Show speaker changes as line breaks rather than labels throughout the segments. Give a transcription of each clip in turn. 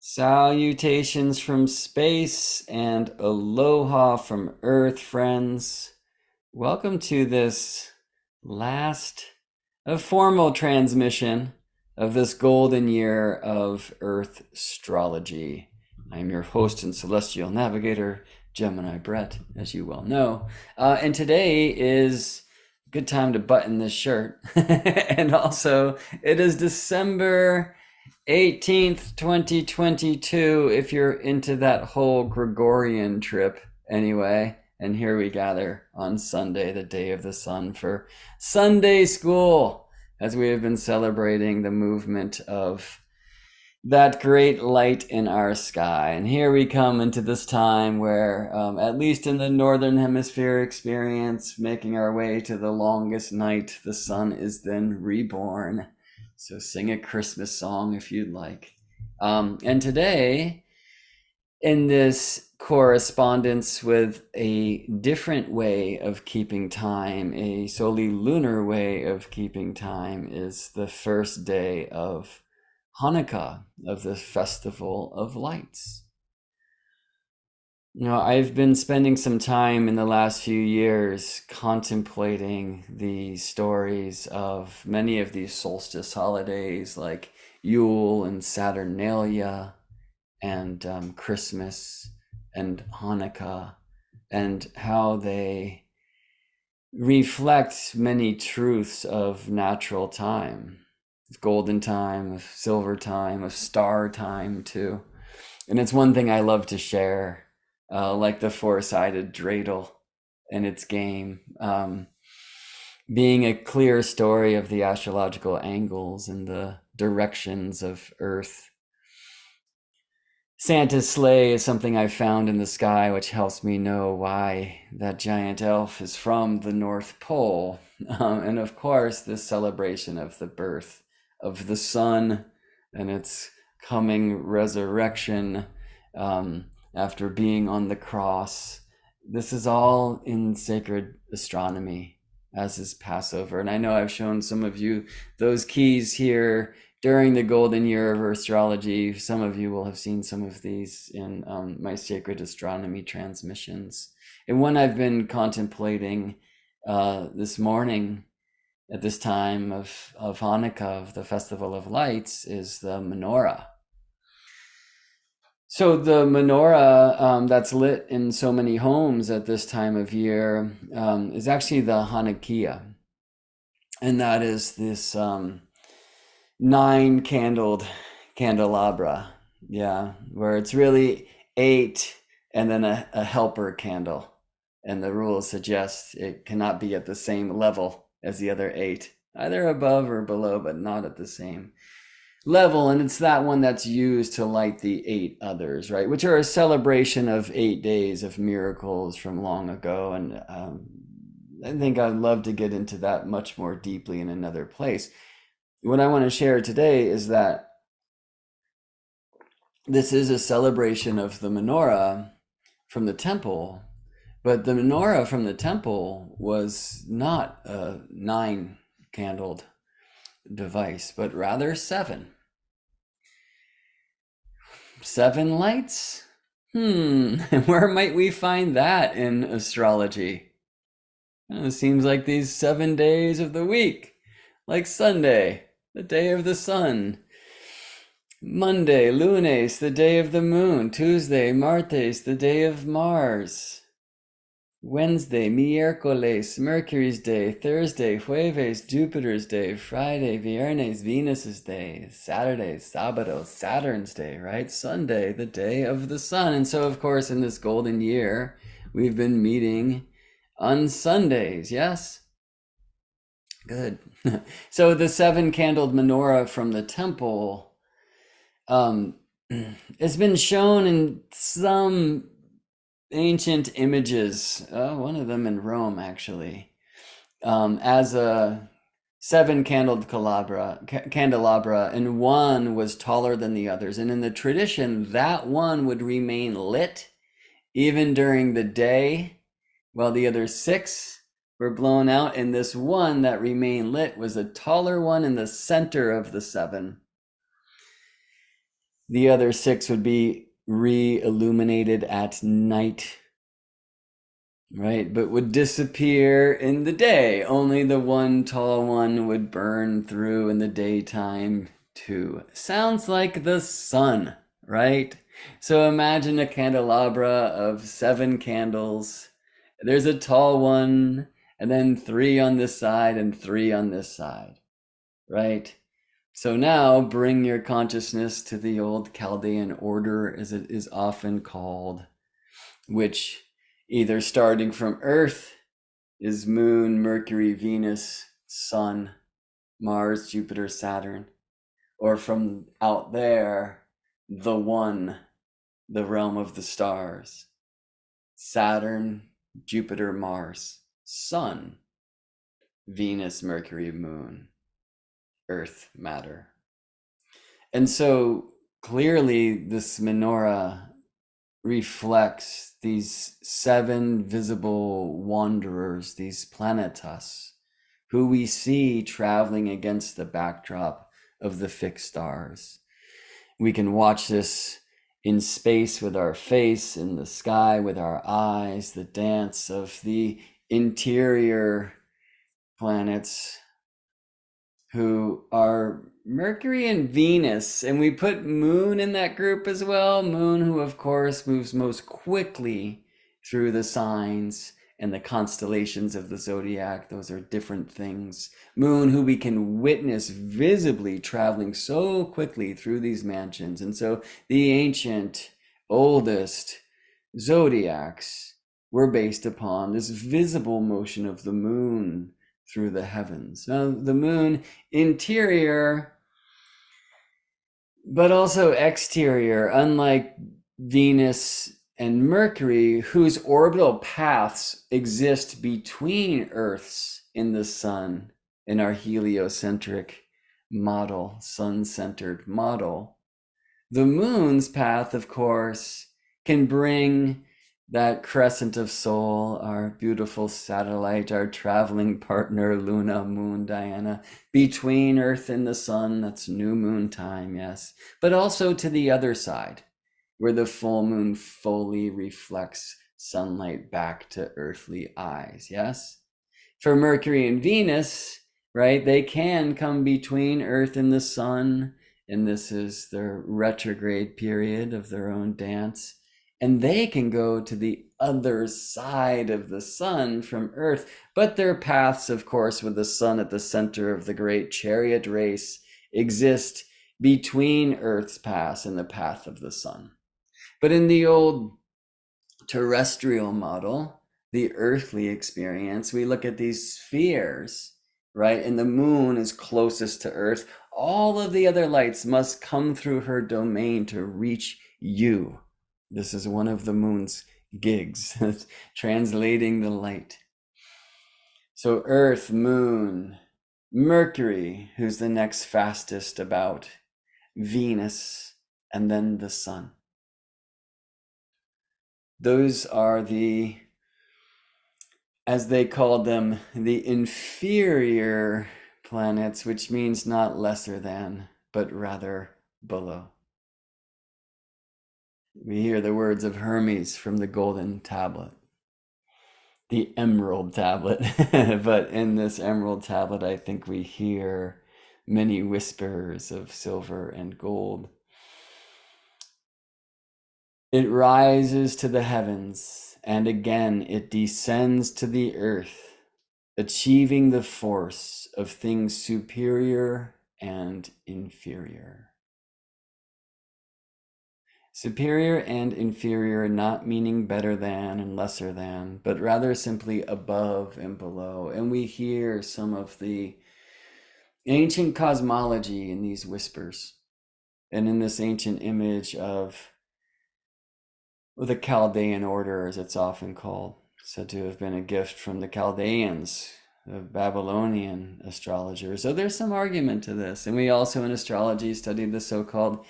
Salutations from space and aloha from Earth, friends. Welcome to this last formal transmission of this golden year of Earthstrology. I'm your host and celestial navigator, Gemini Brett, as you well know. And today is a good time to button this shirt. And also, it is December 18th, 2022, if you're into that whole Gregorian trip anyway. And here we gather on Sunday, the day of the sun, for Sunday school, as we have been celebrating the movement of that great light in our sky. And here we come into this time where, at least in the Northern Hemisphere experience, making our way to the longest night, the sun is then reborn. So sing a Christmas song if you'd like. And today, in this correspondence with a different way of keeping time, a solely lunar way of keeping time, is the first day of Hanukkah, of the Festival of Lights. You know, I've been spending some time in the last few years contemplating the stories of many of these solstice holidays like Yule and Saturnalia and Christmas and Hanukkah, and how they reflect many truths of natural time, of golden time, of silver time, of star time too. And it's one thing I love to share, like the four-sided dreidel and its game, being a clear story of the astrological angles and the directions of Earth. Santa's sleigh is something I found in the sky, which helps me know why that giant elf is from the North Pole. And of course, this celebration of the birth of the sun and its coming resurrection after being on the cross. This is all in sacred astronomy, as is Passover. And I know I've shown some of you those keys here during the Golden Year of Earthstrology. Some of you will have seen some of these in my sacred astronomy transmissions. And one I've been contemplating this morning at this time of Hanukkah, of the Festival of Lights, is the menorah. So the menorah that's lit in so many homes at this time of year is actually the Hanukkah. And that is this 9-candled candelabra, where it's really 8 and then a helper candle. And the rules suggest it cannot be at the same level as the other 8, either above or below, but not at the same level. And it's that one that's used to light the 8 others, right? Which are a celebration of 8 days of miracles from long ago. And I think I'd love to get into that much more deeply in another place. What I want to share today is that this is a celebration of the menorah from the temple, but the menorah from the temple was not a 9-candled device, but rather 7. 7 lights? Where might we find that in astrology? It seems like these 7 days of the week, like Sunday, the day of the sun. Monday, lunes, the day of the moon. Tuesday, martes, the day of Mars. Wednesday, miércoles, Mercury's day. Thursday, jueves, Jupiter's day. Friday, viernes, Venus's day. Saturday, sábado, Saturn's day, right? Sunday, the day of the sun. And so, of course, in this golden year, we've been meeting on Sundays, yes? Good. So the 7-candled menorah from the temple has been shown in some ancient images, one of them in Rome actually, as a 7-candled candelabra, and one was taller than the others. And in the tradition, that one would remain lit even during the day, while the other 6 were blown out, and this one that remained lit was a taller one in the center of the 7. The other 6 would be re-illuminated at night, right? But would disappear in the day. Only the one tall one would burn through in the daytime too. Sounds like the sun, right? So imagine a candelabra of 7 candles. There's a tall one, and then 3 on this side and 3 on this side, right? So now bring your consciousness to the old Chaldean order, as it is often called, which either starting from Earth is Moon, Mercury, Venus, Sun, Mars, Jupiter, Saturn, or from out there, the one, the realm of the stars, Saturn, Jupiter, Mars, Sun, Venus, Mercury, Moon, Earth, matter. And so clearly this menorah reflects these 7 visible wanderers, these planetas, who we see traveling against the backdrop of the fixed stars. We can watch this in space with our face, in the sky with our eyes, the dance of the interior planets, who are Mercury and Venus, and we put Moon in that group as well. Moon, who of course moves most quickly through the signs and the constellations of the zodiac. Those are different things. Moon, who we can witness visibly traveling so quickly through these mansions. And so the ancient, oldest zodiacs were based upon this visible motion of the moon through the heavens. Now, the moon, interior, but also exterior, unlike Venus and Mercury, whose orbital paths exist between Earths in the sun in our heliocentric model, sun-centered model. The moon's path, of course, can bring that crescent of Sol, our beautiful satellite, our traveling partner, Luna, Moon, Diana, between Earth and the sun. That's new moon time, yes. But also to the other side, where the full moon fully reflects sunlight back to earthly eyes, yes? For Mercury and Venus, right, they can come between Earth and the sun, and this is their retrograde period of their own dance. And they can go to the other side of the sun from Earth, but their paths, of course, with the sun at the center of the great chariot race, exist between Earth's path and the path of the sun. But in the old terrestrial model, the earthly experience, we look at these spheres, right? And the moon is closest to Earth. All of the other lights must come through her domain to reach you. This is one of the moon's gigs, translating the light. So Earth, Moon, Mercury, who's the next fastest about, Venus, and then the sun. Those are the, as they called them, the inferior planets, which means not lesser than, but rather below. We hear the words of Hermes from the golden tablet, the emerald tablet. But in this emerald tablet, I think we hear many whispers of silver and gold. It rises to the heavens, and again it descends to the earth, achieving the force of things superior and inferior. Superior and inferior, not meaning better than and lesser than, but rather simply above and below. And we hear some of the ancient cosmology in these whispers, and in this ancient image of the Chaldean order, as it's often called, said to have been a gift from the Chaldeans, the Babylonian astrologers. So there's some argument to this. And we also in astrology studied the so-called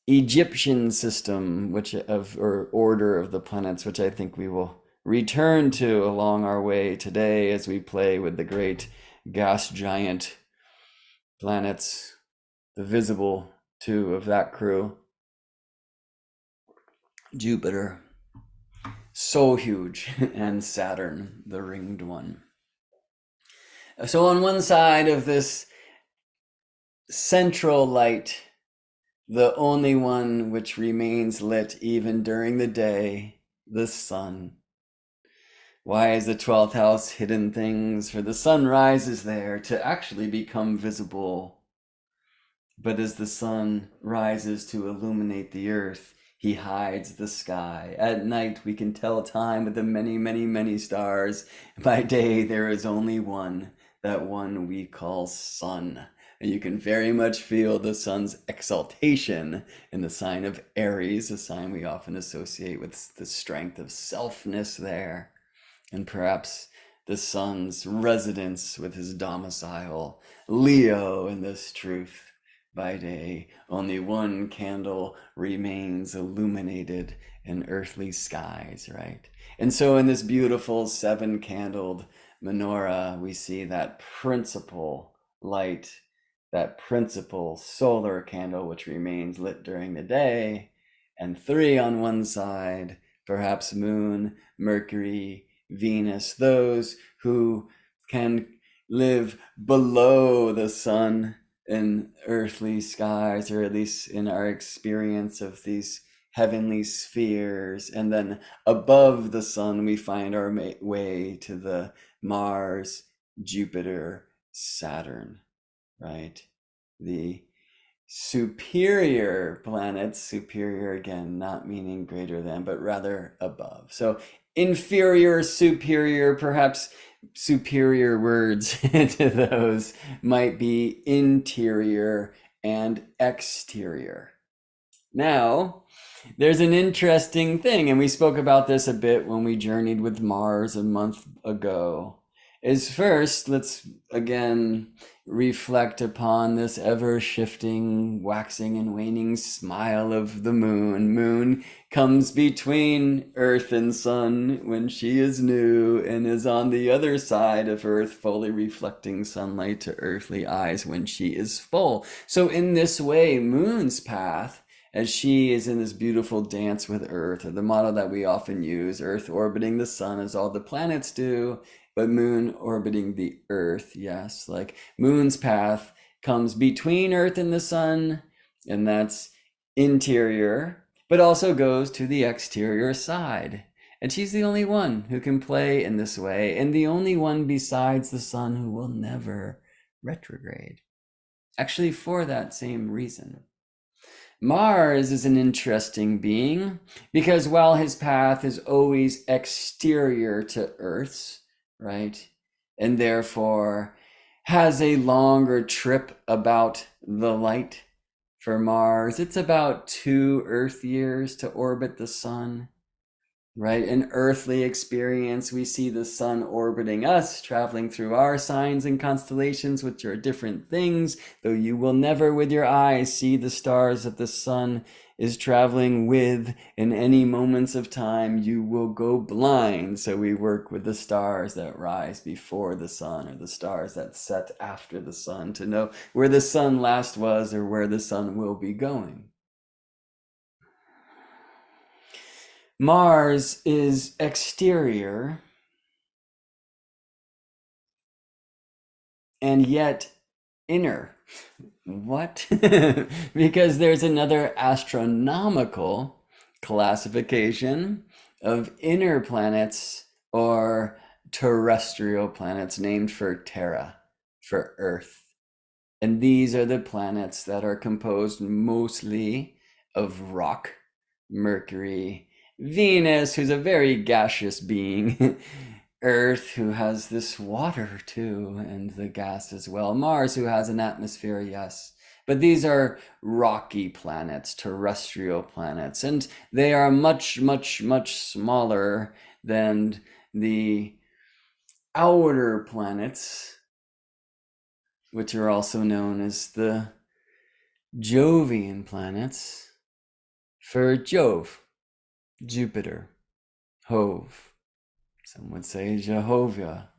Egyptian system, or order of the planets, which I think we will return to along our way today as we play with the great gas giant planets, the visible two of that crew. Jupiter, so huge, and Saturn, the ringed one. So on one side of this central light, the only one which remains lit even during the day, the sun. Why is the 12th house hidden things? For the sun rises there to actually become visible. But as the sun rises to illuminate the earth, he hides the sky. At night we can tell time with the many, many, many stars. By day there is only one, that one we call sun. And you can very much feel the sun's exaltation in the sign of Aries, a sign we often associate with the strength of selfness there. And perhaps the sun's residence with his domicile, Leo, in this truth. By day, only one candle remains illuminated in earthly skies, right? And so in this beautiful seven-candled menorah, we see that principal light, that principal solar candle, which remains lit during the day, and three on one side, perhaps Moon, Mercury, Venus, those who can live below the sun in earthly skies, or at least in our experience of these heavenly spheres. And then above the sun, we find our way to the Mars, Jupiter, Saturn, right? The superior planets, superior again, not meaning greater than, but rather above. So inferior, superior, perhaps superior words to those might be interior and exterior. Now, there's an interesting thing, and we spoke about this a bit when we journeyed with Mars a month ago. Is first, let's again reflect upon this ever shifting, waxing and waning smile of the moon. Moon comes between Earth and Sun when she is new, and is on the other side of Earth, fully reflecting sunlight to earthly eyes when she is full. So in this way, Moon's path, as she is in this beautiful dance with Earth, or the model that we often use, Earth orbiting the sun as all the planets do, but Moon orbiting the Earth, yes, like Moon's path comes between Earth and the sun, and that's interior, but also goes to the exterior side. And she's the only one who can play in this way, and the only one besides the sun who will never retrograde. Actually, for that same reason. Mars is an interesting being because while his path is always exterior to Earth's, right, and therefore has a longer trip about the light for Mars, it's about 2 Earth years to orbit the sun. Right? In earthly experience, we see the sun orbiting us, traveling through our signs and constellations, which are different things, though you will never with your eyes see the stars that the sun is traveling with in any moments of time. You will go blind. So we work with the stars that rise before the sun, or the stars that set after the sun, to know where the sun last was or where the sun will be going. Mars is exterior and yet inner. What? Because there's another astronomical classification of inner planets, or terrestrial planets, named for Terra, for Earth. And these are the planets that are composed mostly of rock, Mercury, Venus, who's a very gaseous being, Earth, who has this water too, and the gas as well, Mars, who has an atmosphere, yes. But these are rocky planets, terrestrial planets, and they are much, much, much smaller than the outer planets, which are also known as the Jovian planets, for Jove, Jupiter, Jove. Some would say Jehovah.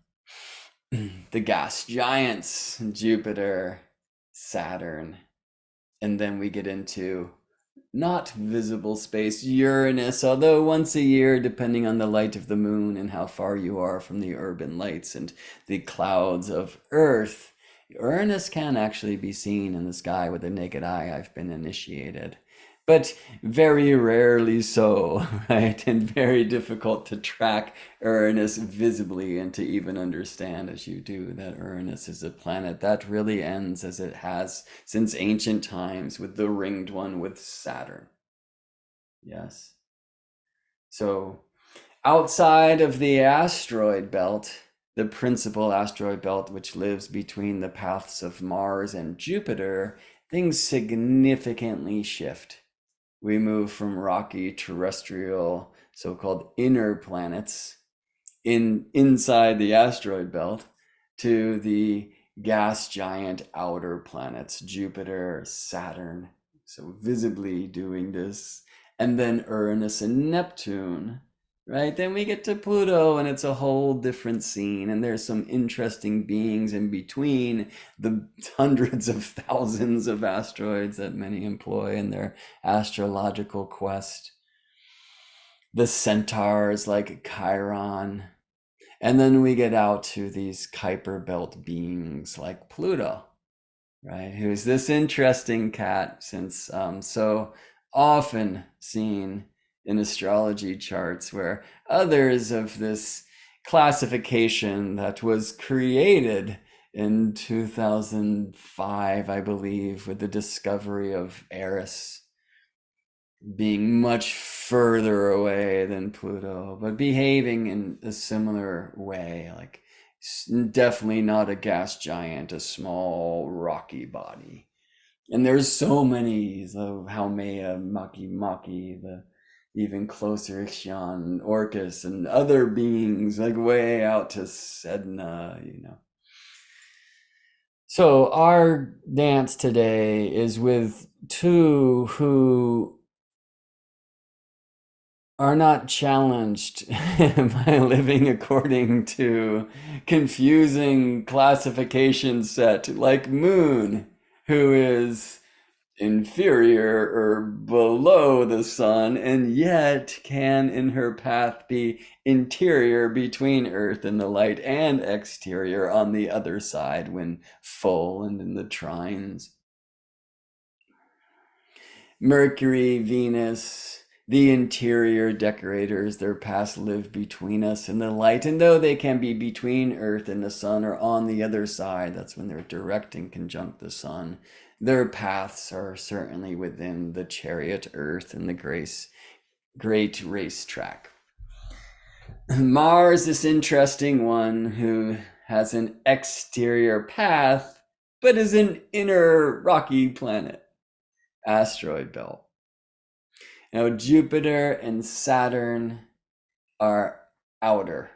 The gas giants, Jupiter, Saturn. And then we get into not visible space, Uranus, although once a year, depending on the light of the moon and how far you are from the urban lights and the clouds of Earth, Uranus can actually be seen in the sky with the naked eye. I've been initiated. But very rarely so, right? And very difficult to track Uranus visibly and to even understand as you do that Uranus is a planet that really ends as it has since ancient times with the ringed one with Saturn. Yes. So outside of the asteroid belt, the principal asteroid belt, which lives between the paths of Mars and Jupiter, things significantly shift. We move from rocky terrestrial, so-called inner planets inside the asteroid belt to the gas giant outer planets, Jupiter, Saturn, so visibly doing this, and then Uranus and Neptune, right? Then we get to Pluto and it's a whole different scene, and there's some interesting beings in between the hundreds of thousands of asteroids that many employ in their astrological quest. The centaurs like Chiron, and then we get out to these Kuiper belt beings like Pluto, right? Who's this interesting cat since so often seen in astrology charts, where others of this classification that was created in 2005, I believe, with the discovery of Eris being much further away than Pluto, but behaving in a similar way, like definitely not a gas giant, a small rocky body. And there's so many, the Haumea, Maki, the even closer Ixion, Orcus, and other beings like way out to Sedna, you know. So our dance today is with two who are not challenged by living according to confusing classification set like Moon, who is inferior or below the sun and yet can in her path be interior between Earth and the light and exterior on the other side when full and in the trines. Mercury, Venus, the interior decorators, their paths live between us and the light. And though they can be between Earth and the sun or on the other side, that's when they're direct and conjunct the sun, their paths are certainly within the chariot Earth and the great racetrack. Mars, this interesting one who has an exterior path, but is an inner rocky planet, asteroid belt. Now, Jupiter and Saturn are outer,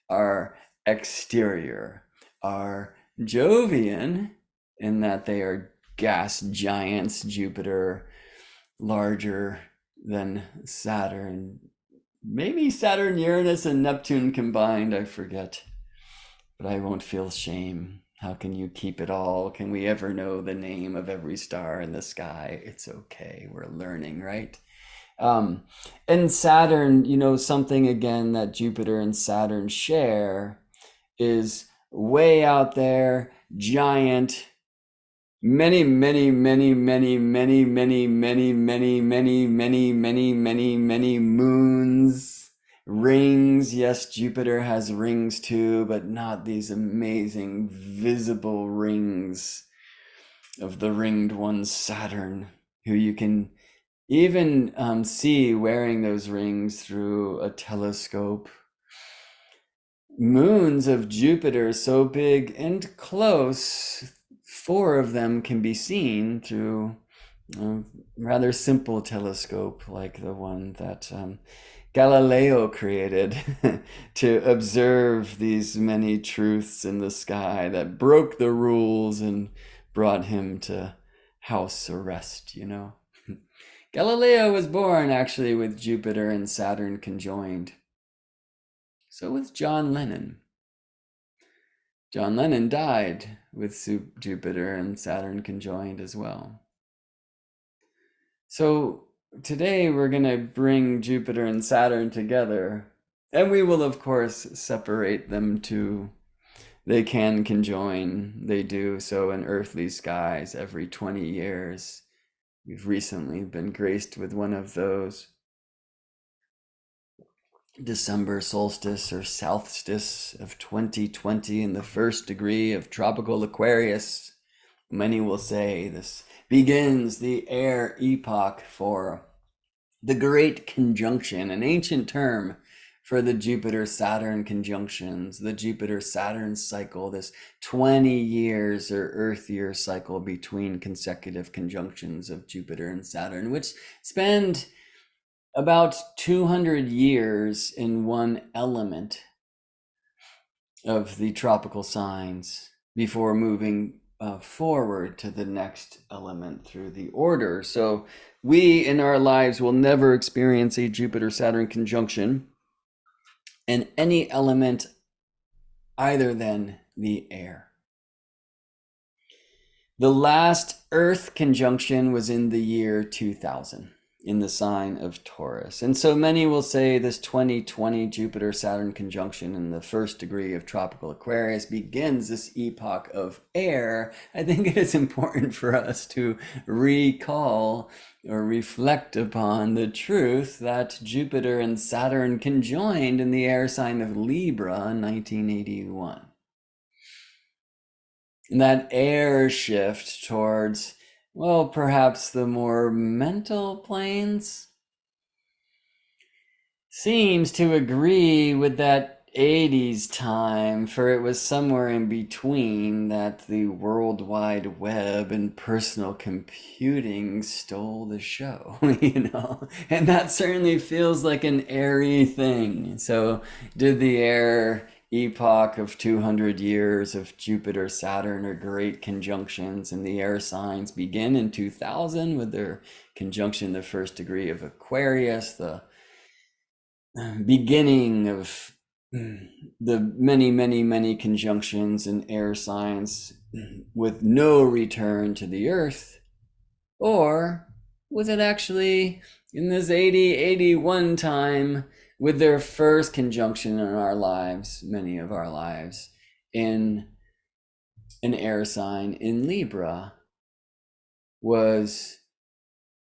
are exterior, are Jovian in that they are gas giants, Jupiter larger than Saturn. Maybe Saturn, Uranus, and Neptune combined, I forget. But I won't feel shame. How can you keep it all? Can we ever know the name of every star in the sky? It's okay. We're learning, right? And Saturn, you know, something again that Jupiter and Saturn share is way out there, giant, many, many, many, many, many, many, many, many, many, many, many, many, many moons, rings. Yes, Jupiter has rings too, but not these amazing visible rings of the ringed one, Saturn, who you can even see wearing those rings through a telescope. Moons of Jupiter so big and close, 4 of them can be seen through a rather simple telescope like the one that Galileo created to observe these many truths in the sky that broke the rules and brought him to house arrest, you know. Galileo was born actually with Jupiter and Saturn conjoined. So was John Lennon. John Lennon died with Jupiter and Saturn conjoined as well. So today we're going to bring Jupiter and Saturn together, and we will, of course, separate them too. They can conjoin, they do so in earthly skies every 20 years. We've recently been graced with one of those. December solstice or Solstice of 2020 in the first degree of tropical Aquarius. Many will say this begins the air epoch for the Great Conjunction, an ancient term for the Jupiter-Saturn conjunctions, the Jupiter-Saturn cycle, this 20 years or Earth year cycle between consecutive conjunctions of Jupiter and Saturn, which spend about 200 years in one element of the tropical signs before moving forward to the next element through the order. So we in our lives will never experience a Jupiter-Saturn conjunction in any element other than the air. The last Earth conjunction was in the year 2000 in the sign of Taurus. And so many will say this 2020 Jupiter-Saturn conjunction in the first degree of tropical Aquarius begins this epoch of air. I think it is important for us to recall or reflect upon the truth that Jupiter and Saturn conjoined in the air sign of Libra in 1981. And that air shift towards, well, perhaps the more mental planes seems to agree with that 80s time, for it was somewhere in between that the World Wide Web and personal computing stole the show, and that certainly feels like an airy thing. So did the air epoch of 200 years of Jupiter Saturn or great conjunctions in the air signs begin in 2000 with their conjunction in the first degree of Aquarius, the beginning of the many conjunctions in air signs with no return to the earth? Or was it actually in this 81 time with their first conjunction in our lives, many of our lives, in an air sign in Libra? Was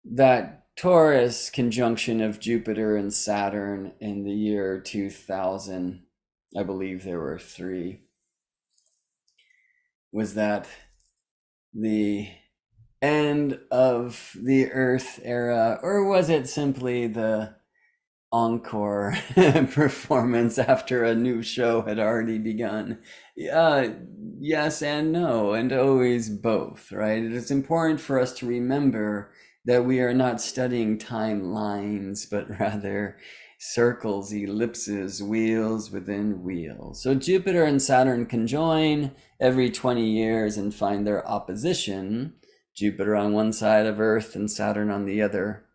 that Taurus conjunction of Jupiter and Saturn in the year 2000, I believe there were 3, was that the end of the Earth era, or was it simply the encore performance after a new show had already begun? Yes and no, and always both, right? It is important for us to remember that we are not studying timelines, but rather circles, ellipses, wheels within wheels. So Jupiter and Saturn conjoin every 20 years and find their opposition, Jupiter on one side of Earth and Saturn on the other,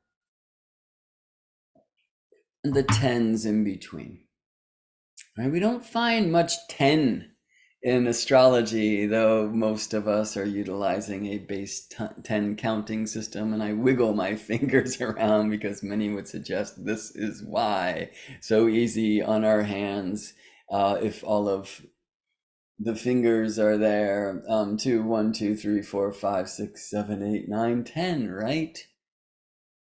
and the tens in between. Right? We don't find much 10 in astrology, though most of us are utilizing a base 10 counting system, and I wiggle my fingers around because many would suggest this is why. So easy on our hands if all of the fingers are there. 2, 1, 2, 3, 4, 5, 6, 7, 8, 9, 10, right?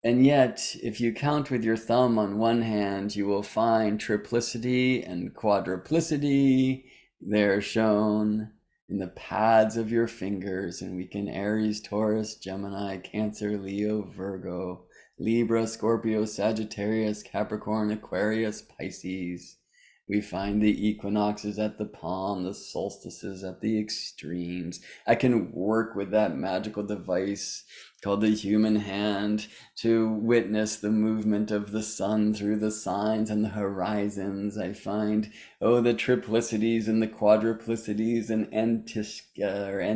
And yet, if you count with your thumb on one hand, you will find triplicity and quadruplicity. They're shown in the pads of your fingers, and we can Aries, Taurus, Gemini, Cancer, Leo, Virgo, Libra, Scorpio, Sagittarius, Capricorn, Aquarius, Pisces. We find the equinoxes at the palm, the solstices at the extremes. I can work with that magical device called the human hand to witness the movement of the sun through the signs and the horizons. I find, the triplicities and the quadruplicities and antischia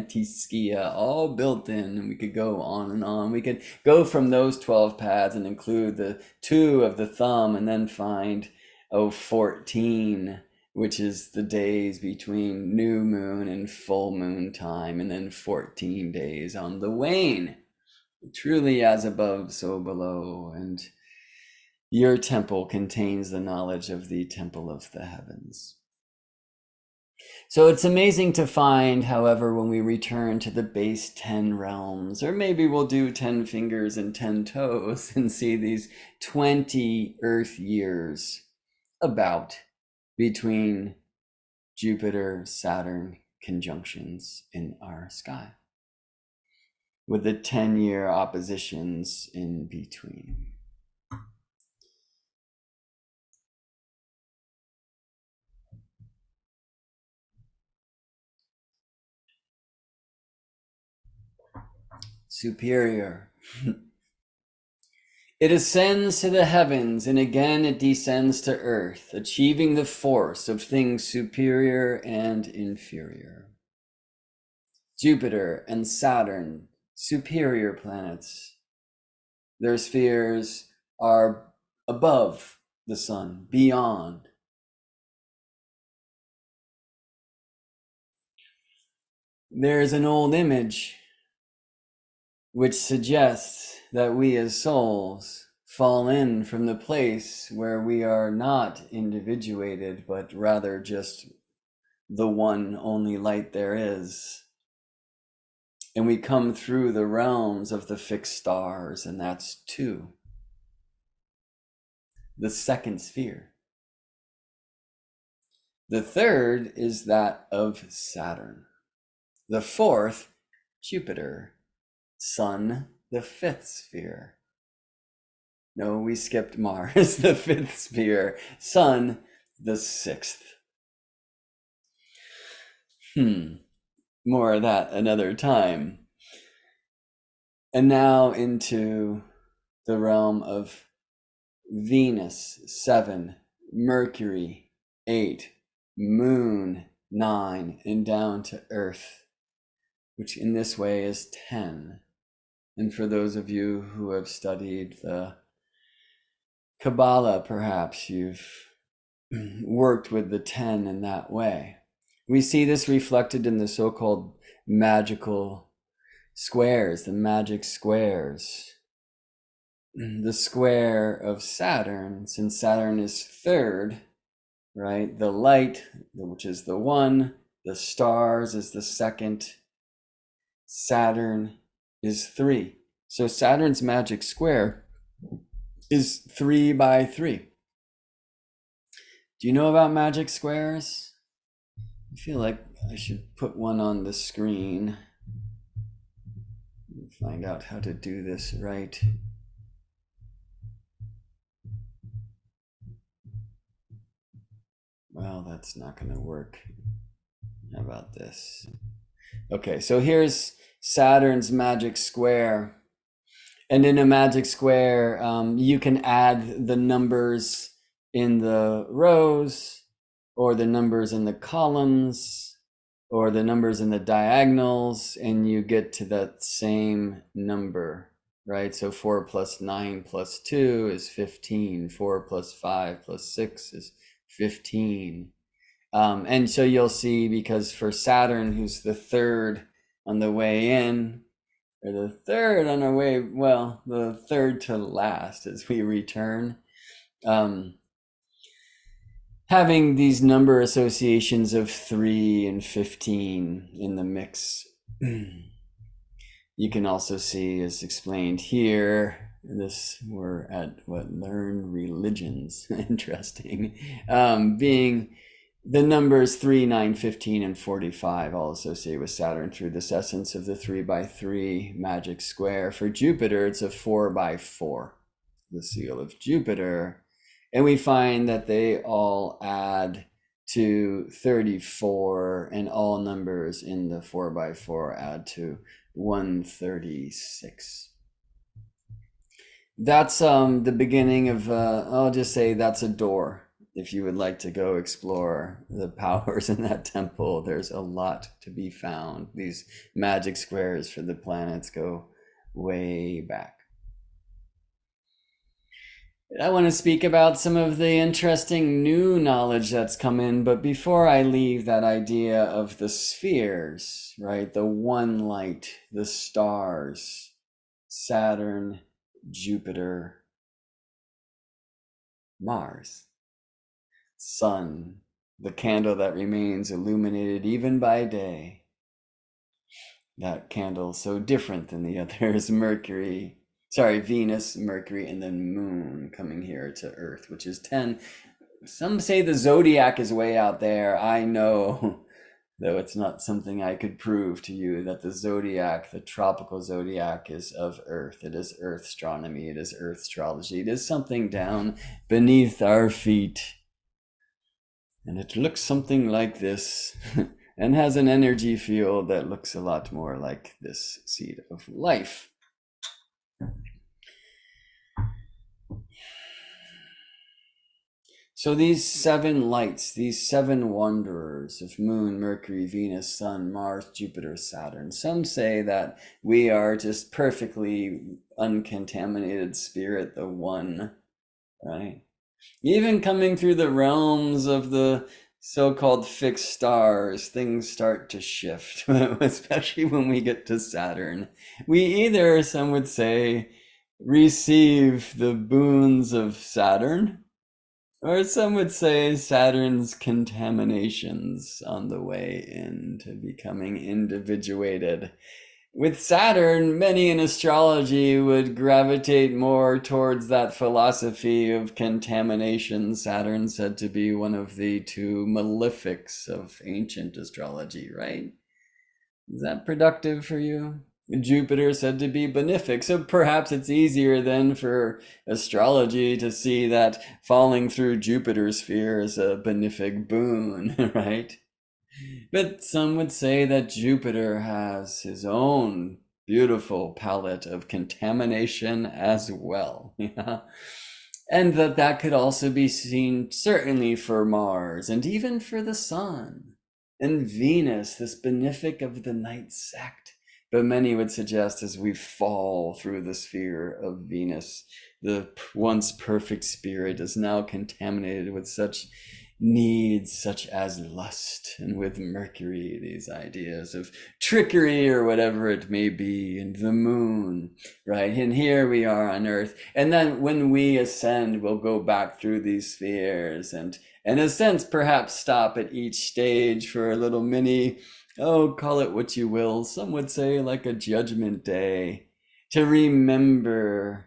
all built in, and we could go on and on. We could go from those 12 pads and include the 2 of the thumb and then find 14, which is the days between new moon and full moon time, and then 14 days on the wane. Truly as above, so below, and your temple contains the knowledge of the temple of the heavens. So it's amazing to find, however, when we return to the base 10 realms, or maybe we'll do 10 fingers and 10 toes and see these 20 Earth years about between Jupiter, Saturn conjunctions in our sky, with the 10-year oppositions in between. Superior. It ascends to the heavens, and again it descends to earth, achieving the force of things superior and inferior. Jupiter and Saturn, superior planets. Their spheres are above the sun, beyond. There is an old image which suggests that we as souls fall in from the place where we are not individuated, but rather just the one only light there is. And we come through the realms of the fixed stars, and that's 2. The second sphere. The third is that of Saturn. The fourth, Jupiter. Sun, the 5th sphere. No, we skipped Mars, the 5th sphere. Sun, the 6th. More of that another time. And now into the realm of Venus, 7, Mercury, 8, Moon, 9, and down to Earth, which in this way is 10. And for those of you who have studied the Kabbalah, perhaps you've worked with the 10 in that way. We see this reflected in the so-called magical squares, the magic squares. The square of Saturn, since Saturn is 3rd, right? The light, which is the 1, the stars is the 2nd, Saturn is 3. So Saturn's magic square is 3 by 3. Do you know about magic squares? I feel like I should put one on the screen. Find out how to do this right. Well, that's not going to work. How about this? Okay, so here's Saturn's magic square. And in a magic square, you can add the numbers in the rows, or the numbers in the columns, or the numbers in the diagonals, and you get to that same number, right? So 4 plus 9 plus 2 is 15. 4 plus 5 plus 6 is 15. And so you'll see, because for Saturn, who's the 3rd on the way in, or the 3rd on our way, well, the 3rd to last as we return, having these number associations of 3 and 15 in the mix. You can also see, as explained here, we're at what, learn religions. Interesting. Being the numbers 3, 9, 15, and 45 all associated with Saturn through this essence of the 3 by 3 magic square. For Jupiter, it's a 4 by 4, the seal of Jupiter. And we find that they all add to 34, and all numbers in the 4 by 4 add to 136. That's the beginning of, I'll just say that's a door. If you would like to go explore the powers in that temple, there's a lot to be found. These magic squares for the planets go way back. I want to speak about some of the interesting new knowledge that's come in, but before I leave that idea of the spheres, right? The one light, the stars, Saturn, Jupiter, Mars, Sun, the candle that remains illuminated even by day. That candle so different than the others. Venus, Mercury, and then Moon coming here to Earth, which is 10. Some say the zodiac is way out there. I know, though it's not something I could prove to you, that the zodiac, the tropical zodiac, is of Earth. It is Earth astronomy. It is Earthstrology. It is something down beneath our feet. And it looks something like this and has an energy field that looks a lot more like this seed of life. So these 7 lights, these 7 wanderers of Moon, Mercury, Venus, Sun, Mars, Jupiter, Saturn. Some say that we are just perfectly uncontaminated spirit, the one, right? Even coming through the realms of the so-called fixed stars, things start to shift, especially when we get to Saturn. We either, some would say, receive the boons of Saturn, or some would say Saturn's contaminations on the way into becoming individuated. With Saturn, many in astrology would gravitate more towards that philosophy of contamination. Saturn said to be one of the 2 malefics of ancient astrology, right? Is that productive for you? Jupiter said to be benefic, so perhaps it's easier then for astrology to see that falling through Jupiter's sphere is a benefic boon, right? But some would say that Jupiter has his own beautiful palette of contamination as well. Yeah? And that could also be seen certainly for Mars and even for the Sun and Venus, this benefic of the night sect. But many would suggest as we fall through the sphere of Venus, the once perfect spirit is now contaminated with such needs such as lust, and with Mercury, these ideas of trickery or whatever it may be, and the moon, right? And here we are on Earth. And then when we ascend, we'll go back through these spheres and in a sense, perhaps stop at each stage for a little mini, call it what you will. Some would say like a judgment day to remember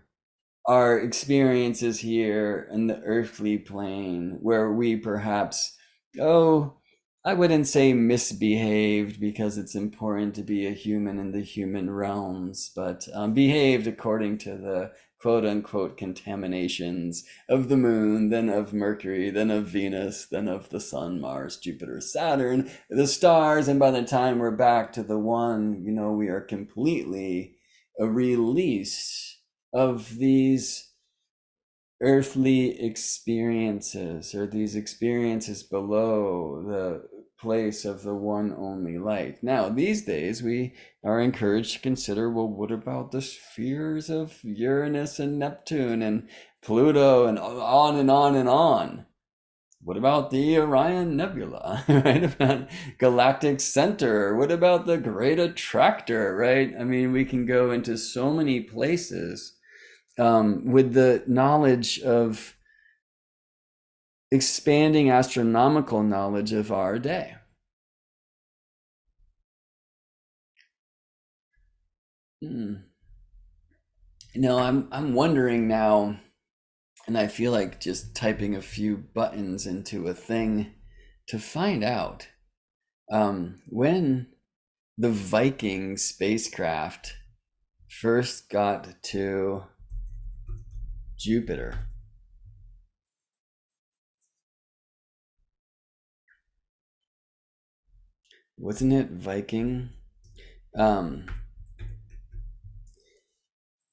our experiences here in the earthly plane where we perhaps, I wouldn't say misbehaved because it's important to be a human in the human realms, but behaved according to the quote unquote contaminations of the moon, then of Mercury, then of Venus, then of the Sun, Mars, Jupiter, Saturn, the stars. And by the time we're back to the one, we are completely released of these earthly experiences, or these experiences below the place of the one only light. Now, these days, we are encouraged to consider, well, what about the spheres of Uranus and Neptune and Pluto and on and on and on? What about the Orion Nebula, right? About galactic center? What about the Great Attractor, right? I mean, we can go into so many places with the knowledge of expanding astronomical knowledge of our day. I'm wondering now, and I feel like just typing a few buttons into a thing to find out when the Viking spacecraft first got to Jupiter. Wasn't it Viking?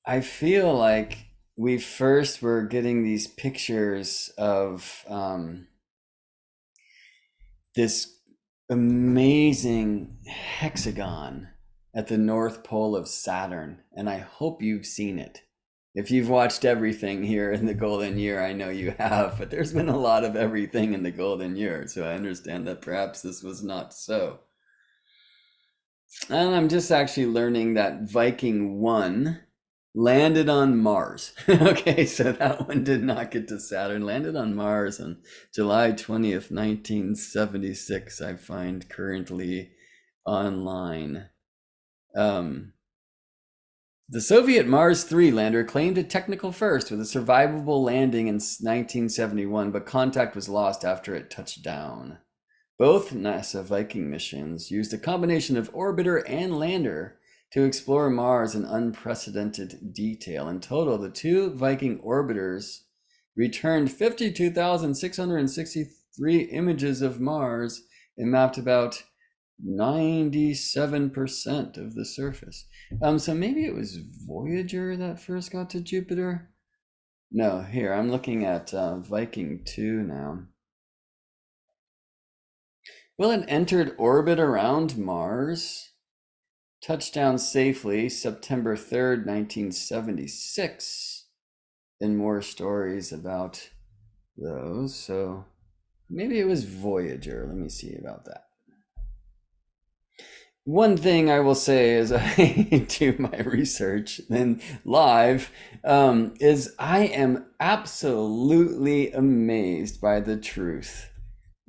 I feel like we first were getting these pictures of this amazing hexagon at the North Pole of Saturn, and I hope you've seen it. If you've watched everything here in the Golden Year, I know you have, but there's been a lot of everything in the Golden Year, so I understand that perhaps this was not so. And I'm just actually learning that Viking 1 Landed on Mars. Okay, so that one did not get to Saturn. Landed on Mars on July 20th, 1976, I find currently online. Um, the Soviet Mars 3 lander claimed a technical first with a survivable landing in 1971, but contact was lost after it touched down. Both NASA Viking missions used a combination of orbiter and lander to explore Mars in unprecedented detail. In total, the two Viking orbiters returned 52,663 images of Mars and mapped about 97% of the surface. So maybe it was Voyager that first got to Jupiter? No, here, I'm looking at Viking 2 now. Well, it entered orbit around Mars, touched down safely September 3rd, 1976, and more stories about those. So maybe it was Voyager. Let me see about that. One thing I will say as I do my research and live is I am absolutely amazed by the truth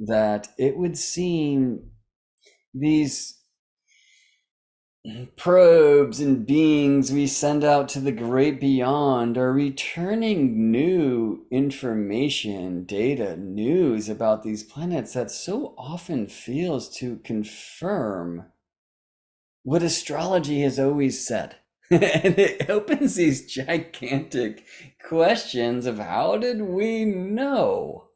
that it would seem these probes and beings we send out to the great beyond are returning new information, data, news about these planets that so often fails to confirm what astrology has always said. And it opens these gigantic questions of how did we know?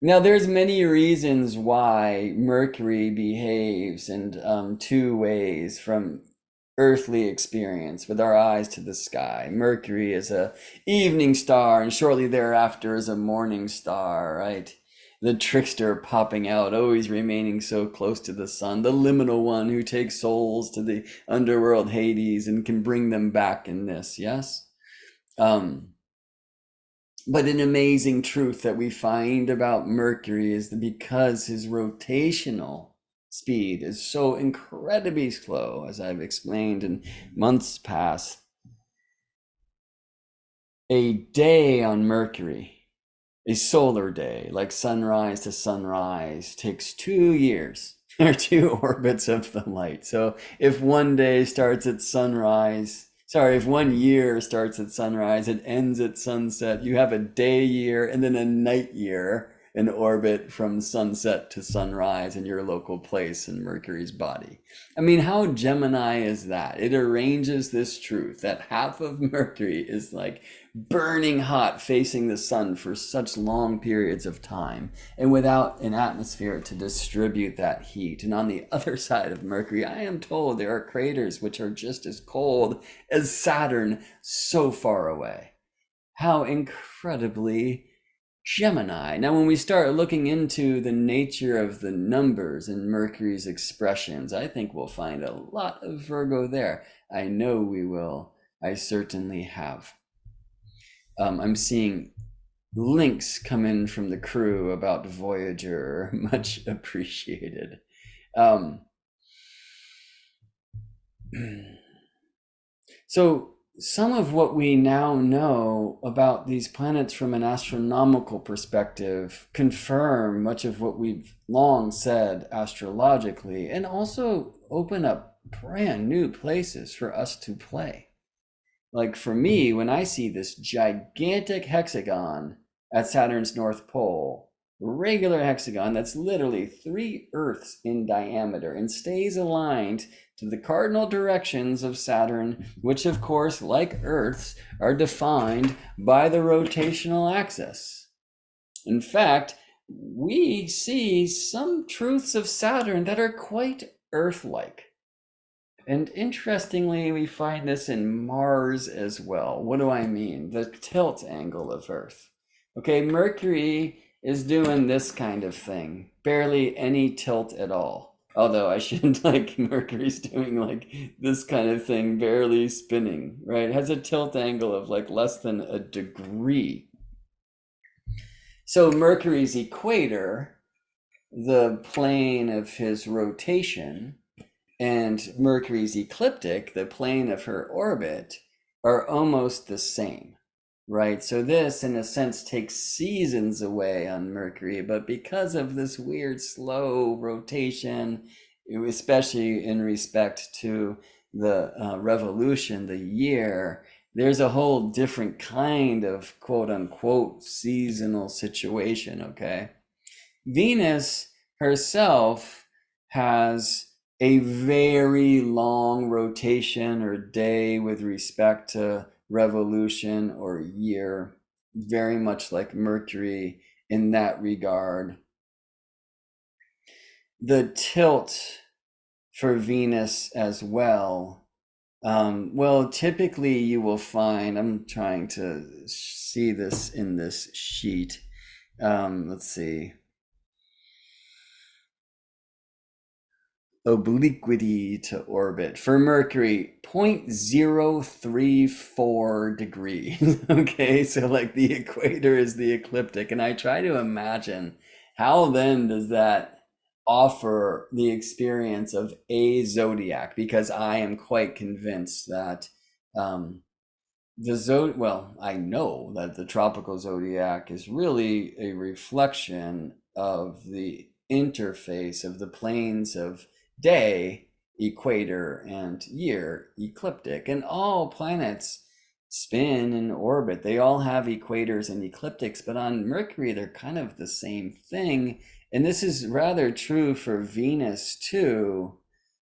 Now, there's many reasons why Mercury behaves in two ways from earthly experience with our eyes to the sky. Mercury is a evening star, and shortly thereafter is a morning star, right? The trickster popping out, always remaining so close to the sun, the liminal one who takes souls to the underworld Hades and can bring them back in this, yes? But an amazing truth that we find about Mercury is that because his rotational speed is so incredibly slow, as I've explained in months past, a day on Mercury, a solar day, like sunrise to sunrise, takes 2 years or two orbits of the light. So if one day starts at sunrise, if 1 year starts at sunrise, it ends at sunset, you have a day year and then a night year in orbit from sunset to sunrise in your local place in Mercury's body. I mean, how Gemini is that? It arranges this truth that half of Mercury is like burning hot facing the sun for such long periods of time and without an atmosphere to distribute that heat. And on the other side of Mercury, I am told there are craters which are just as cold as Saturn, so far away. How incredibly Gemini. Now, when we start looking into the nature of the numbers in Mercury's expressions, I think we'll find a lot of Virgo there. I know we will. I certainly have. I'm seeing links come in from the crew about Voyager. Much appreciated. So some of what we now know about these planets from an astronomical perspective confirm much of what we've long said astrologically, and also open up brand new places for us to play. Like for me, when I see this gigantic hexagon at Saturn's North Pole, regular hexagon that's literally 3 Earths in diameter and stays aligned to the cardinal directions of Saturn, which of course, like Earth's, are defined by the rotational axis. In fact, we see some truths of Saturn that are quite Earth-like. And interestingly, we find this in Mars as well. What do I mean? The tilt angle of Earth. Okay, Mercury is doing this kind of thing. Barely any tilt at all. Although I shouldn't like Mercury's doing like this kind of thing, barely spinning, right? It has a tilt angle of like less than a degree. So Mercury's equator, the plane of his rotation, and Mercury's ecliptic, the plane of her orbit, are almost the same, right? So this, in a sense, takes seasons away on Mercury, but because of this weird slow rotation, especially in respect to the revolution, the year, there's a whole different kind of quote unquote seasonal situation, okay? Venus herself has a very long rotation or day with respect to revolution or year, very much like Mercury in that regard. The tilt for Venus as well. Well, typically you will find, I'm trying to see this in this sheet. Let's see. Obliquity to orbit for Mercury 0.034 degrees. Okay, so like the equator is the ecliptic, and I try to imagine how then does that offer the experience of a zodiac, because I am quite convinced that I know that the tropical zodiac is really a reflection of the interface of the planes of day, equator, and year, ecliptic. And all planets spin and orbit. They all have equators and ecliptics, but on Mercury, they're kind of the same thing. And this is rather true for Venus too.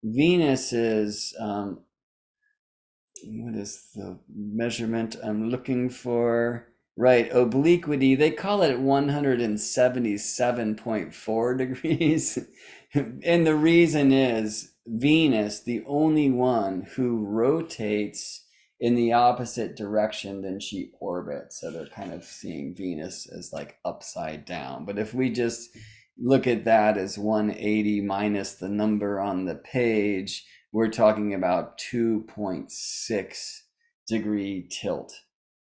Venus is what is the measurement I'm looking for? Right, obliquity, they call it 177.4 degrees. And the reason is Venus, the only one who rotates in the opposite direction than she orbits. So they're kind of seeing Venus as like upside down. But if we just look at that as 180 minus the number on the page, we're talking about 2.6 degree tilt,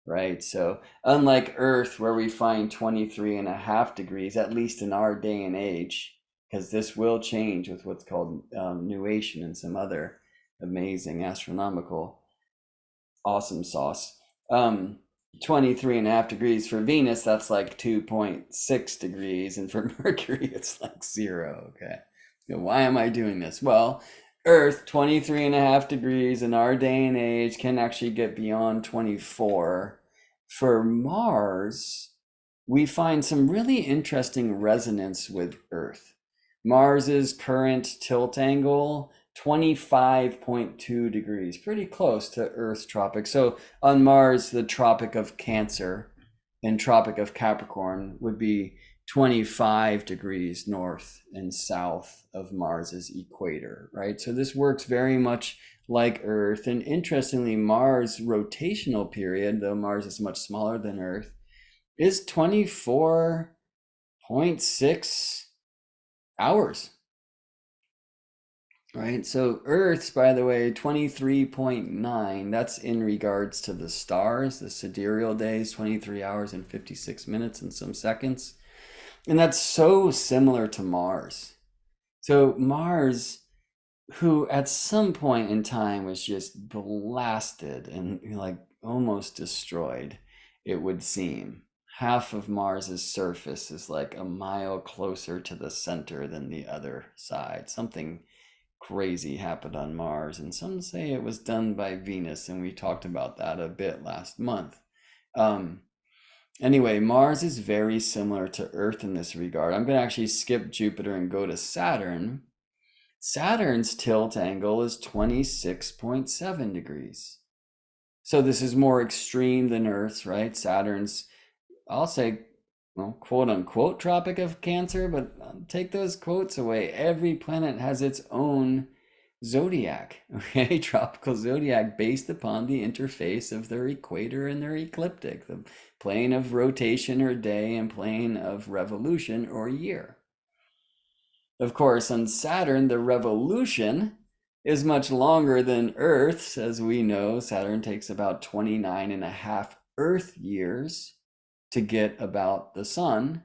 right? So unlike Earth, where we find 23.5 degrees, at least in our day and age, because this will change with what's called nuation and some other amazing astronomical awesome sauce. 23.5 degrees for Venus, that's like 2.6 degrees. And for Mercury, it's like 0. Okay. So why am I doing this? Well, Earth, 23.5 degrees in our day and age, can actually get beyond 24. For Mars, we find some really interesting resonance with Earth. Mars's current tilt angle, 25.2 degrees, pretty close to Earth's tropic. So on Mars, the Tropic of Cancer and Tropic of Capricorn would be 25 degrees north and south of Mars's equator, right? So this works very much like Earth. And interestingly, Mars' rotational period, though Mars is much smaller than Earth, is 24.6 hours, right? So Earth's, by the way, 23.9. That's in regards to the stars, the sidereal days, 23 hours and 56 minutes and some seconds. And that's so similar to Mars. So Mars, who at some point in time was just blasted and like almost destroyed, it would seem. Half of Mars's surface is like a mile closer to the center than the other side. Something crazy happened on Mars, and some say it was done by Venus, and we talked about that a bit last month. Anyway, Mars is very similar to Earth in this regard. I'm going to actually skip Jupiter and go to Saturn. Saturn's tilt angle is 26.7 degrees. So this is more extreme than Earth's, right? Saturn's, I'll say, well, quote unquote, Tropic of Cancer, but take those quotes away. Every planet has its own zodiac, okay? Tropical zodiac based upon the interface of their equator and their ecliptic, the plane of rotation or day and plane of revolution or year. Of course, on Saturn, the revolution is much longer than Earth's. As we know, Saturn takes about 29.5 Earth years to get about the sun.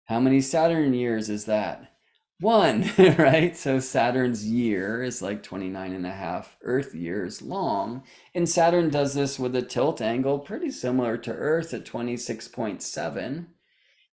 How many Saturn years is that? 1, right? So Saturn's year is like 29 and a half Earth years long. And Saturn does this with a tilt angle pretty similar to Earth at 26.7,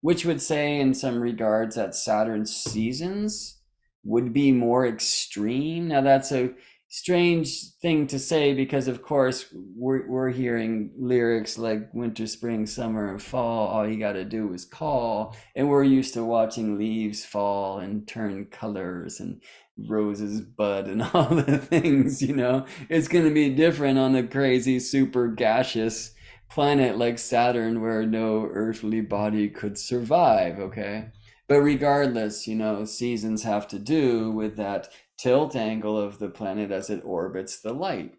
which would say in some regards that Saturn's seasons would be more extreme. Now that's a strange thing to say because of course we're hearing lyrics like winter, spring, summer, and fall. All you got to do is call, and we're used to watching leaves fall and turn colors and roses bud and all the things, it's going to be different on a crazy super gaseous planet like Saturn where no earthly body could survive, okay? But regardless, seasons have to do with that tilt angle of the planet as it orbits the light.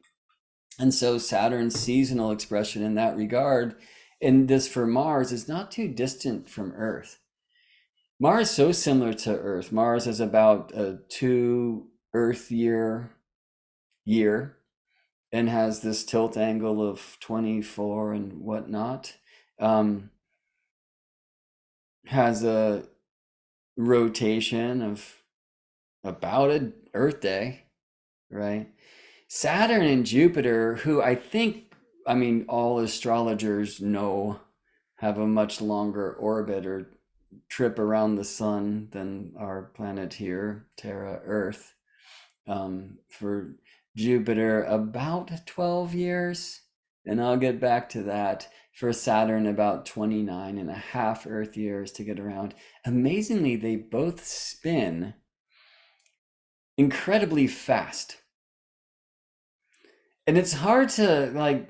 And so Saturn's seasonal expression in that regard, and this for Mars, is not too distant from Earth. Mars is so similar to Earth. Mars is about a 2 Earth year and has this tilt angle of 24 and whatnot. Has a rotation of about an Earth day, right? Saturn and Jupiter, who all astrologers know have a much longer orbit or trip around the sun than our planet here, Terra, Earth. For Jupiter, about 12 years. And I'll get back to that. For Saturn, about 29 and a half Earth years to get around. Amazingly, they both spin incredibly fast. And it's hard to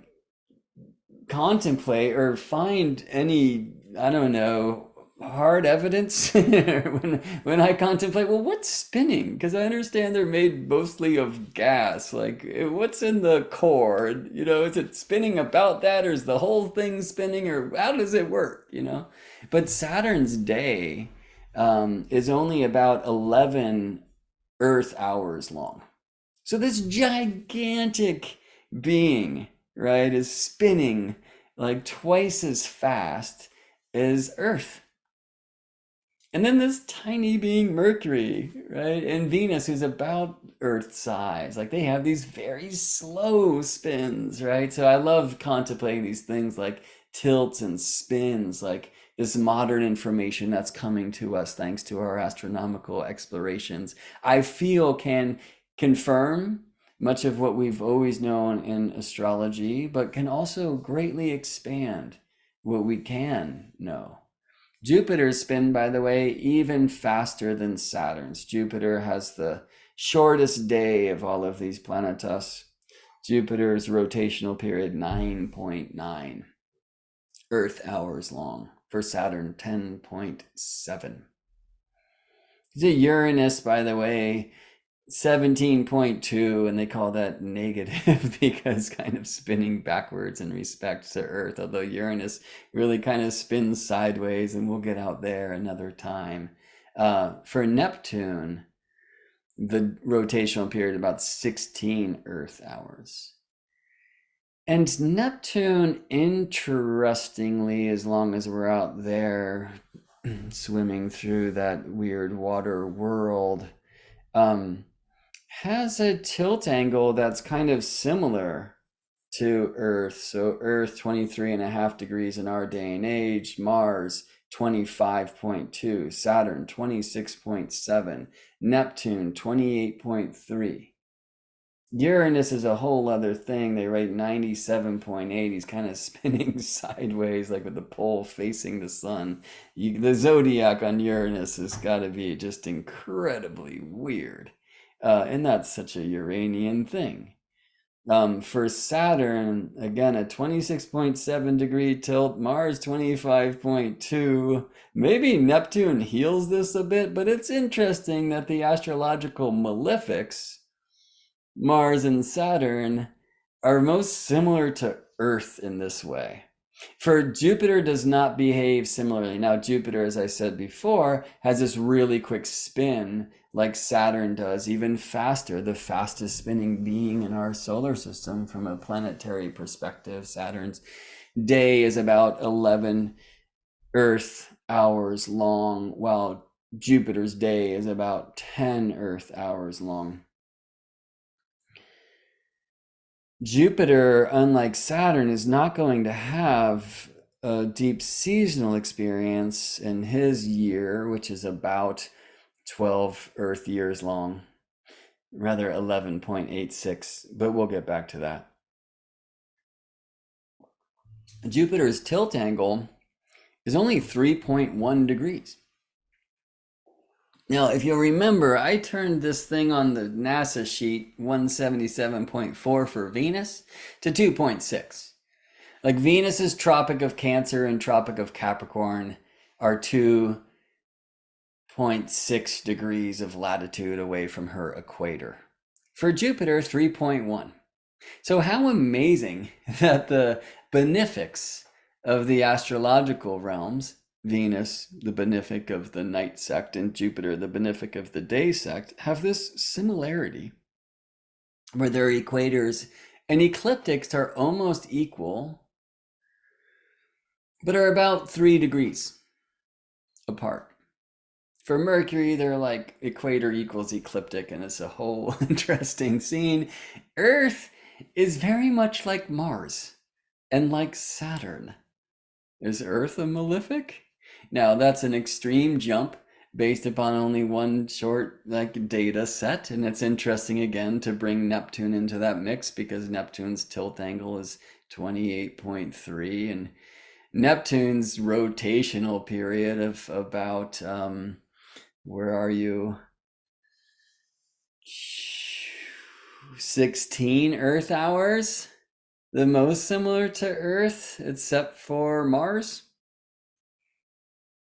contemplate or find any, I don't know, hard evidence when I contemplate, well, what's spinning? Because I understand they're made mostly of gas. Like, what's in the core? Is it spinning about that, or is the whole thing spinning, or how does it work? But Saturn's day is only about 11 Earth hours long. So this gigantic being, right, is spinning like twice as fast as Earth. And then this tiny being Mercury, right? And Venus, who's about Earth size. Like they have these very slow spins, right? So I love contemplating these things like tilts and spins, like this modern information that's coming to us thanks to our astronomical explorations. I feel can confirm much of what we've always known in astrology, but can also greatly expand what we can know. Jupiter's spin, by the way, even faster than Saturn's. Jupiter has the shortest day of all of these planetas. Jupiter's rotational period 9.9 Earth hours long. For Saturn, 10.7. The Uranus, by the way, 17.2, and they call that negative because kind of spinning backwards in respect to Earth, although Uranus really kind of spins sideways, and we'll get out there another time. For Neptune, the rotational period about 16 Earth hours. And Neptune, interestingly, as long as we're out there swimming through that weird water world, has a tilt angle that's kind of similar to Earth. So Earth 23 and a half degrees in our day and age, Mars 25.2, Saturn 26.7, Neptune 28.3. Uranus is a whole other thing. They rate 97.8. He's kind of spinning sideways, like with the pole facing the sun. The zodiac on Uranus has got to be just incredibly weird. And that's such a Uranian thing. For Saturn, again, a 26.7 degree tilt, Mars 25.2. Maybe Neptune heals this a bit, but it's interesting that the astrological malefics, Mars and Saturn, are most similar to Earth in this way. For Jupiter does not behave similarly. Now, Jupiter, as I said before, has this really quick spin like Saturn does, even faster, the fastest spinning being in our solar system from a planetary perspective. Saturn's day is about 11 Earth hours long, while Jupiter's day is about 10 Earth hours long. Jupiter, unlike Saturn, is not going to have a deep seasonal experience in his year, which is about 12 Earth years long, rather 11.86, but we'll get back to that. Jupiter's tilt angle is only 3.1 degrees. Now, if you'll remember, I turned this thing on the NASA sheet 177.4 for Venus to 2.6. Like Venus's Tropic of Cancer and Tropic of Capricorn are 2.6 degrees of latitude away from her equator. For Jupiter, 3.1. So how amazing that the benefics of the astrological realms, Venus, the benefic of the night sect, and Jupiter, the benefic of the day sect, have this similarity where their equators and ecliptics are almost equal, but are about 3 degrees apart. For Mercury, they're like equator equals ecliptic, and it's a whole interesting scene. Earth is very much like Mars and like Saturn. Is Earth a malefic? Now, that's an extreme jump based upon only one short data set, and it's interesting again to bring Neptune into that mix because Neptune's tilt angle is 28.3, and Neptune's rotational period of about where are you? 16 Earth hours, the most similar to Earth, except for Mars.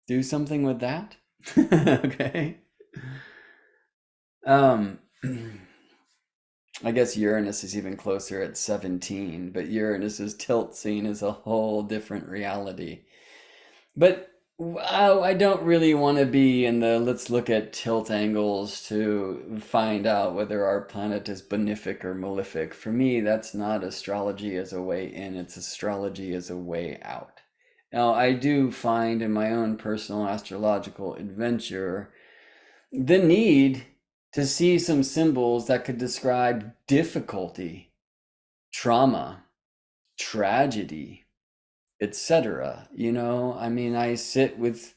Do something with that. Okay. I guess Uranus is even closer at 17, but Uranus's tilt scene is a whole different reality. But I don't really want to be in the let's look at tilt angles to find out whether our planet is benefic or malefic. For me, that's not astrology as a way in, it's astrology as a way out. Now, I do find in my own personal astrological adventure the need to see some symbols that could describe difficulty, trauma, tragedy, etc. I mean, I sit with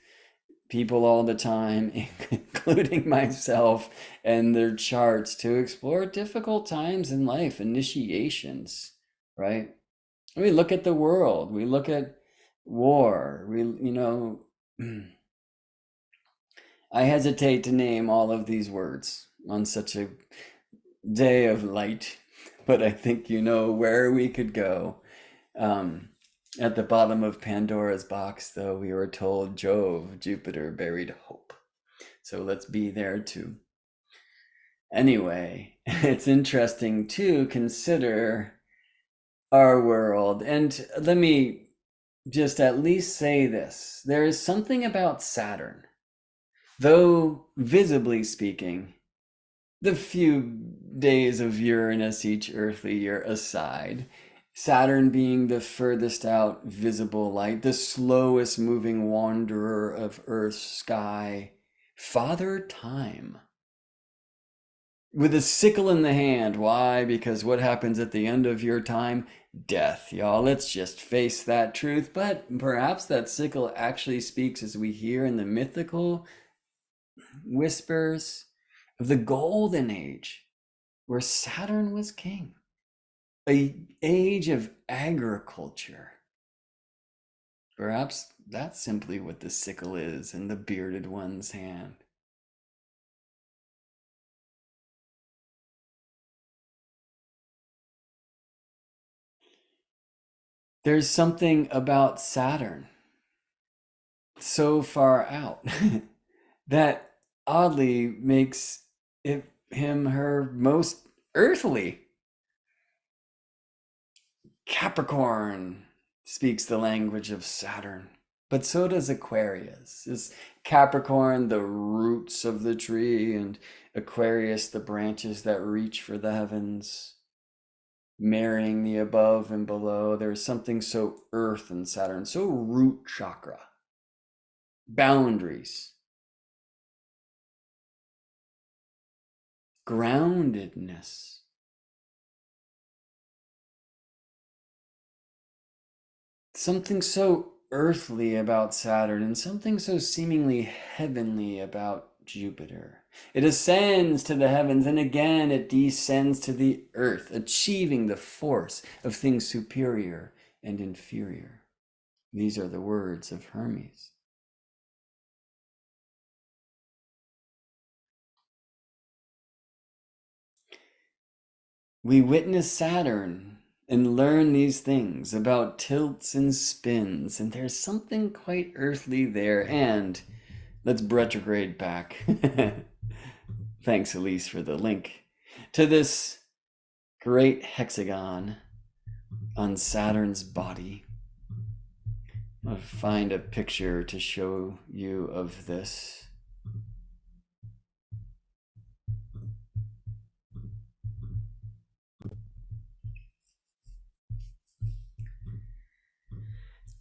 people all the time, including myself, and their charts to explore difficult times in life, initiations, right? We look at the world, we look at war, I hesitate to name all of these words on such a day of light, but I think you know where we could go. At the bottom of Pandora's box, though, we were told Jupiter buried hope. So let's be there too. Anyway, it's interesting to consider our world. And let me just at least say this. There is something about Saturn, though visibly speaking, the few days of Uranus each earthly year aside, Saturn being the furthest out visible light, the slowest moving wanderer of Earth's sky, Father Time. With a sickle in the hand. Why? Because what happens at the end of your time? Death, y'all. Let's just face that truth. But perhaps that sickle actually speaks, as we hear in the mythical whispers, of the golden age where Saturn was king. An age of agriculture. Perhaps that's simply what the sickle is in the bearded one's hand. There's something about Saturn so far out that oddly makes him her most earthly. Capricorn speaks the language of Saturn, but so does Aquarius. Is Capricorn the roots of the tree, and Aquarius the branches that reach for the heavens, marrying the above and below? There's something so earth in Saturn, so root chakra, boundaries, groundedness. Something so earthly about Saturn and something so seemingly heavenly about Jupiter. It ascends to the heavens and again it descends to the earth, achieving the force of things superior and inferior. These are the words of Hermes. We witness Saturn and learn these things about tilts and spins, and there's something quite earthly there. And let's retrograde back. Thanks, Elise, for the link to this great hexagon on Saturn's body. I'll find a picture to show you of this.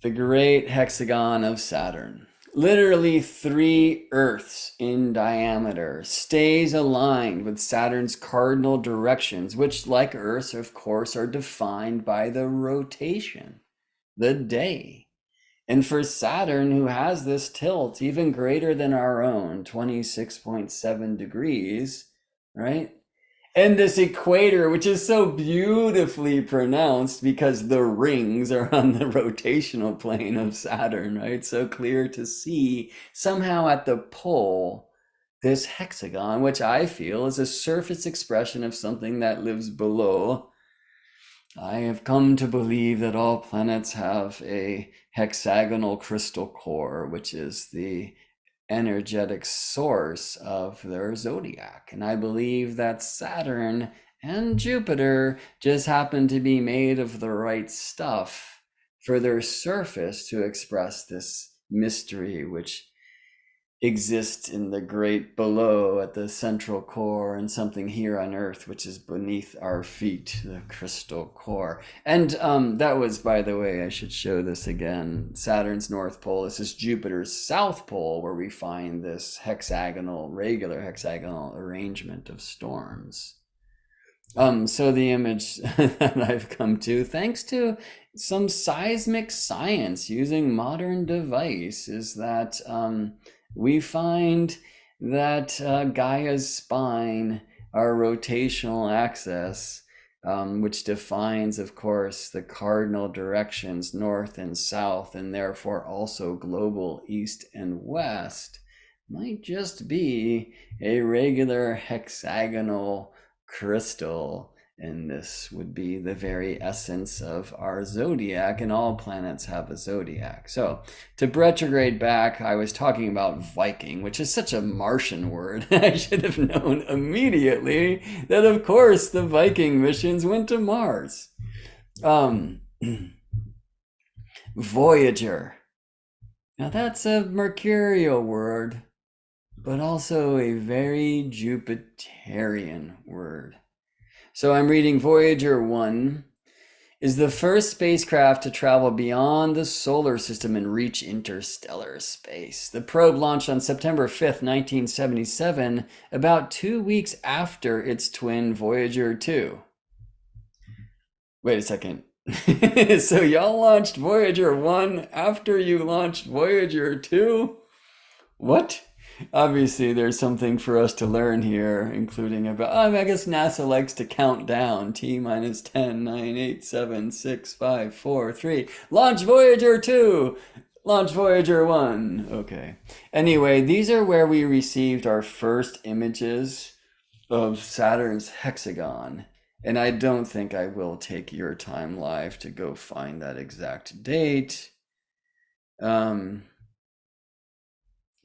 The great hexagon of Saturn. Literally 3 Earths in diameter, stays aligned with Saturn's cardinal directions, which, like Earth's, of course, are defined by the rotation, the day. And for Saturn, who has this tilt even greater than our own, 26.7 degrees, right? And this equator, which is so beautifully pronounced because the rings are on the rotational plane of Saturn, right? So clear to see somehow at the pole, this hexagon, which I feel is a surface expression of something that lives below. I have come to believe that all planets have a hexagonal crystal core, which is the energetic source of their zodiac. And I believe that Saturn and Jupiter just happen to be made of the right stuff for their surface to express this mystery, which exists in the great below at the central core, and something here on Earth which is beneath our feet, the crystal core. And that was, by the way, I should show this again, Saturn's north pole. This is Jupiter's south pole, where we find this regular hexagonal arrangement of storms. So the image that I've come to, thanks to some seismic science using modern device, is that we find that Gaia's spine, our rotational axis, which defines, of course, the cardinal directions north and south, and therefore also global east and west, might just be a regular hexagonal crystal. And this would be the very essence of our zodiac, and all planets have a zodiac. So to retrograde back, I was talking about Viking, which is such a Martian word. I should have known immediately that, of course, the Viking missions went to Mars. Voyager. Now that's a mercurial word, but also a very Jupiterian word. So I'm reading Voyager 1 is the first spacecraft to travel beyond the solar system and reach interstellar space. The probe launched on September 5th, 1977, about 2 weeks after its twin Voyager 2. Wait a second. So y'all launched Voyager 1 after you launched Voyager 2? What? Obviously, there's something for us to learn here, including about, I guess NASA likes to count down. T minus 10, 9, 8, 7, 6, 5, 4, 3. Launch Voyager 2! Launch Voyager 1. Okay. Anyway, these are where we received our first images of Saturn's hexagon. And I don't think I will take your time live to go find that exact date.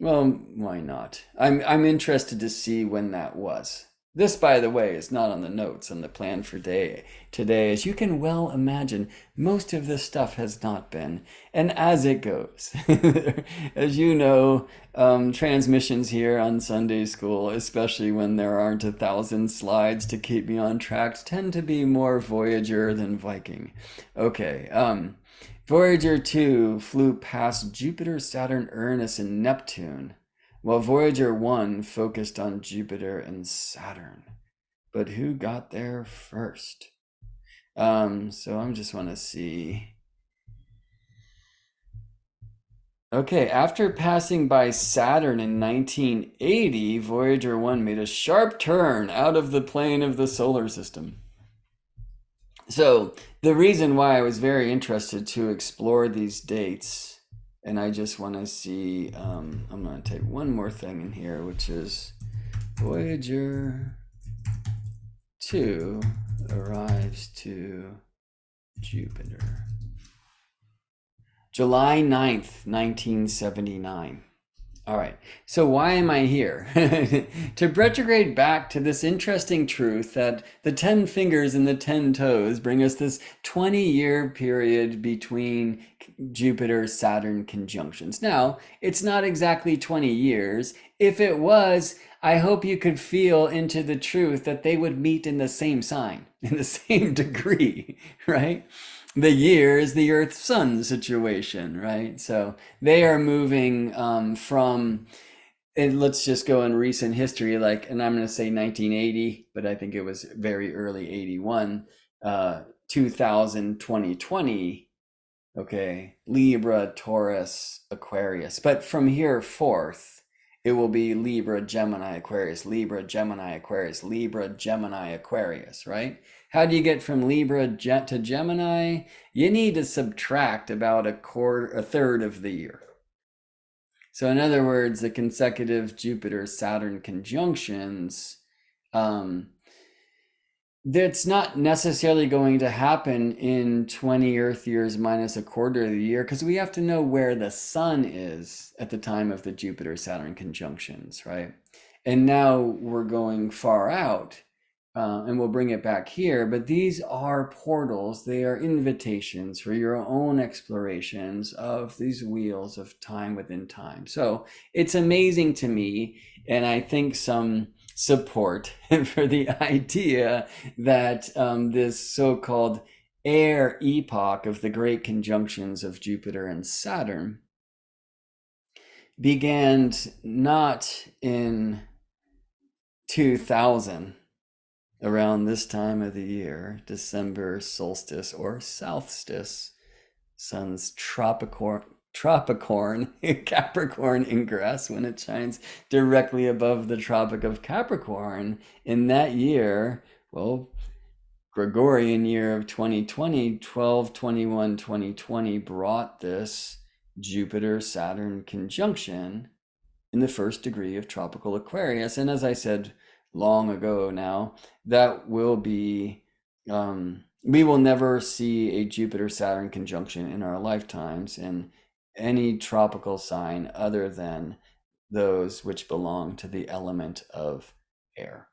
Well, why not? I'm interested to see when that was. This, by the way, is not on the notes on the plan for today. As you can well imagine, most of this stuff has not been. And as it goes, as you know, transmissions here on Sunday School, especially when there aren't 1,000 slides to keep me on track, tend to be more Voyager than Viking. Okay, Voyager 2 flew past Jupiter, Saturn, Uranus, and Neptune, while Voyager 1 focused on Jupiter and Saturn. but who got there first? So I just want to see. Okay, after passing by Saturn in 1980, Voyager 1 made a sharp turn out of the plane of the solar system. So, the reason why I was very interested to explore these dates, and I just want to see, I'm going to take one more thing in here, which is Voyager 2 arrives to Jupiter. July 9th, 1979. All right. So why am I here? To retrograde back to this interesting truth that the 10 fingers and the 10 toes bring us this 20-year period between Jupiter Saturn conjunctions. Now, it's not exactly 20 years. If it was, I hope you could feel into the truth that they would meet in the same sign, in the same degree, right? The year is the Earth Sun situation, right? So they are moving from, and let's just go in recent history, like, and I'm going to say 1980, but I think it was very early 81, 2000, 2020, okay, Libra, Taurus, Aquarius. But from here forth, it will be Libra, Gemini, Aquarius, Libra, Gemini, Aquarius, Libra, Gemini, Aquarius, right? How do you get from Libra to Gemini? You need to subtract about a third of the year. So in other words, the consecutive Jupiter-Saturn conjunctions, that's not necessarily going to happen in 20 Earth years minus a quarter of the year, because we have to know where the sun is at the time of the Jupiter-Saturn conjunctions, right? And now we're going far out, and we'll bring it back here, but these are portals. They are invitations for your own explorations of these wheels of time within time. So it's amazing to me, and I think some support for the idea that this so-called air epoch of the great conjunctions of Jupiter and Saturn began not in 2000, around this time of the year, December solstice or southstice, sun's Capricorn ingress when it shines directly above the Tropic of Capricorn in that year. Well, Gregorian year of 2020, 12/21/2020 brought this Jupiter Saturn conjunction in the first degree of tropical Aquarius. And as I said long ago now, that will be we will never see a Jupiter Saturn conjunction in our lifetimes in any tropical sign other than those which belong to the element of air.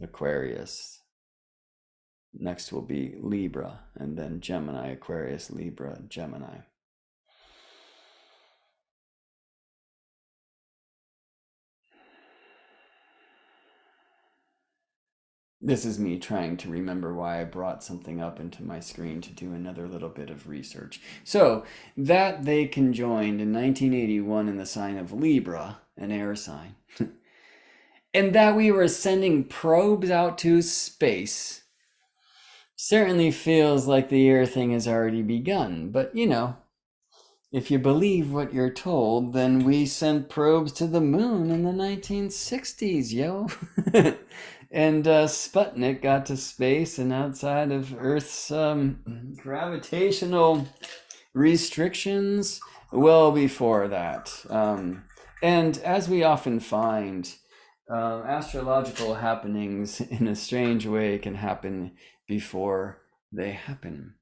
Aquarius. Next will be Libra, and then Gemini, Aquarius, Libra, Gemini. This is me trying to remember why I brought something up into my screen to do another little bit of research. So that they conjoined in 1981 in the sign of Libra, an air sign, and that we were sending probes out to space certainly feels like the air thing has already begun. But you know, if you believe what you're told, then we sent probes to the moon in the 1960s, yo. And Sputnik got to space and outside of Earth's gravitational restrictions well before that. And as we often find, astrological happenings in a strange way can happen before they happen.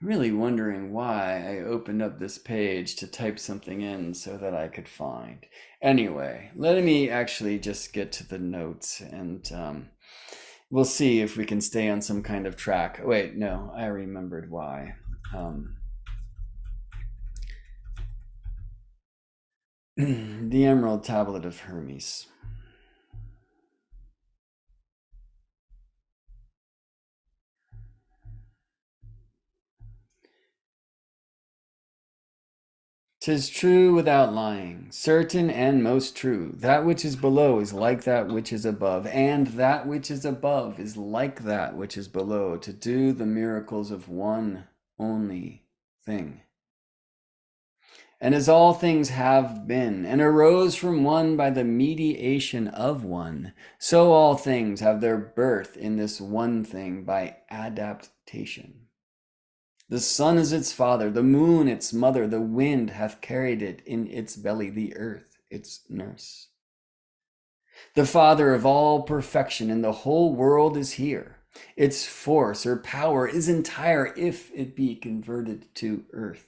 Really wondering why I opened up this page to type something in so that I could find. Anyway, let me actually just get to the notes, and we'll see if we can stay on some kind of track. Wait, no, I remembered why. The Emerald Tablet of Hermes. 'Tis true without lying, certain and most true. That which is below is like that which is above, and that which is above is like that which is below, to do the miracles of one only thing. And as all things have been, and arose from one by the mediation of one, so all things have their birth in this one thing by adaptation. The sun is its father, the moon its mother, the wind hath carried it in its belly, the earth its nurse. The father of all perfection, and the whole world is here. Its force or power is entire if it be converted to earth.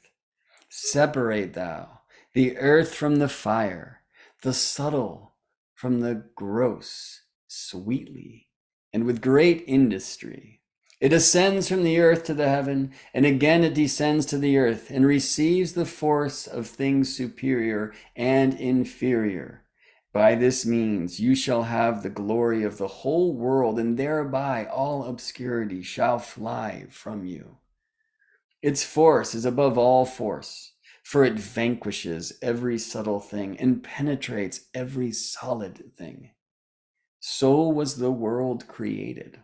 Separate thou the earth from the fire, the subtle from the gross, sweetly, and with great industry. It ascends from the earth to the heaven, and again it descends to the earth, and receives the force of things superior and inferior. By this means you shall have the glory of the whole world, and thereby all obscurity shall fly from you. Its force is above all force, for it vanquishes every subtle thing and penetrates every solid thing. So was the world created.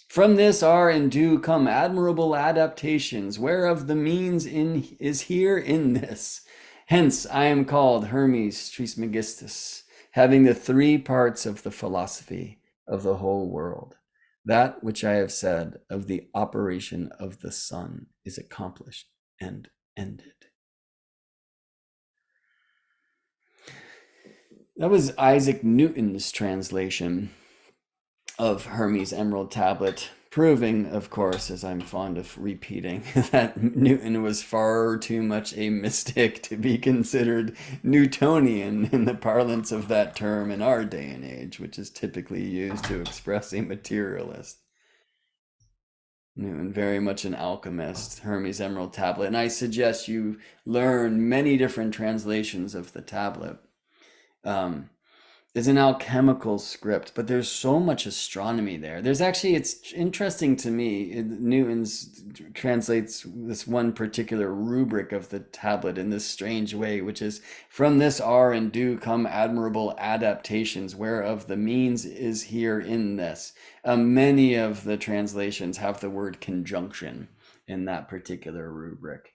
From this are and do come admirable adaptations, whereof the means is here in this. Hence I am called Hermes Trismegistus, having the three parts of the philosophy of the whole world. That which I have said of the operation of the sun is accomplished and ended. That was Isaac Newton's translation of Hermes' Emerald Tablet, proving, of course, as I'm fond of repeating, that Newton was far too much a mystic to be considered Newtonian in the parlance of that term in our day and age, which is typically used to express a materialist. Newton, very much an alchemist, Hermes' Emerald Tablet. And I suggest you learn many different translations of the tablet. Is an alchemical script, but there's so much astronomy there. There's actually, it's interesting to me, Newton's translates this one particular rubric of the tablet in this strange way, which is, from this are and do come admirable adaptations, whereof the means is here in this. Many of the translations have the word conjunction in that particular rubric.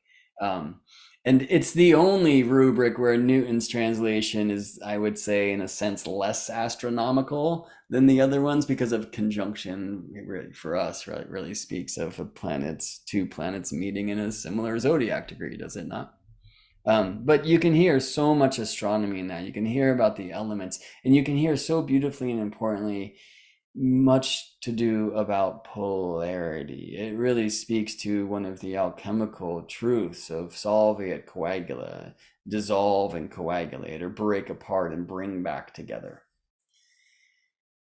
And it's the only rubric where Newton's translation is, I would say, in a sense, less astronomical than the other ones because of conjunction. For us, right, really speaks of two planets meeting in a similar zodiac degree, does it not? But you can hear so much astronomy in that. You can hear about the elements, and you can hear so beautifully and importantly much to do about polarity. It really speaks to one of the alchemical truths of solve et coagula, dissolve and coagulate, or break apart and bring back together.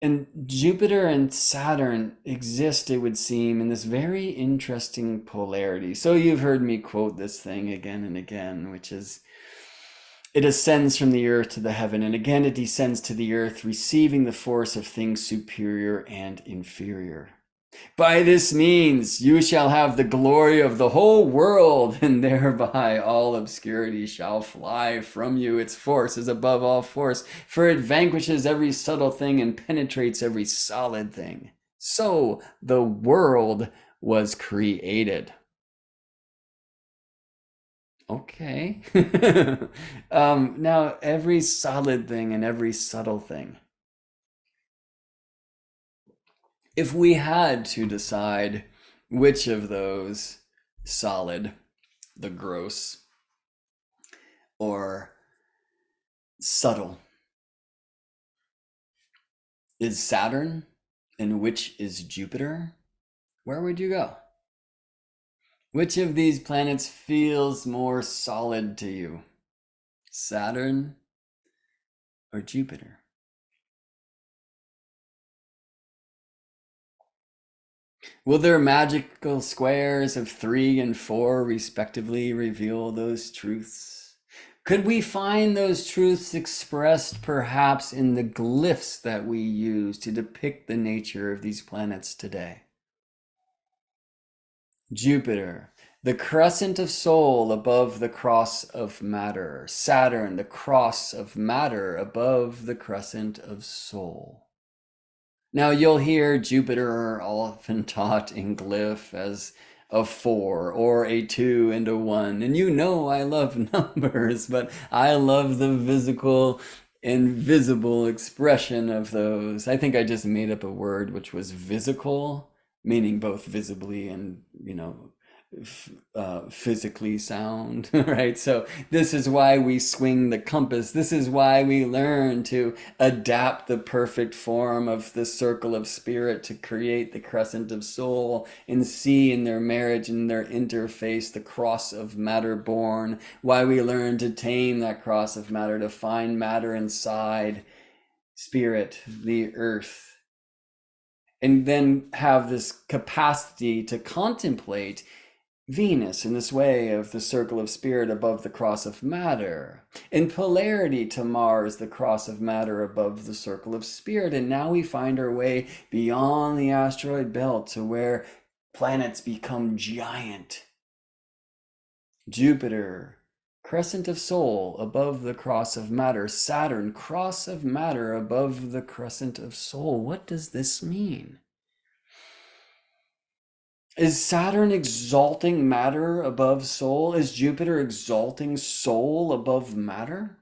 And Jupiter and Saturn exist, it would seem, in this very interesting polarity. So you've heard me quote this thing again and again, which is, it ascends from the earth to the heaven, and again it descends to the earth, receiving the force of things superior and inferior. By this means you shall have the glory of the whole world, and thereby all obscurity shall fly from you. Its force is above all force, for it vanquishes every subtle thing and penetrates every solid thing. So the world was created. Okay. Now, every solid thing and every subtle thing. If we had to decide which of those, solid, the gross, or subtle, is Saturn and which is Jupiter, where would you go? Which of these planets feels more solid to you? Saturn or Jupiter? Will their magical squares of 3 and 4 respectively reveal those truths? Could we find those truths expressed perhaps in the glyphs that we use to depict the nature of these planets today? Jupiter, The crescent of soul above the cross of matter. Saturn, the cross of matter above the crescent of soul. Now you'll hear Jupiter often taught in glyph as a 4 or a 2 and a 1. And you know I love numbers, but I love the physical and visible expression of those. I think I just made up a word which was visical, meaning both visibly and, physically sound, right? So this is why we swing the compass. This is why we learn to adapt the perfect form of the circle of spirit to create the crescent of soul and see in their marriage and their interface the cross of matter born. Why we learn to tame that cross of matter, to find matter inside spirit, the earth, and then have this capacity to contemplate Venus in this way of the circle of spirit above the cross of matter, in polarity to Mars, the cross of matter above the circle of spirit. And now we find our way beyond the asteroid belt to where planets become giant. Jupiter, crescent of soul above the cross of matter. Saturn, cross of matter above the crescent of soul. What does this mean? Is Saturn exalting matter above soul? Is Jupiter exalting soul above matter?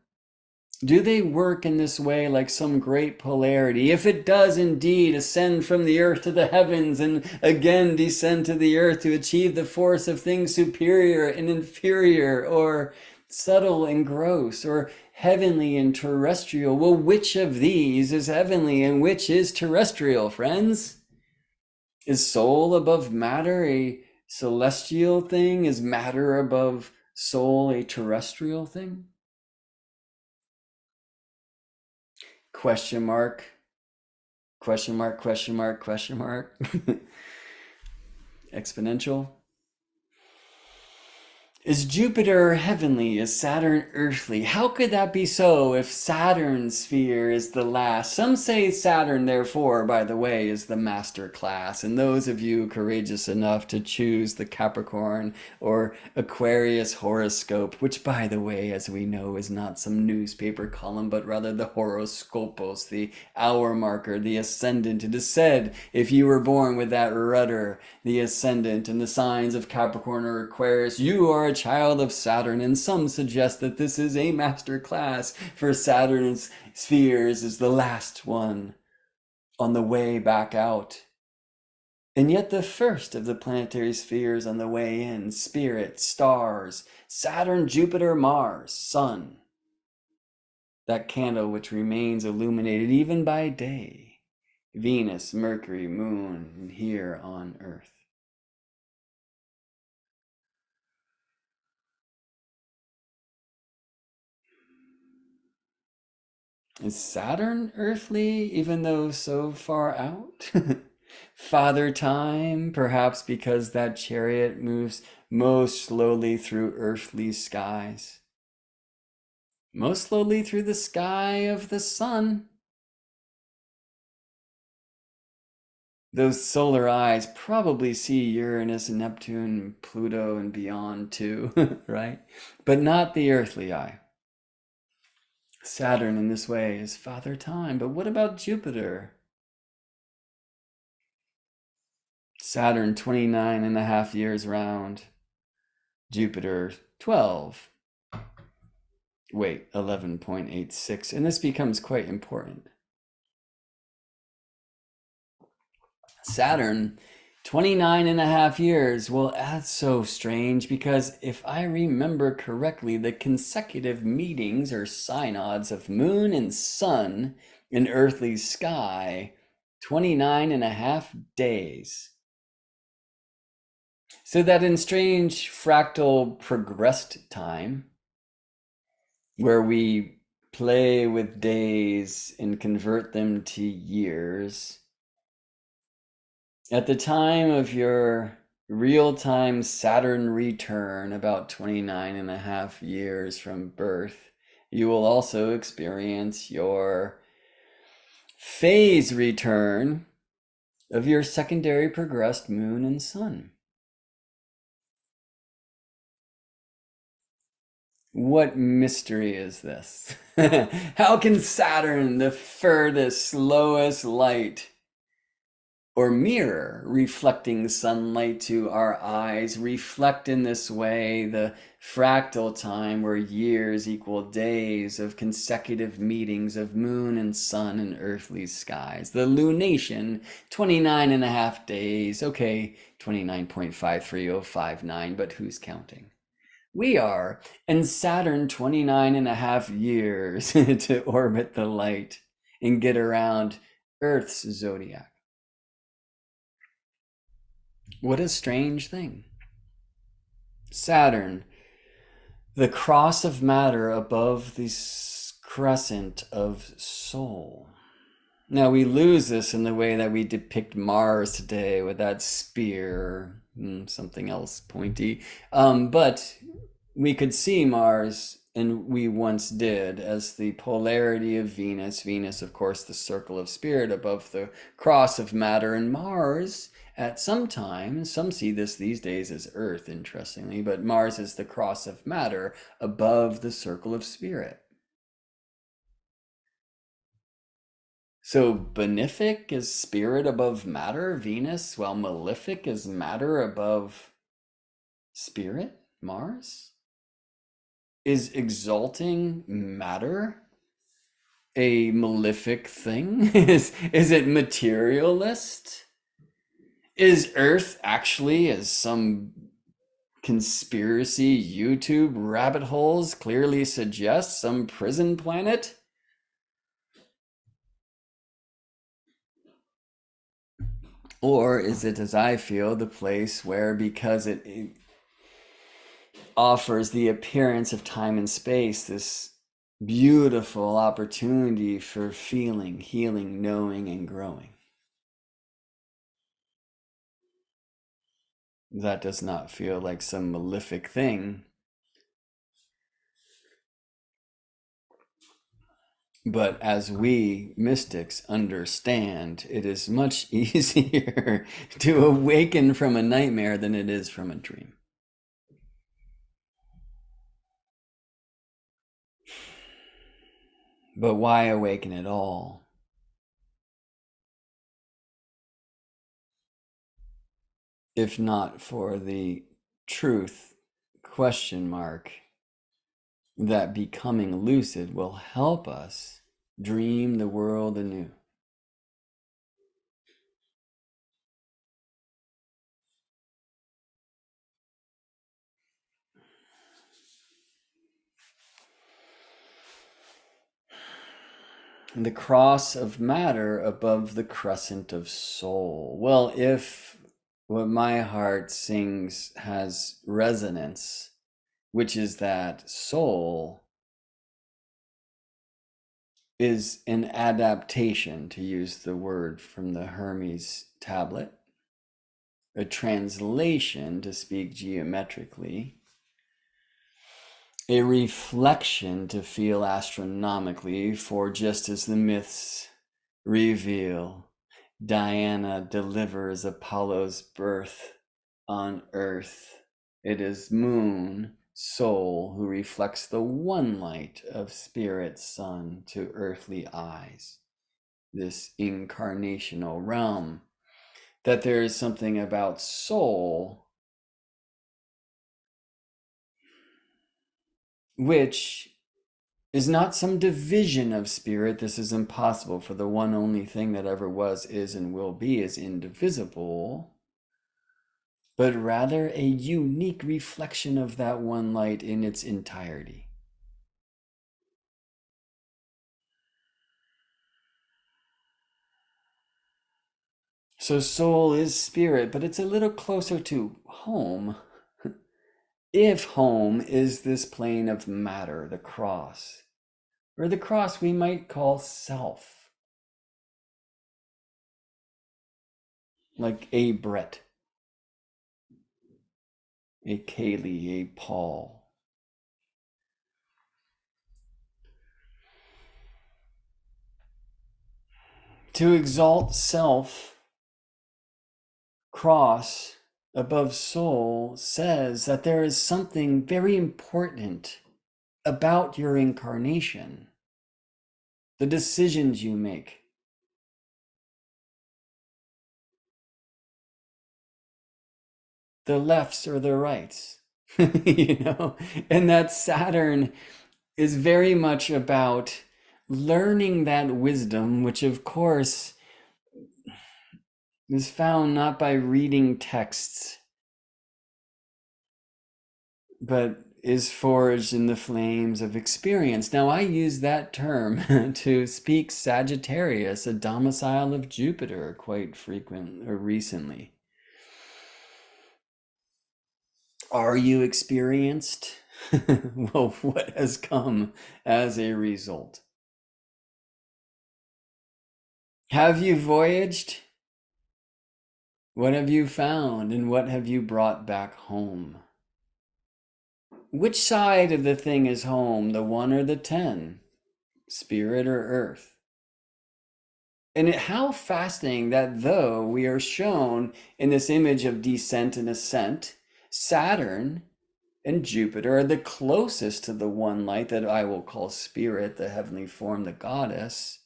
Do they work in this way like some great polarity? If it does indeed ascend from the earth to the heavens and again descend to the earth to achieve the force of things superior and inferior, or subtle and gross, or heavenly and terrestrial, well, which of these is heavenly and which is terrestrial, friends? Is soul above matter a celestial thing? Is matter above soul a terrestrial thing? Question mark, question mark, question mark, question mark. Exponential. Is Jupiter heavenly? Is Saturn earthly? How could that be so if Saturn's sphere is the last? Some say Saturn, therefore, by the way, is the master class. And those of you courageous enough to choose the Capricorn or Aquarius horoscope, which, by the way, as we know, is not some newspaper column, but rather the horoscopos, the hour marker, the ascendant. It is said if you were born with that rudder, the ascendant, and the signs of Capricorn or Aquarius, you are a child of Saturn. And some suggest that this is a master class, for Saturn's spheres is the last one on the way back out, and yet the first of the planetary spheres on the way in. Spirit, stars, Saturn, Jupiter, Mars, Sun, that candle which remains illuminated even by day, Venus, Mercury, Moon, and here on Earth. Is Saturn earthly, even though so far out? Father Time, perhaps because that chariot moves most slowly through earthly skies. Most slowly through the sky of the sun. Those solar eyes probably see Uranus, Neptune, Pluto, and beyond too, right? But not the earthly eye. Saturn in this way is Father Time. But what about Jupiter? Saturn 29 and a half years round. Jupiter 12. Wait, 11.86. And this becomes quite important. Saturn 29 and a half years. Well, that's so strange because if I remember correctly, the consecutive meetings or synods of moon and sun in earthly sky, 29 and a half days. So that in strange fractal progressed time, where we play with days and convert them to years, at the time of your real-time Saturn return, about 29 and a half years from birth, you will also experience your phase return of your secondary progressed moon and sun. What mystery is this? How can Saturn, the furthest, slowest light, or mirror reflecting sunlight to our eyes, reflect in this way the fractal time where years equal days of consecutive meetings of moon and sun and earthly skies? The lunation, 29 and a half days. Okay, 29.53059, but who's counting? We are, and Saturn 29 and a half years to orbit the light and get around Earth's zodiac. What a strange thing. Saturn, the cross of matter above the crescent of soul. Now we lose this in the way that we depict Mars today with that spear, something else pointy. But we could see Mars, and we once did, as the polarity of Venus. Venus, of course, the circle of spirit above the cross of matter, and Mars at some time, some see this these days as Earth, interestingly, but Mars is the cross of matter above the circle of spirit. So benefic is spirit above matter, Venus, while malefic is matter above spirit, Mars? Is exalting matter a malefic thing? Is it materialist? Is Earth actually, as some conspiracy YouTube rabbit holes clearly suggest, some prison planet? Or is it, as I feel, the place where, because it offers the appearance of time and space, this beautiful opportunity for feeling, healing, knowing, and growing? That does not feel like some malefic thing. But as we mystics understand, it is much easier to awaken from a nightmare than it is from a dream. But why awaken at all? If not for the truth, question mark, that becoming lucid will help us dream the world anew. The cross of matter above the crescent of soul. Well, if what my heart sings has resonance, which is that soul is an adaptation, to use the word from the Hermes tablet, a translation, to speak geometrically, a reflection, to feel astronomically, for just as the myths reveal, Diana delivers Apollo's birth on earth. It is moon, soul, who reflects the one light of spirit sun to earthly eyes. This incarnational realm. That there is something about soul which is not some division of spirit. This is impossible, for the one only thing that ever was, is, and will be is indivisible, but rather a unique reflection of that one light in its entirety. So soul is spirit, but it's a little closer to home. If home is this plane of matter, the cross, or the cross we might call self, like a Brett, a Kaylee, a Paul. To exalt self, cross above soul, says that there is something very important about your incarnation, the decisions you make. The lefts or the rights, you know? And that Saturn is very much about learning that wisdom, which of course is found not by reading texts, but is forged in the flames of experience. Now, I use that term to speak Sagittarius, a domicile of Jupiter, quite frequent or recently. Are you experienced? Well, what has come as a result? Have you voyaged? What have you found, and what have you brought back home? Which side of the thing is home, the 1 or the 10? Spirit or earth? And how fascinating that though we are shown in this image of descent and ascent, Saturn and Jupiter are the closest to the one light that I will call spirit, the heavenly form, the goddess.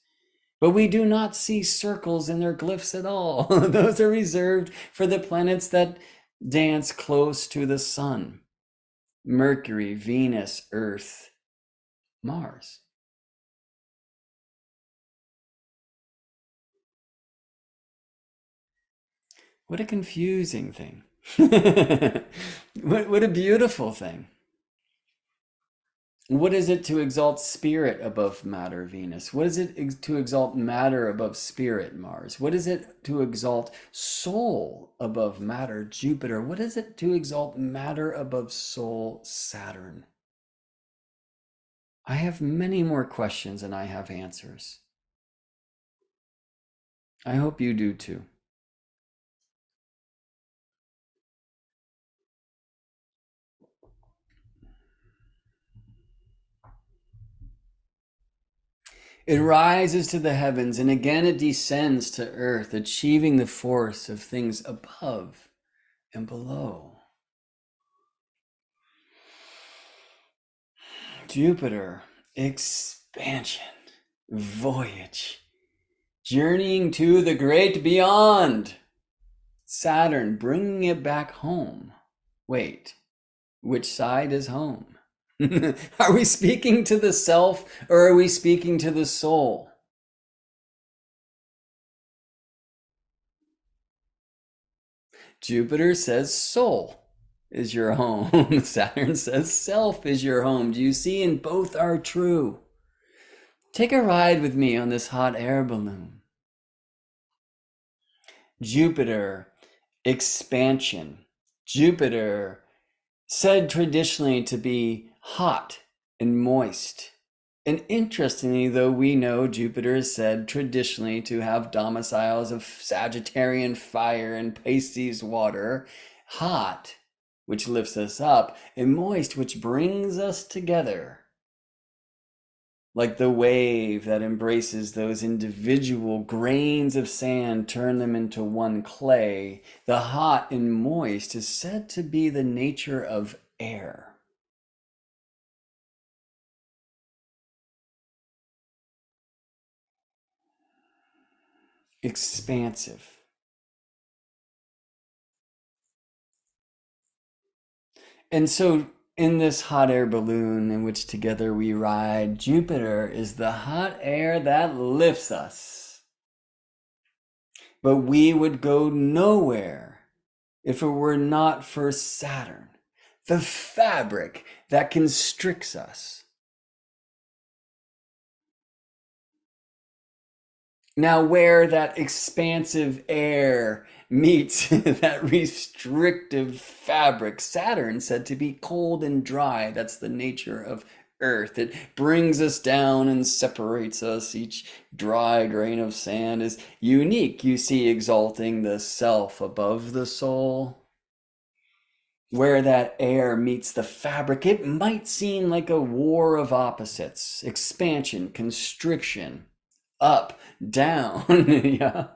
But we do not see circles in their glyphs at all. Those are reserved for the planets that dance close to the sun. Mercury, Venus, Earth, Mars. What a confusing thing. What a beautiful thing. What is it to exalt spirit above matter, Venus? What is it to exalt matter above spirit, Mars? What is it to exalt soul above matter, Jupiter? What is it to exalt matter above soul, Saturn? I have many more questions than I have answers. I hope you do too. It rises to the heavens and again it descends to earth, achieving the force of things above and below. Jupiter, expansion, voyage, journeying to the great beyond. Saturn, bringing it back home. Wait, which side is home? Are we speaking to the self or are we speaking to the soul? Jupiter says soul is your home. Saturn says self is your home. Do you see? And both are true. Take a ride with me on this hot air balloon. Jupiter, expansion. Jupiter, said traditionally to be hot and moist. And interestingly, though we know Jupiter is said traditionally to have domiciles of Sagittarian fire and Pisces water, hot, which lifts us up, and moist, which brings us together. Like the wave that embraces those individual grains of sand, turn them into one clay, the hot and moist is said to be the nature of air. Expansive. And so in this hot air balloon in which together we ride, Jupiter is the hot air that lifts us. But we would go nowhere if it were not for Saturn, the fabric that constricts us. Now, where that expansive air meets that restrictive fabric, Saturn said to be cold and dry. That's the nature of Earth. It brings us down and separates us. Each dry grain of sand is unique. You see, exalting the self above the soul. Where that air meets the fabric, it might seem like a war of opposites, expansion, constriction, up, down, yeah,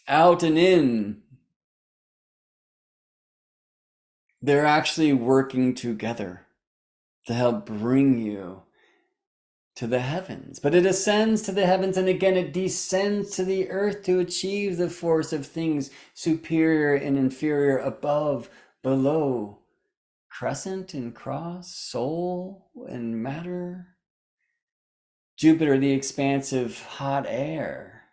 out and in. They're actually working together. to help bring you to the heavens. But it ascends to the heavens, and again it descends to the earth to achieve the force of things superior and inferior, above, below, crescent and cross, soul and matter. Jupiter, the expansive hot air.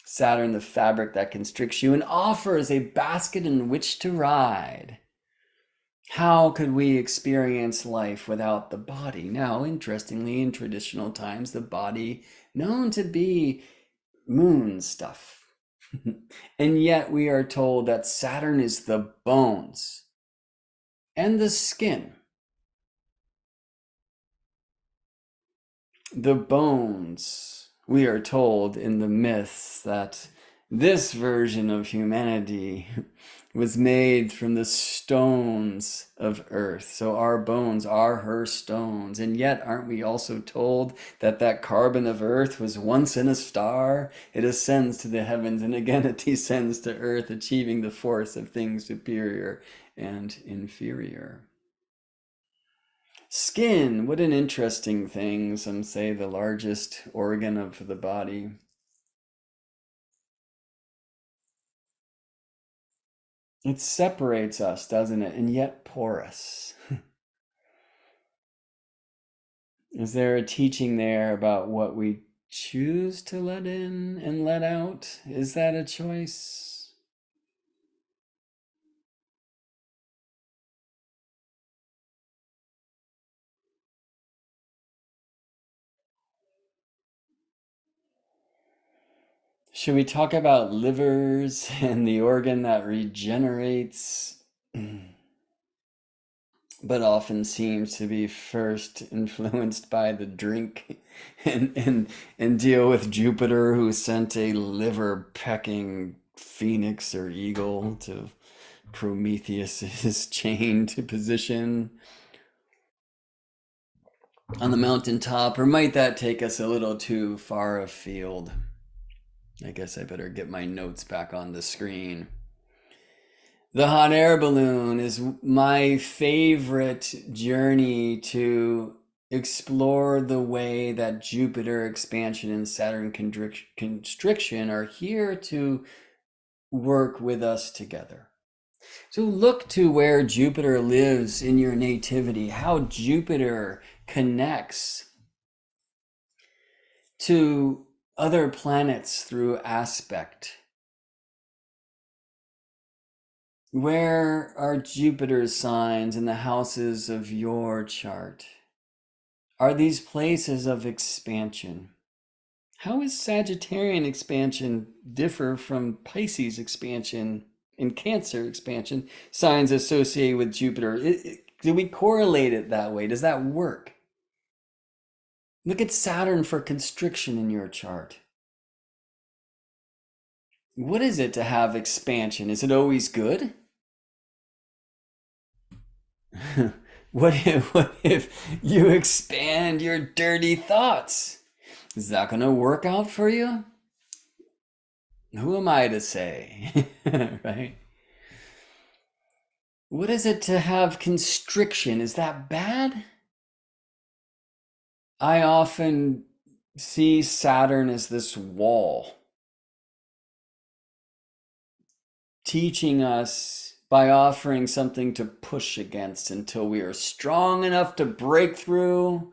Saturn, the fabric that constricts you and offers a basket in which to ride. How could we experience life without the body? Now, interestingly, in traditional times, the body known to be moon stuff. And yet we are told that Saturn is the bones and the skin. The bones, we are told in the myths that this version of humanity was made from the stones of earth. So our bones are her stones. And yet, aren't we also told that that carbon of earth was once in a star? It ascends to the heavens, and again it descends to earth, achieving the force of things superior and inferior. Skin, what an interesting thing. Some say the largest organ of the body. It separates us, doesn't it? And yet porous. Is there a teaching there about what we choose to let in and let out? Is that a choice? Should we talk about livers and the organ that regenerates, but often seems to be first influenced by the drink, and deal with Jupiter, who sent a liver pecking phoenix or eagle to Prometheus's chained position on the mountaintop? Or might that take us a little too far afield? I guess I better get my notes back on the screen. The hot air balloon is my favorite journey to explore the way that Jupiter expansion and Saturn constriction are here to work with us together. So look to where Jupiter lives in your nativity, how Jupiter connects to other planets through aspect. Where are Jupiter's signs in the houses of your chart? Are these places of expansion? How is Sagittarian expansion differ from Pisces expansion and Cancer expansion, signs associated with Jupiter? Do we correlate it that way? Does that work? Look at Saturn for constriction in your chart. What is it to have expansion? Is it always good? What if you expand your dirty thoughts? Is that going to work out for you? Who am I to say? Right? What is it to have constriction? Is that bad? I often see Saturn as this wall, teaching us by offering something to push against until we are strong enough to break through,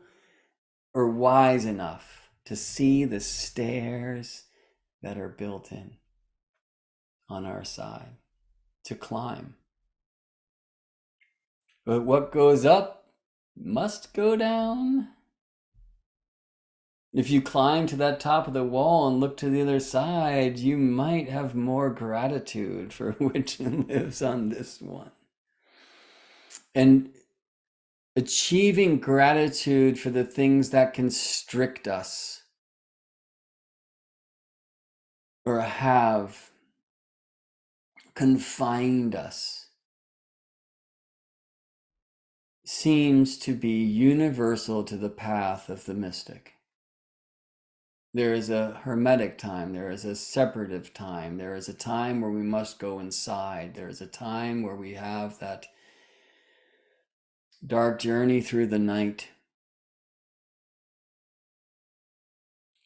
or wise enough to see the stairs that are built in on our side to climb. But what goes up must go down. If you climb to that top of the wall and look to the other side, you might have more gratitude for which lives on this one. And achieving gratitude for the things that constrict us or have confined us seems to be universal to the path of the mystic. There is a hermetic time, there is a separative time, there is a time where we must go inside, there is a time where we have that dark journey through the night,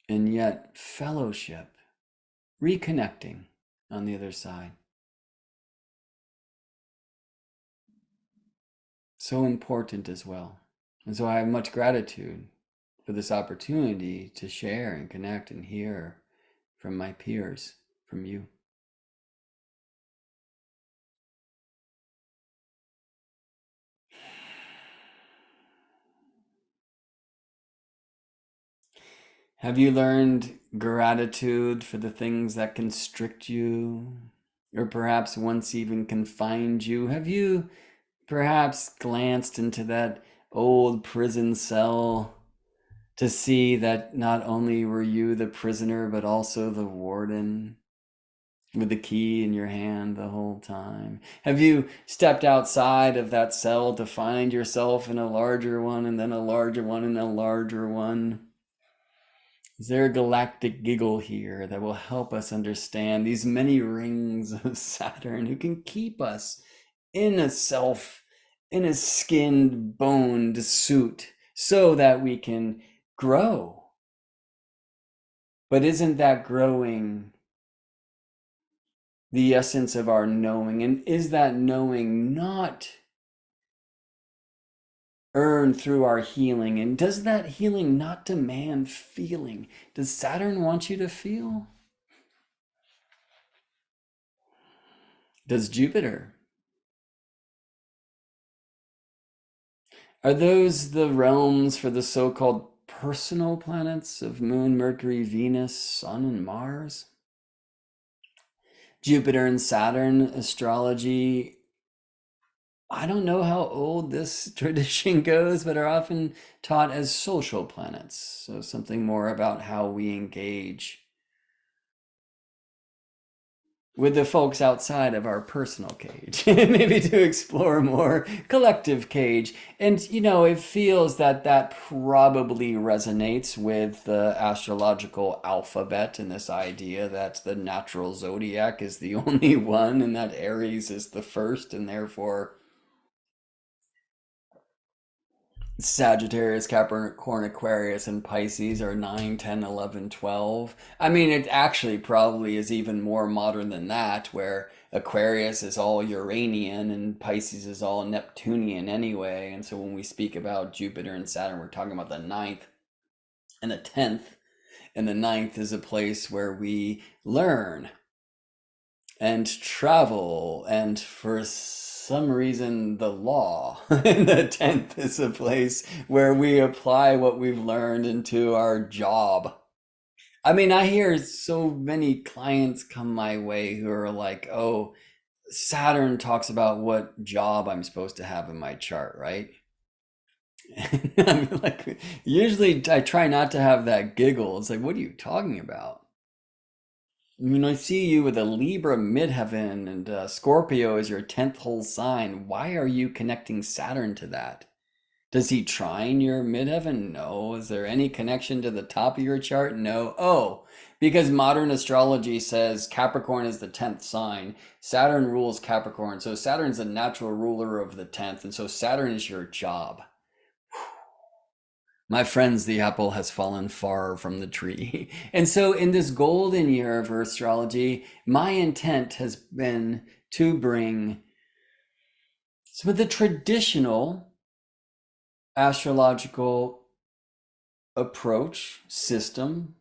and yet fellowship, reconnecting on the other side. So important as well. And so I have much gratitude for this opportunity to share and connect and hear from my peers, from you. Have you learned gratitude for the things that constrict you, or perhaps once even confined you? Have you perhaps glanced into that old prison cell to see that not only were you the prisoner, but also the warden with the key in your hand the whole time? Have you stepped outside of that cell to find yourself in a larger one, and then a larger one, and a larger one? Is there a galactic giggle here that will help us understand these many rings of Saturn who can keep us in a self, in a skinned, boned suit so that we can grow? But isn't that growing the essence of our knowing? And is that knowing not earned through our healing? And does that healing not demand feeling? Does Saturn want you to feel? Does Jupiter? Are those the realms for the so-called personal planets of Moon, Mercury, Venus, Sun, and Mars? Jupiter and Saturn astrology, I don't know how old this tradition goes, but are often taught as social planets. So something more about how we engage with the folks outside of our personal cage, maybe to explore more collective cage. And it feels that that probably resonates with the astrological alphabet, and this idea that the natural zodiac is the only one, and that Aries is the first, and therefore Sagittarius, Capricorn, Aquarius, and Pisces are 9, 10, 11, 12. I mean, it actually probably is even more modern than that, where Aquarius is all Uranian and Pisces is all Neptunian anyway. And so when we speak about Jupiter and Saturn, we're talking about the ninth and the 10th. And the ninth is a place where we learn and travel, and for some reason the law. And the 10th is a place where we apply what we've learned into our job. I mean, I hear so many clients come my way who are like, oh, Saturn talks about what job I'm supposed to have in my chart, right? I mean, like, usually I try not to have that giggle. It's like, what are you talking about? I mean, I see you with a Libra midheaven, and Scorpio is your 10th whole sign. Why are you connecting Saturn to that? Does he trine your midheaven? No. Is there any connection to the top of your chart? No. Oh, because modern astrology says Capricorn is the 10th sign. Saturn rules Capricorn. So Saturn's the natural ruler of the 10th. And so Saturn is your job. My friends, the apple has fallen far from the tree. And so, in this golden year of Earthstrology, my intent has been to bring some of the traditional astrological approach, system,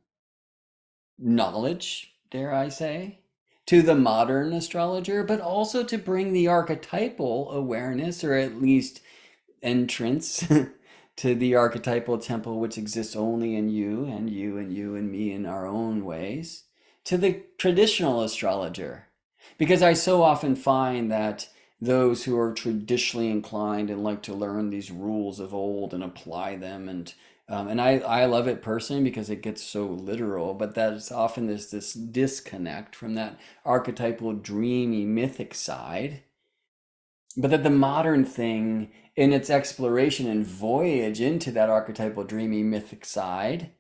knowledge, dare I say, to the modern astrologer, but also to bring the archetypal awareness, or at least entrance, to the archetypal temple which exists only in you and you and you and me in our own ways, to the traditional astrologer. Because I so often find that those who are traditionally inclined and like to learn these rules of old and apply them, and I love it personally because it gets so literal, but that's often this disconnect from that archetypal dreamy mythic side. But that the modern thing, in its exploration and voyage into that archetypal dreamy mythic side,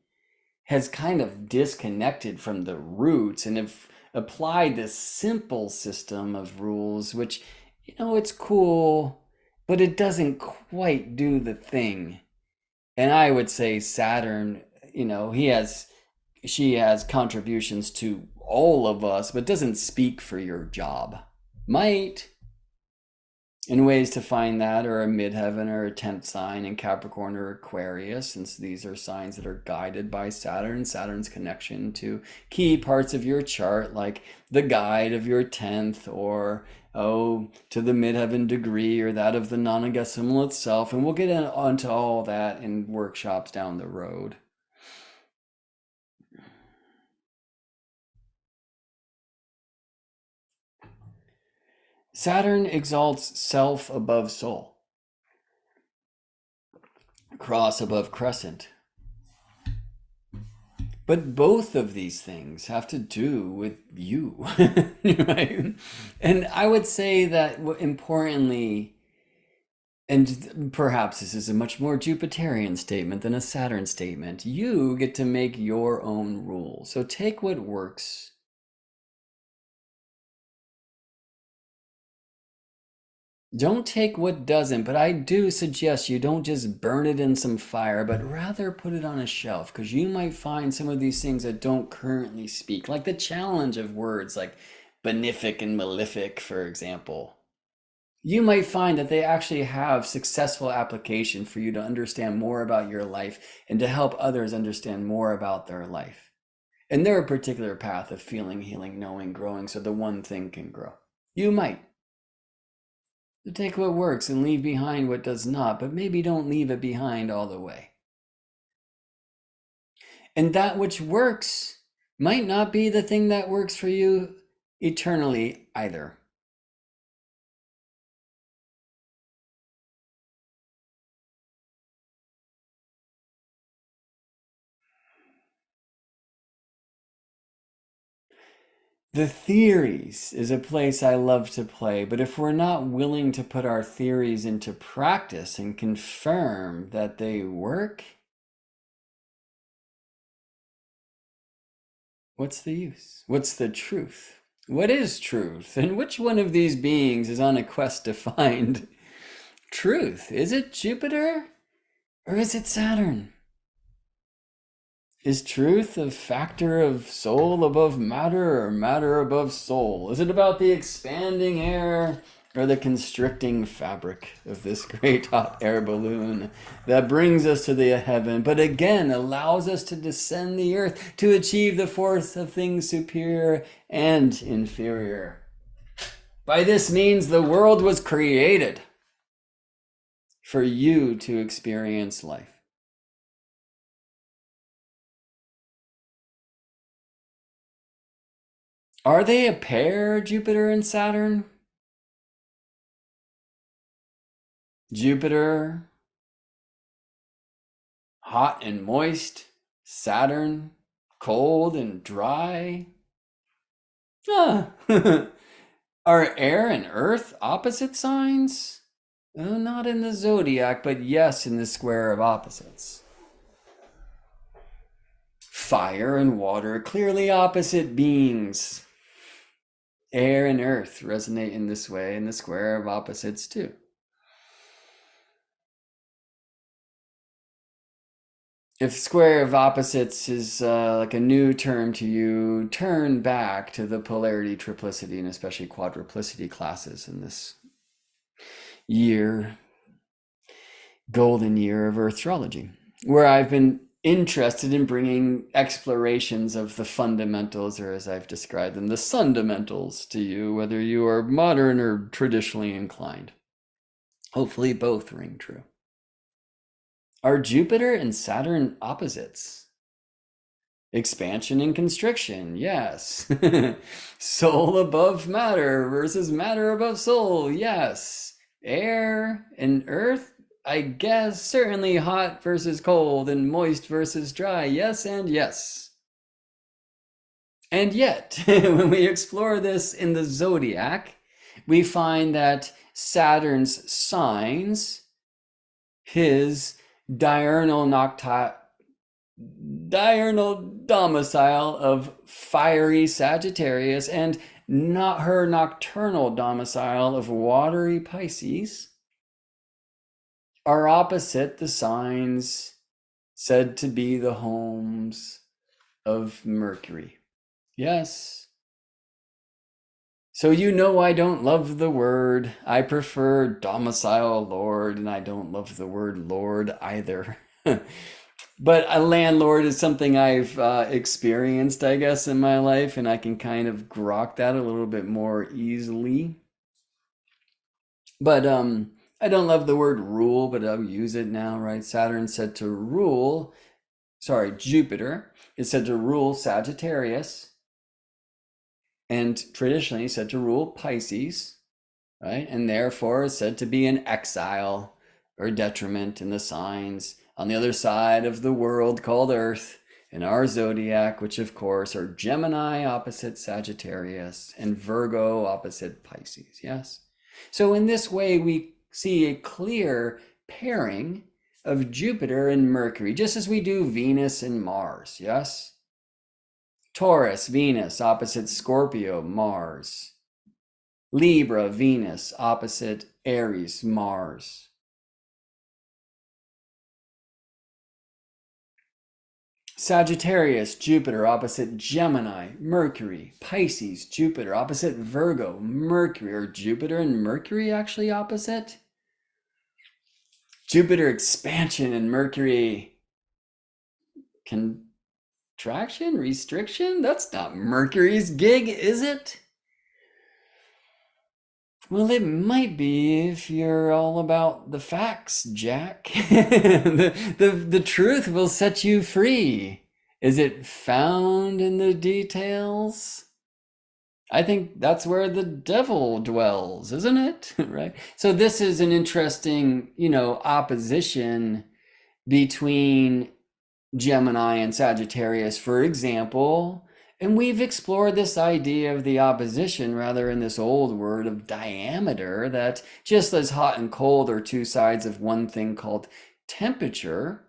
has kind of disconnected from the roots and have applied this simple system of rules, which, it's cool but it doesn't quite do the thing. And I would say Saturn, she has contributions to all of us, but doesn't speak for your job. Might. And ways to find that are a midheaven or a 10th sign in Capricorn or Aquarius, since these are signs that are guided by Saturn. Saturn's connection to key parts of your chart, like the guide of your 10th, or to the midheaven degree, or that of the nonagesimal itself. And we'll get onto all that in workshops down the road. Saturn exalts self above soul, cross above crescent. But both of these things have to do with you, right? And I would say that importantly, and perhaps this is a much more Jupiterian statement than a Saturn statement, you get to make your own rules. So take what works. Don't take what doesn't, but I do suggest you don't just burn it in some fire, but rather put it on a shelf, because you might find some of these things that don't currently speak, like the challenge of words like benefic and malefic, for example. You might find that they actually have successful application for you to understand more about your life and to help others understand more about their life. And they're a particular path of feeling, healing, knowing, growing, so the one thing can grow. You might. So take what works and leave behind what does not, but maybe don't leave it behind all the way. And that which works might not be the thing that works for you eternally either. The theories is a place I love to play, but if we're not willing to put our theories into practice and confirm that they work, what's the use? What's the truth? What is truth? And which one of these beings is on a quest to find truth? Is it Jupiter or is it Saturn? Is truth a factor of soul above matter or matter above soul? Is it about the expanding air or the constricting fabric of this great hot air balloon that brings us to the heaven, but again allows us to descend the earth to achieve the force of things superior and inferior? By this means, the world was created for you to experience life. Are they a pair, Jupiter and Saturn? Jupiter, hot and moist. Saturn, cold and dry. Ah. Are air and earth opposite signs? Oh, not in the zodiac, but yes, in the square of opposites. Fire and water, clearly opposite beings. Air and earth resonate in this way in the square of opposites too. If square of opposites is like a new term to you, turn back to the polarity, triplicity, and especially quadruplicity classes in this year, Golden Year of Earthstrology, where I've been interested in bringing explorations of the fundamentals, or as I've described them, the fundamentals to you, whether you are modern or traditionally inclined. Hopefully both ring true. Are Jupiter and Saturn opposites? Expansion and constriction, yes. Soul above matter versus matter above soul, yes. Air and earth, I guess, certainly hot versus cold and moist versus dry, yes and yes. And yet, when we explore this in the zodiac, we find that Saturn's signs, his diurnal domicile of fiery Sagittarius and not her nocturnal domicile of watery Pisces, are opposite the signs said to be the homes of Mercury. Yes. So you know I don't love the word. I prefer domicile lord, and I don't love the word lord either. But a landlord is something I've experienced, I guess, in my life, and I can kind of grok that a little bit more easily. But I don't love the word rule, but I'll use it now, right? Saturn said to rule, sorry, Jupiter is said to rule Sagittarius, and traditionally said to rule Pisces, right? And therefore is said to be in exile or detriment in the signs on the other side of the world called Earth in our zodiac, which of course are Gemini opposite Sagittarius and Virgo opposite Pisces. Yes. So in this way, we see a clear pairing of Jupiter and Mercury, just as we do Venus and Mars. Yes. Taurus, Venus opposite Scorpio, Mars. Libra, Venus, opposite Aries, Mars. Sagittarius, Jupiter, opposite Gemini, Mercury. Pisces, Jupiter, opposite Virgo, Mercury. Or Jupiter and Mercury actually opposite? Jupiter expansion and Mercury contraction, restriction? That's not Mercury's gig, is it? Well, it might be if you're all about the facts, Jack. The truth will set you free. Is it found in the details? I think that's where the devil dwells, isn't it? Right? So this is an interesting, opposition between Gemini and Sagittarius, for example. And we've explored this idea of the opposition rather in this old word of diameter, that just as hot and cold are two sides of one thing called temperature,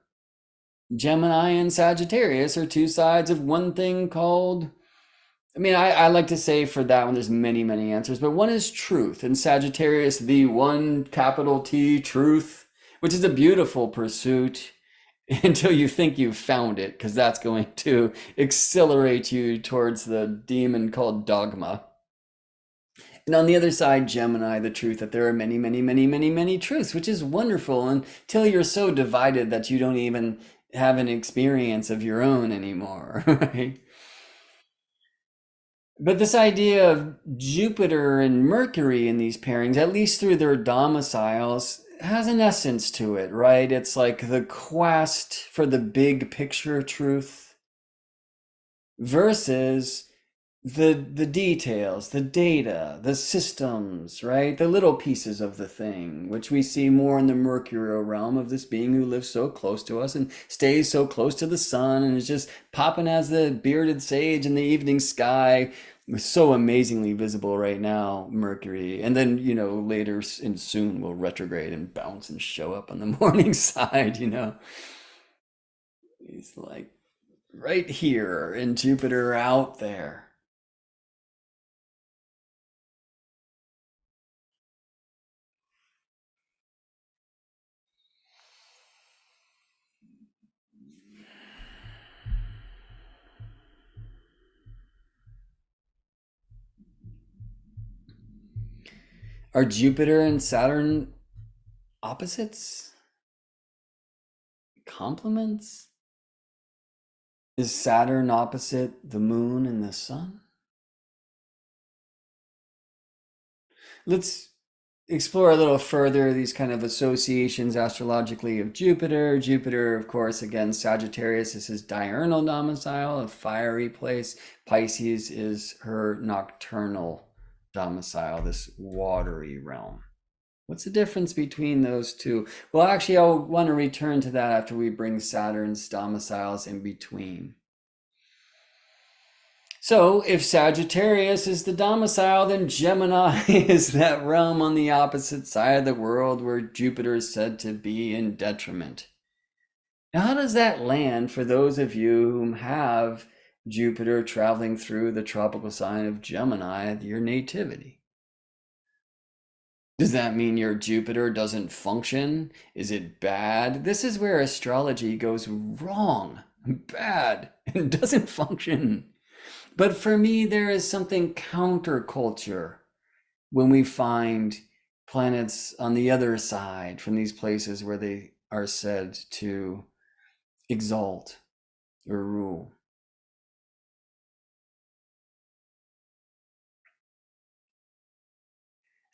Gemini and Sagittarius are two sides of one thing called, I like to say for that one, there's many, many answers, but one is truth. And Sagittarius, the one capital T, truth, which is a beautiful pursuit until you think you've found it, because that's going to accelerate you towards the demon called dogma. And on the other side, Gemini, the truth that there are many, many, many, many, many truths, which is wonderful until you're so divided that you don't even have an experience of your own anymore, right? But this idea of Jupiter and Mercury in these pairings, at least through their domiciles, has an essence to it, right? It's like the quest for the big picture truth versus the details, the data, the systems, right? The little pieces of the thing, which we see more in the Mercurial realm of this being who lives so close to us and stays so close to the sun and is just popping as the bearded sage in the evening sky. So amazingly visible right now, Mercury. And then, later and soon will retrograde and bounce and show up on the morning side. He's like right here and Jupiter out there. Are Jupiter and Saturn opposites? Complements? Is Saturn opposite the moon and the sun? Let's explore a little further these kind of associations astrologically of Jupiter. Jupiter, of course, again, Sagittarius is his diurnal domicile, a fiery place. Pisces is her nocturnal domicile, this watery realm. What's the difference between those two? Well, actually, I'll want to return to that after we bring Saturn's domiciles in between. So, if Sagittarius is the domicile, then Gemini is that realm on the opposite side of the world where Jupiter is said to be in detriment. Now, how does that land for those of you who have Jupiter traveling through the tropical sign of Gemini at your nativity? Does that mean your Jupiter doesn't function? Is it bad? This is where astrology goes wrong, bad, and doesn't function. But for me, there is something counterculture when we find planets on the other side from these places where they are said to exalt or rule.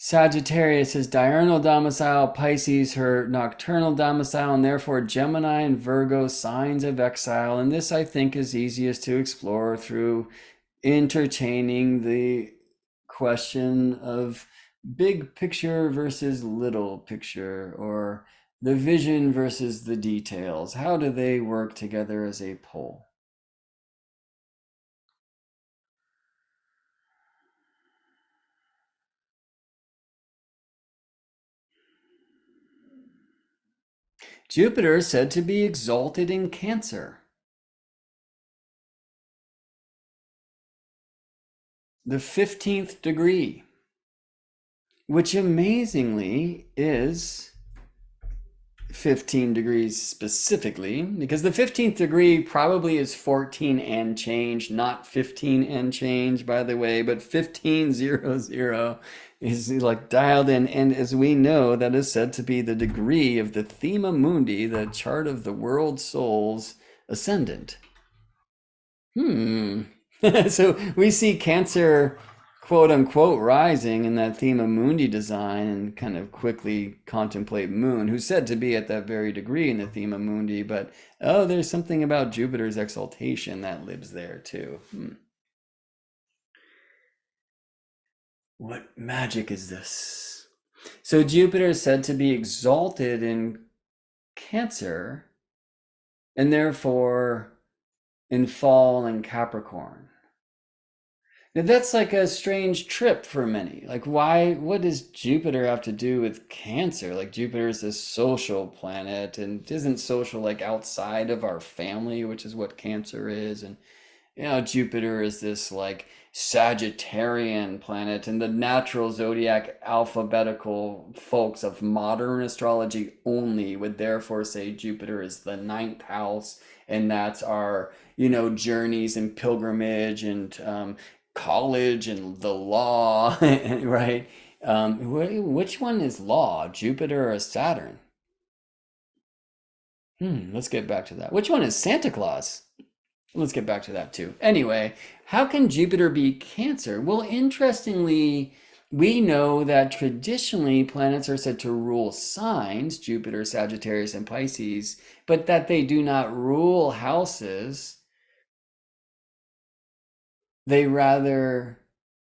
Sagittarius is diurnal domicile, Pisces her nocturnal domicile, and therefore Gemini and Virgo signs of exile. And this, I think, is easiest to explore through entertaining the question of big picture versus little picture, or the vision versus the details. How do they work together as a pole? Jupiter is said to be exalted in Cancer, the 15th degree, which amazingly is 15 degrees specifically, because the 15th degree probably is 14 and change, not 15 and change, by the way, but 1500 is like dialed in. And as we know, that is said to be the degree of the Thema Mundi, the chart of the world soul's ascendant. Hmm. So we see Cancer, quote unquote, rising in that Thema Mundi design and kind of quickly contemplate Moon, who's said to be at that very degree in the Thema Mundi. But oh, there's something about Jupiter's exaltation that lives there too. What magic is this? So Jupiter is said to be exalted in Cancer and therefore in fall and Capricorn. Now that's like a strange trip for many. Like, why? What does Jupiter have to do with Cancer? Like, Jupiter is this social planet and isn't social like outside of our family, which is what Cancer is. And Jupiter is this like Sagittarian planet, and the natural zodiac alphabetical folks of modern astrology only would therefore say Jupiter is the ninth house, and that's our journeys and pilgrimage and college and the law, right? Which one is law, Jupiter or Saturn? Let's get back to that. Which one is Santa Claus? Let's get back to that too. Anyway, how can Jupiter be Cancer? Well, interestingly, we know that traditionally planets are said to rule signs, Jupiter, Sagittarius, and Pisces, but that they do not rule houses. They rather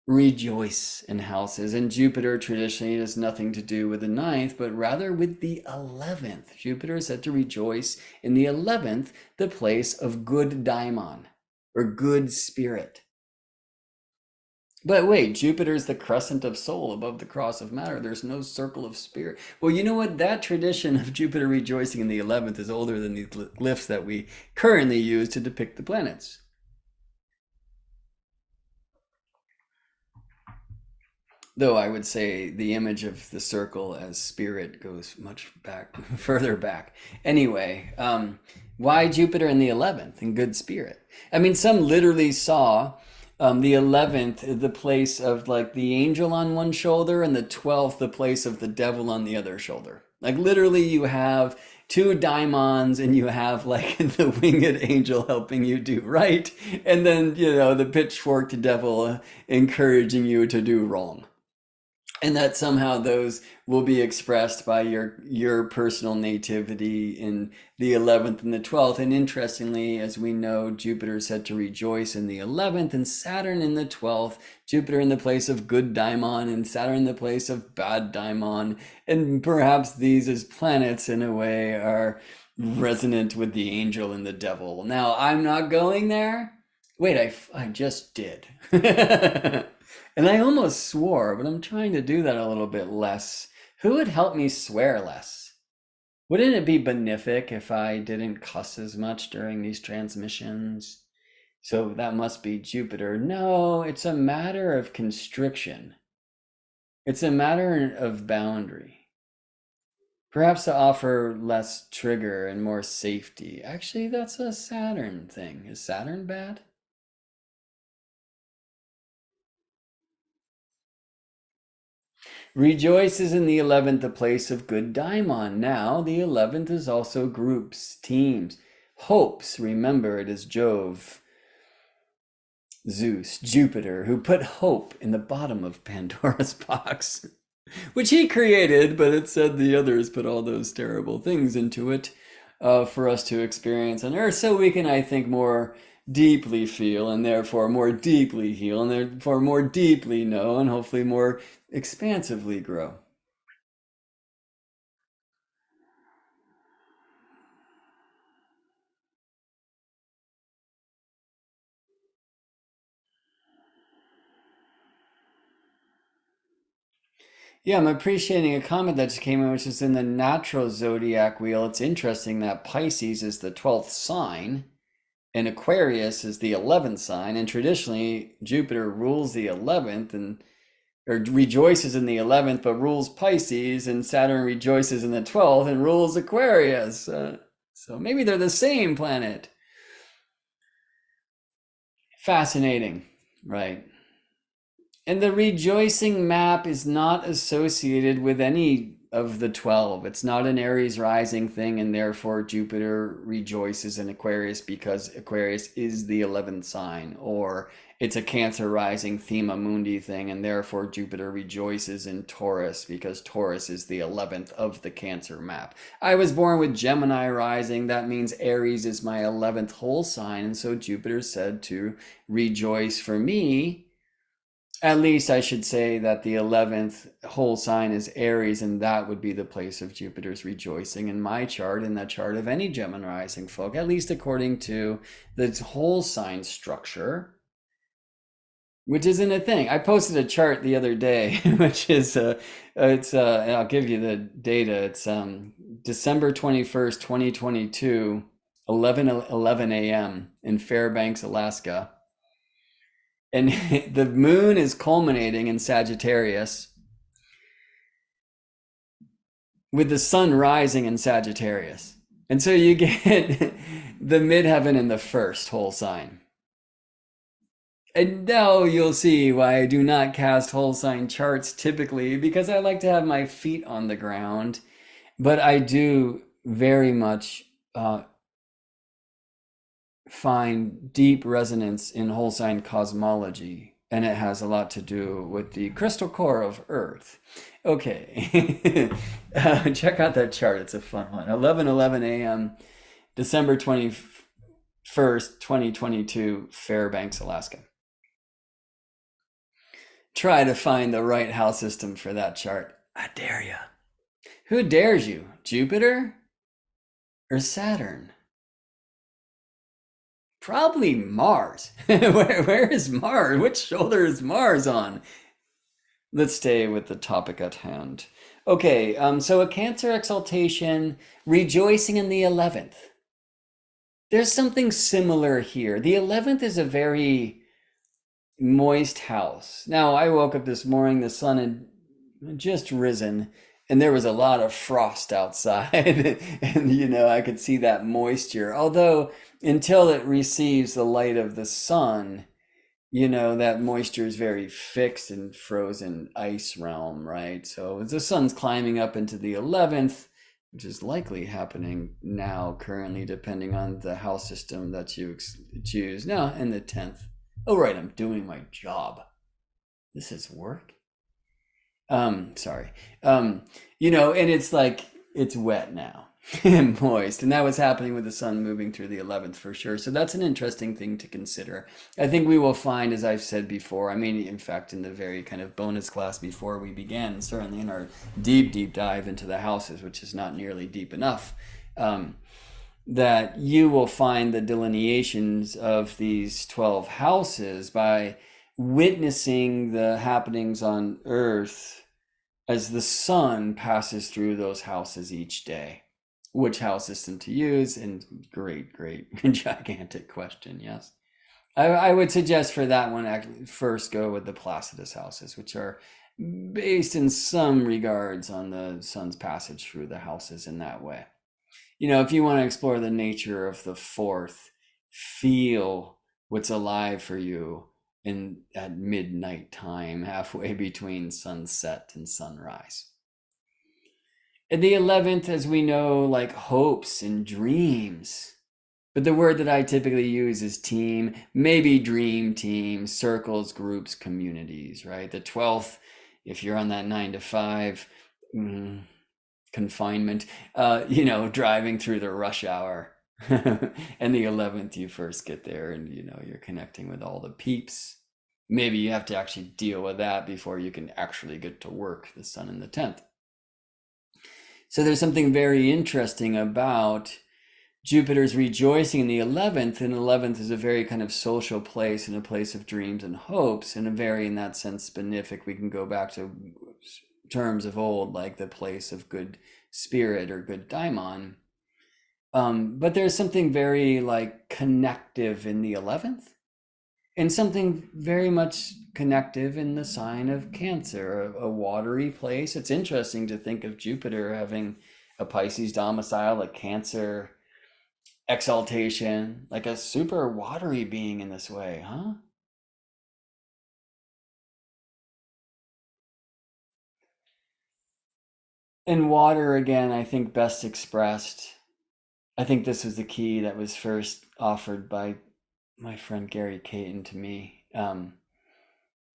rejoice in houses. And Jupiter traditionally has nothing to do with the ninth, but rather with the 11th. Jupiter is said to rejoice in the 11th, the place of good daimon or good spirit. But wait, Jupiter is the crescent of soul above the cross of matter. There's no circle of spirit. Well, you know what? That tradition of Jupiter rejoicing in the 11th is older than the glyphs that we currently use to depict the planets. Though I would say the image of the circle as spirit goes much back, further back. Anyway, why Jupiter in the 11th in good spirit? I mean, some literally saw the 11th, the place of like the angel on one shoulder, and the 12th, the place of the devil on the other shoulder. Like literally, you have two daimons and you have like the winged angel helping you do right, and then, the pitchforked devil encouraging you to do wrong, and that somehow those will be expressed by your personal nativity in the 11th and the 12th. And interestingly, as we know, Jupiter is said to rejoice in the 11th and Saturn in the 12th. Jupiter in the place of good daimon and Saturn in the place of bad daimon. And perhaps these as planets in a way are resonant with the angel and the devil. Now, I'm not going there. Wait, I just did. And I almost swore, but I'm trying to do that a little bit less. Who would help me swear less? Wouldn't it be benefic if I didn't cuss as much during these transmissions? So that must be Jupiter. No, it's a matter of constriction. It's a matter of boundary. Perhaps to offer less trigger and more safety. Actually, that's a Saturn thing. Is Saturn bad? Rejoice is in the 11th, a place of good daimon. Now, the 11th is also groups, teams, hopes. Remember, it is Jove, Zeus, Jupiter, who put hope in the bottom of Pandora's box, which he created, but it said the others put all those terrible things into it for us to experience on Earth so we can, I think, more deeply feel and therefore more deeply heal and therefore more deeply know and hopefully more expansively grow. Yeah, I'm appreciating a comment that just came in, which is in the natural zodiac wheel. It's interesting that Pisces is the 12th sign and Aquarius is the 11th sign. And traditionally, Jupiter rules the 11th and or rejoices in the 11th but rules Pisces, and Saturn rejoices in the 12th and rules Aquarius. So maybe they're the same planet. Fascinating, right? And the rejoicing map is not associated with any of the 12. It's not an Aries rising thing, and therefore Jupiter rejoices in Aquarius because Aquarius is the 11th sign. Or it's a Cancer rising Thema Mundi thing, and therefore Jupiter rejoices in Taurus because Taurus is the 11th of the Cancer map. I was born with Gemini rising. That means Aries is my 11th whole sign, and so Jupiter said to rejoice for me. At least I should say that the 11th whole sign is Aries, and that would be the place of Jupiter's rejoicing in my chart, in the chart of any Gemini rising folk, at least according to the whole sign structure, which isn't a thing. I posted a chart the other day, which is, I'll give you the data. It's December 21st, 2022, 11:11 a.m. in Fairbanks, Alaska. And the moon is culminating in Sagittarius with the sun rising in Sagittarius. And so you get the midheaven in the first whole sign. And now you'll see why I do not cast whole sign charts typically, because I like to have my feet on the ground. But I do very much find deep resonance in whole sign cosmology, and it has a lot to do with the crystal core of Earth. Okay, check out that chart. It's a fun one. 11:11 a.m., December 21st, 2022, Fairbanks, Alaska. Try to find the right house system for that chart. I dare you. Who dares you? Jupiter or Saturn? Probably Mars. Where is Mars? Which shoulder is Mars on? Let's stay with the topic at hand. Okay, so a Cancer exaltation, rejoicing in the 11th. There's something similar here. The 11th is a very moist house. Now, I woke up this morning, the sun had just risen, and there was a lot of frost outside. And, I could see that moisture. Although, until it receives the light of the sun, that moisture is very fixed and frozen ice realm, right? So the sun's climbing up into the 11th, which is likely happening now, currently, depending on the house system that you choose. Now, in the 10th. Oh, right, I'm doing my job. This is work. Sorry. And it's like, it's wet now and moist. And that was happening with the sun moving through the 11th for sure. So that's an interesting thing to consider. I think we will find, as I've said before, I mean, in fact, in the very kind of bonus class before we began, certainly in our deep dive into the houses, which is not nearly deep enough, that you will find the delineations of these 12 houses by witnessing the happenings on Earth as the sun passes through those houses each day. Which house system to use? And great, gigantic question, yes. I would suggest for that one, actually, first go with the Placidus houses, which are based in some regards on the sun's passage through the houses in that way. If you want to explore the nature of the fourth, feel what's alive for you at midnight time, halfway between sunset and sunrise. And the 11th, as we know, like hopes and dreams. But the word that I typically use is team, maybe dream team, circles, groups, communities, right? The 12th, if you're on that 9 to 5, confinement, driving through the rush hour. And the 11th, you first get there and, you're connecting with all the peeps. Maybe you have to actually deal with that before you can actually get to work, the sun in the 10th. So there's something very interesting about Jupiter's rejoicing in the 11th, and 11th is a very kind of social place and a place of dreams and hopes, and a very, in that sense, benefic. We can go back to terms of old, like the place of good spirit or good daimon. But there's something very like connective in the 11th, and something very much connective in the sign of Cancer, a watery place. It's interesting to think of Jupiter having a Pisces domicile, a Cancer exaltation, like a super watery being in this way, huh? And water, again, I think best expressed. I think this was the key that was first offered by my friend Gary Caton to me.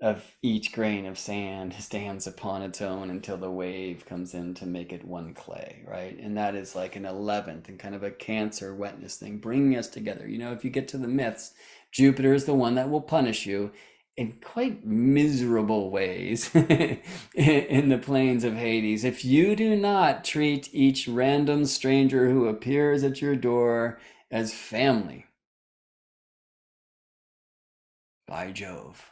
Of each grain of sand stands upon its own until the wave comes in to make it one clay, right? And that is like an 11th and kind of a Cancer wetness thing, bringing us together. If you get to the myths, Jupiter is the one that will punish you in quite miserable ways in the plains of Hades. If you do not treat each random stranger who appears at your door as family, by Jove.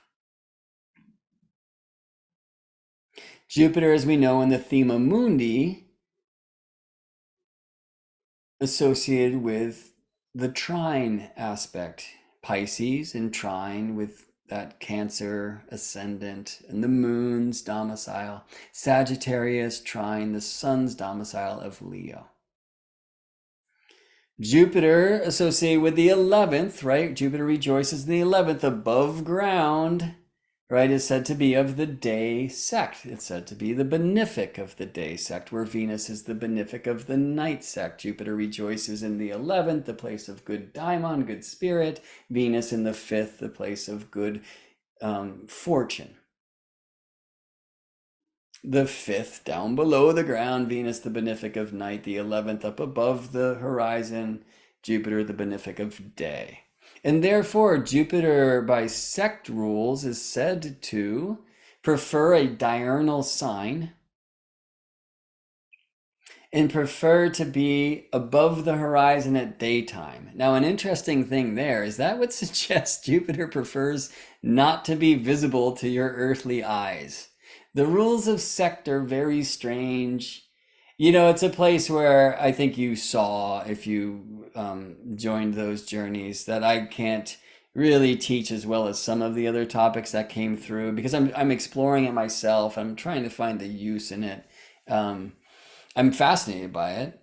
Jupiter, as we know in the Thema Mundi, associated with the trine aspect. Pisces in trine with that Cancer ascendant and the moon's domicile. Sagittarius trine the sun's domicile of Leo. Jupiter associated with the 11th, right? Jupiter rejoices in the 11th above ground, right, is said to be of the day sect. It's said to be the benefic of the day sect, where Venus is the benefic of the night sect. Jupiter rejoices in the 11th, the place of good daimon, good spirit. Venus in the 5th, the place of good fortune. The 5th down below the ground, Venus the benefic of night. The 11th up above the horizon, Jupiter the benefic of day. And therefore, Jupiter by sect rules is said to prefer a diurnal sign and prefer to be above the horizon at daytime. Now, an interesting thing there is that would suggest Jupiter prefers not to be visible to your earthly eyes. The rules of sect are very strange. It's a place where I think you saw, if you joined those journeys, that I can't really teach as well as some of the other topics that came through, because I'm exploring it myself. I'm trying to find the use in it. I'm fascinated by it.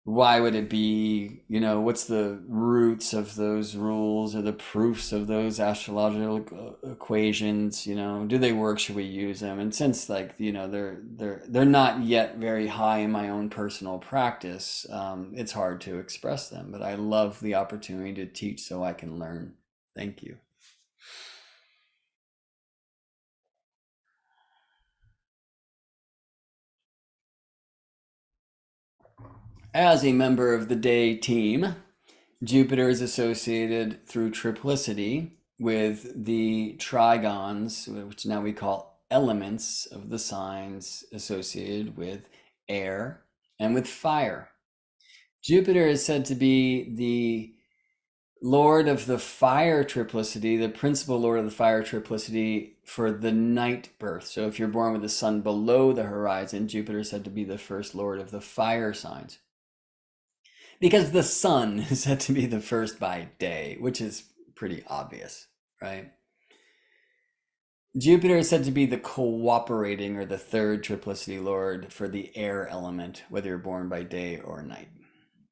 Why would it be, what's the roots of those rules or the proofs of those astrological equations, do they work? Should we use them? And since they're not yet very high in my own personal practice, it's hard to express them, but I love the opportunity to teach so I can learn. Thank you. As a member of the day team, Jupiter is associated through triplicity with the trigons, which now we call elements of the signs associated with air and with fire. Jupiter is said to be the lord of the fire triplicity, the principal lord of the fire triplicity for the night birth. So if you're born with the sun below the horizon, Jupiter is said to be the first lord of the fire signs. Because the sun is said to be the first by day, which is pretty obvious, right? Jupiter is said to be the cooperating or the third triplicity lord for the air element, whether you're born by day or night.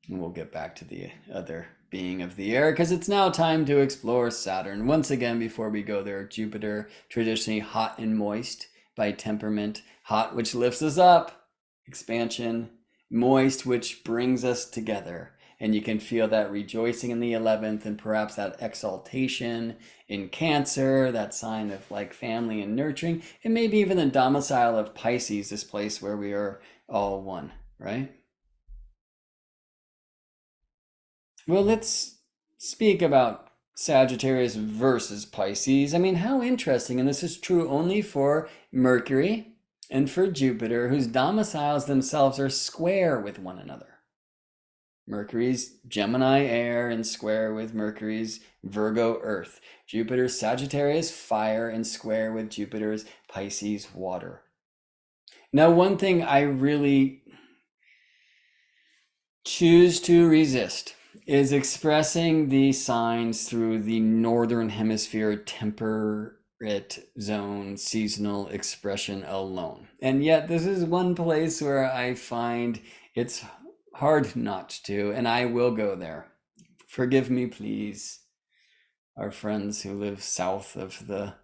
And we'll get back to the other being of the air because it's now time to explore Saturn. Once again, before we go there, Jupiter, traditionally hot and moist by temperament, hot, which lifts us up, expansion, moist, which brings us together. And you can feel that rejoicing in the 11th and perhaps that exaltation in Cancer, that sign of like family and nurturing, and maybe even the domicile of Pisces, this place where we are all one, right? Well, let's speak about Sagittarius versus Pisces. I mean, how interesting. And this is true only for Mercury and for Jupiter, whose domiciles themselves are square with one another. Mercury's Gemini air and square with Mercury's Virgo earth. Jupiter's Sagittarius fire and square with Jupiter's Pisces water. Now, one thing I really choose to resist is expressing the signs through the northern hemisphere temperate zone seasonal expression alone. And yet this is one place where I find it's hard not to, and I will go there. Forgive me, please, our friends who live south of the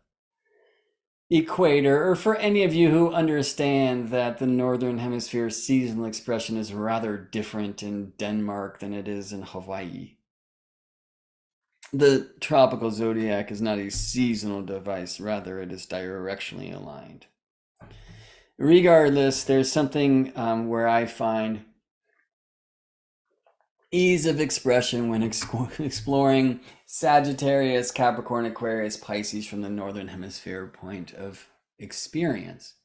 equator, or for any of you who understand that the northern hemisphere seasonal expression is rather different in Denmark than it is in Hawaii. The tropical zodiac is not a seasonal device, rather it is directionally aligned. Regardless, there's something where I find ease of expression when exploring Sagittarius, Capricorn, Aquarius, Pisces from the northern hemisphere point of experience.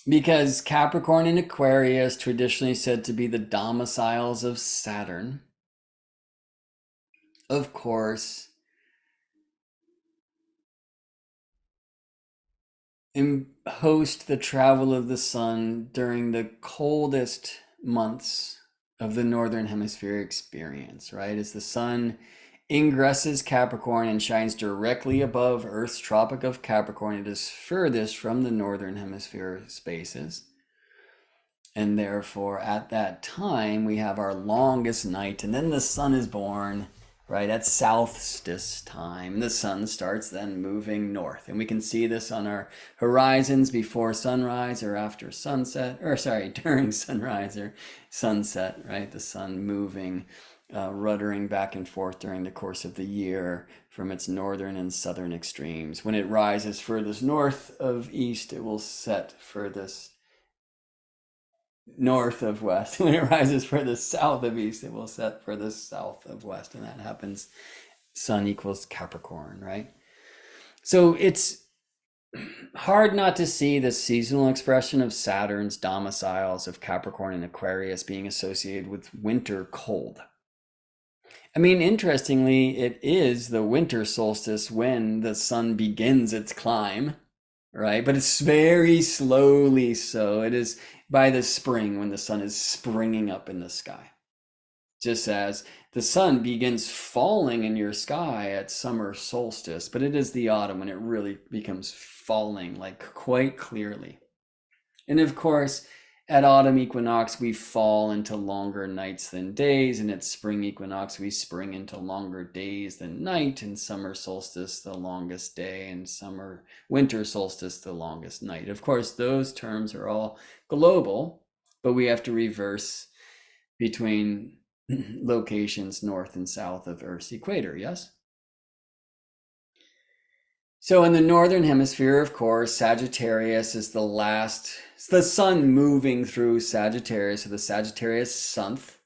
Because Capricorn and Aquarius traditionally said to be the domiciles of Saturn. Of course, host the travel of the sun during the coldest months of the northern hemisphere experience, right? As the sun ingresses Capricorn and shines directly above Earth's Tropic of Capricorn, it is furthest from the northern hemisphere spaces. And therefore, at that time, we have our longest night, and then the sun is born, right, at solstice time. The sun starts then moving north. And we can see this on our horizons before sunrise or after sunset, or sorry, during sunrise or sunset, right? The sun moving, ruddering back and forth during the course of the year from its northern and southern extremes. When it rises furthest north of east, it will set furthest north of west. When it rises furthest south of east, it will set furthest south of west. And that happens, sun equals Capricorn, right? So it's hard not to see the seasonal expression of Saturn's domiciles of Capricorn and Aquarius being associated with winter cold. I mean, interestingly, it is the winter solstice when the sun begins its climb, right? But it's very slowly so. It is by the spring when the sun is springing up in the sky. Just as the sun begins falling in your sky at summer solstice, but it is the autumn when it really becomes falling, like quite clearly. And of course, at autumn equinox, we fall into longer nights than days, and at spring equinox, we spring into longer days than night, and summer solstice, the longest day, and winter solstice, the longest night. Of course, those terms are all global, but we have to reverse between locations north and south of Earth's equator, yes? So in the northern hemisphere, of course, Sagittarius is it's the sun moving through Sagittarius, so the Sagittarius month,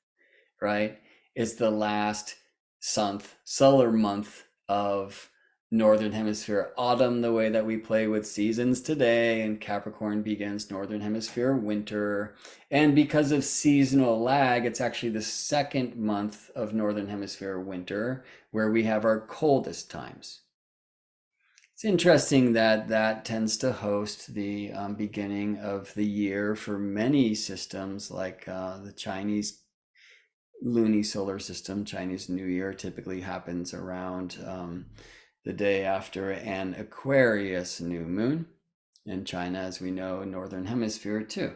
right, is the last solar month of northern hemisphere autumn, the way that we play with seasons today, and Capricorn begins northern hemisphere winter. And because of seasonal lag, it's actually the second month of northern hemisphere winter where we have our coldest times. It's interesting that that tends to host the beginning of the year for many systems, like the Chinese lunisolar system. Chinese New Year typically happens around the day after an Aquarius new moon. In China, as we know, Northern Hemisphere too.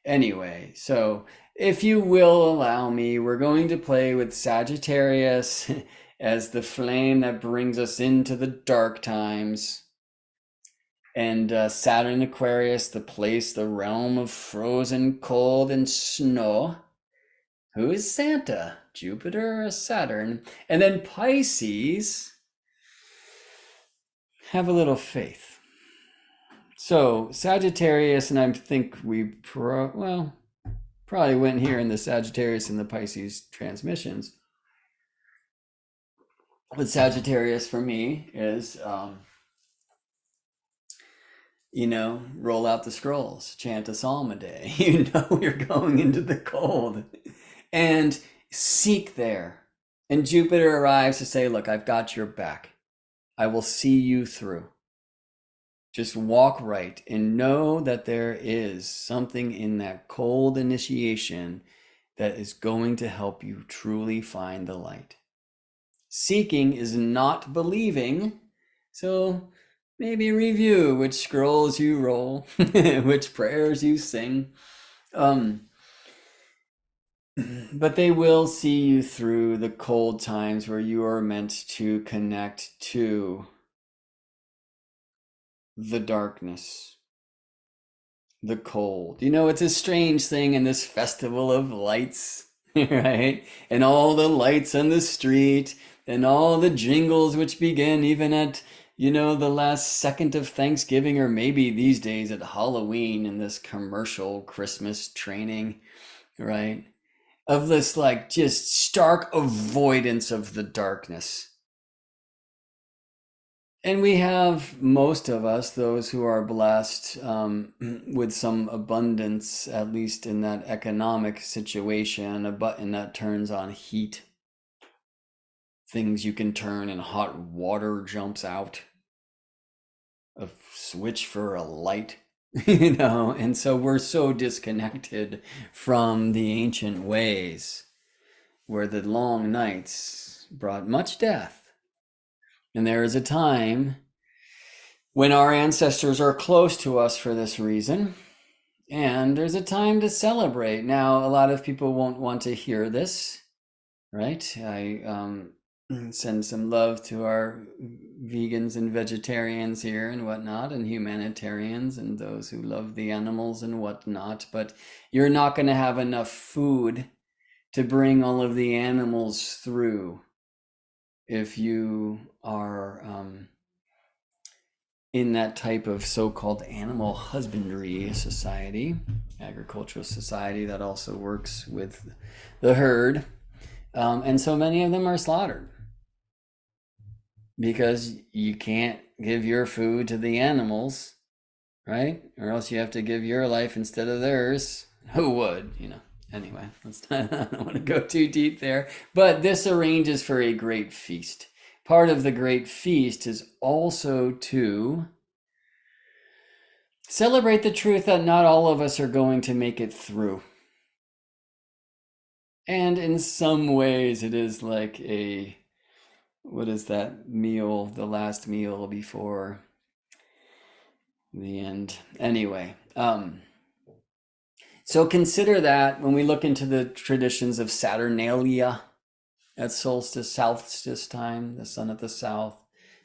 Anyway, so if you will allow me, we're going to play with Sagittarius as the flame that brings us into the dark times. And Saturn Aquarius, the place, the realm of frozen cold and snow. Who is Santa? Jupiter or Saturn? And then Pisces, have a little faith. So Sagittarius, and I think we probably went here in the Sagittarius and the Pisces transmissions. But Sagittarius for me is, roll out the scrolls, chant a psalm a day. You're going into the cold. And seek there. And Jupiter arrives to say, look, I've got your back. I will see you through. Just walk right and know that there is something in that cold initiation that is going to help you truly find the light. Seeking is not believing, so maybe review which scrolls you roll, which prayers you sing. But they will see you through the cold times where you are meant to connect to the darkness, the cold. It's a strange thing in this festival of lights, right? And all the lights on the street and all the jingles which begin even at, the last second of Thanksgiving, or maybe these days at Halloween in this commercial Christmas training, right? Of this just stark avoidance of the darkness. And we have, most of us, those who are blessed with some abundance, at least in that economic situation, a button that turns on heat, things you can turn and hot water jumps out, a switch for a light, and so we're so disconnected from the ancient ways where the long nights brought much death. And there is a time when our ancestors are close to us for this reason, and there's a time to celebrate. Now, a lot of people won't want to hear this, right? I send some love to our vegans and vegetarians here and whatnot, and humanitarians and those who love the animals and whatnot, but you're not going to have enough food to bring all of the animals through if you are in that type of so-called animal husbandry society, agricultural society that also works with the herd. And so many of them are slaughtered because you can't give your food to the animals, right? Or else you have to give your life instead of theirs. Who would, Anyway, I don't want to go too deep there. But this arranges for a great feast. Part of the great feast is also to celebrate the truth that not all of us are going to make it through. And in some ways, it is like what is that meal, the last meal before the end? Anyway, so consider that when we look into the traditions of Saturnalia at solstice time, the sun at the south,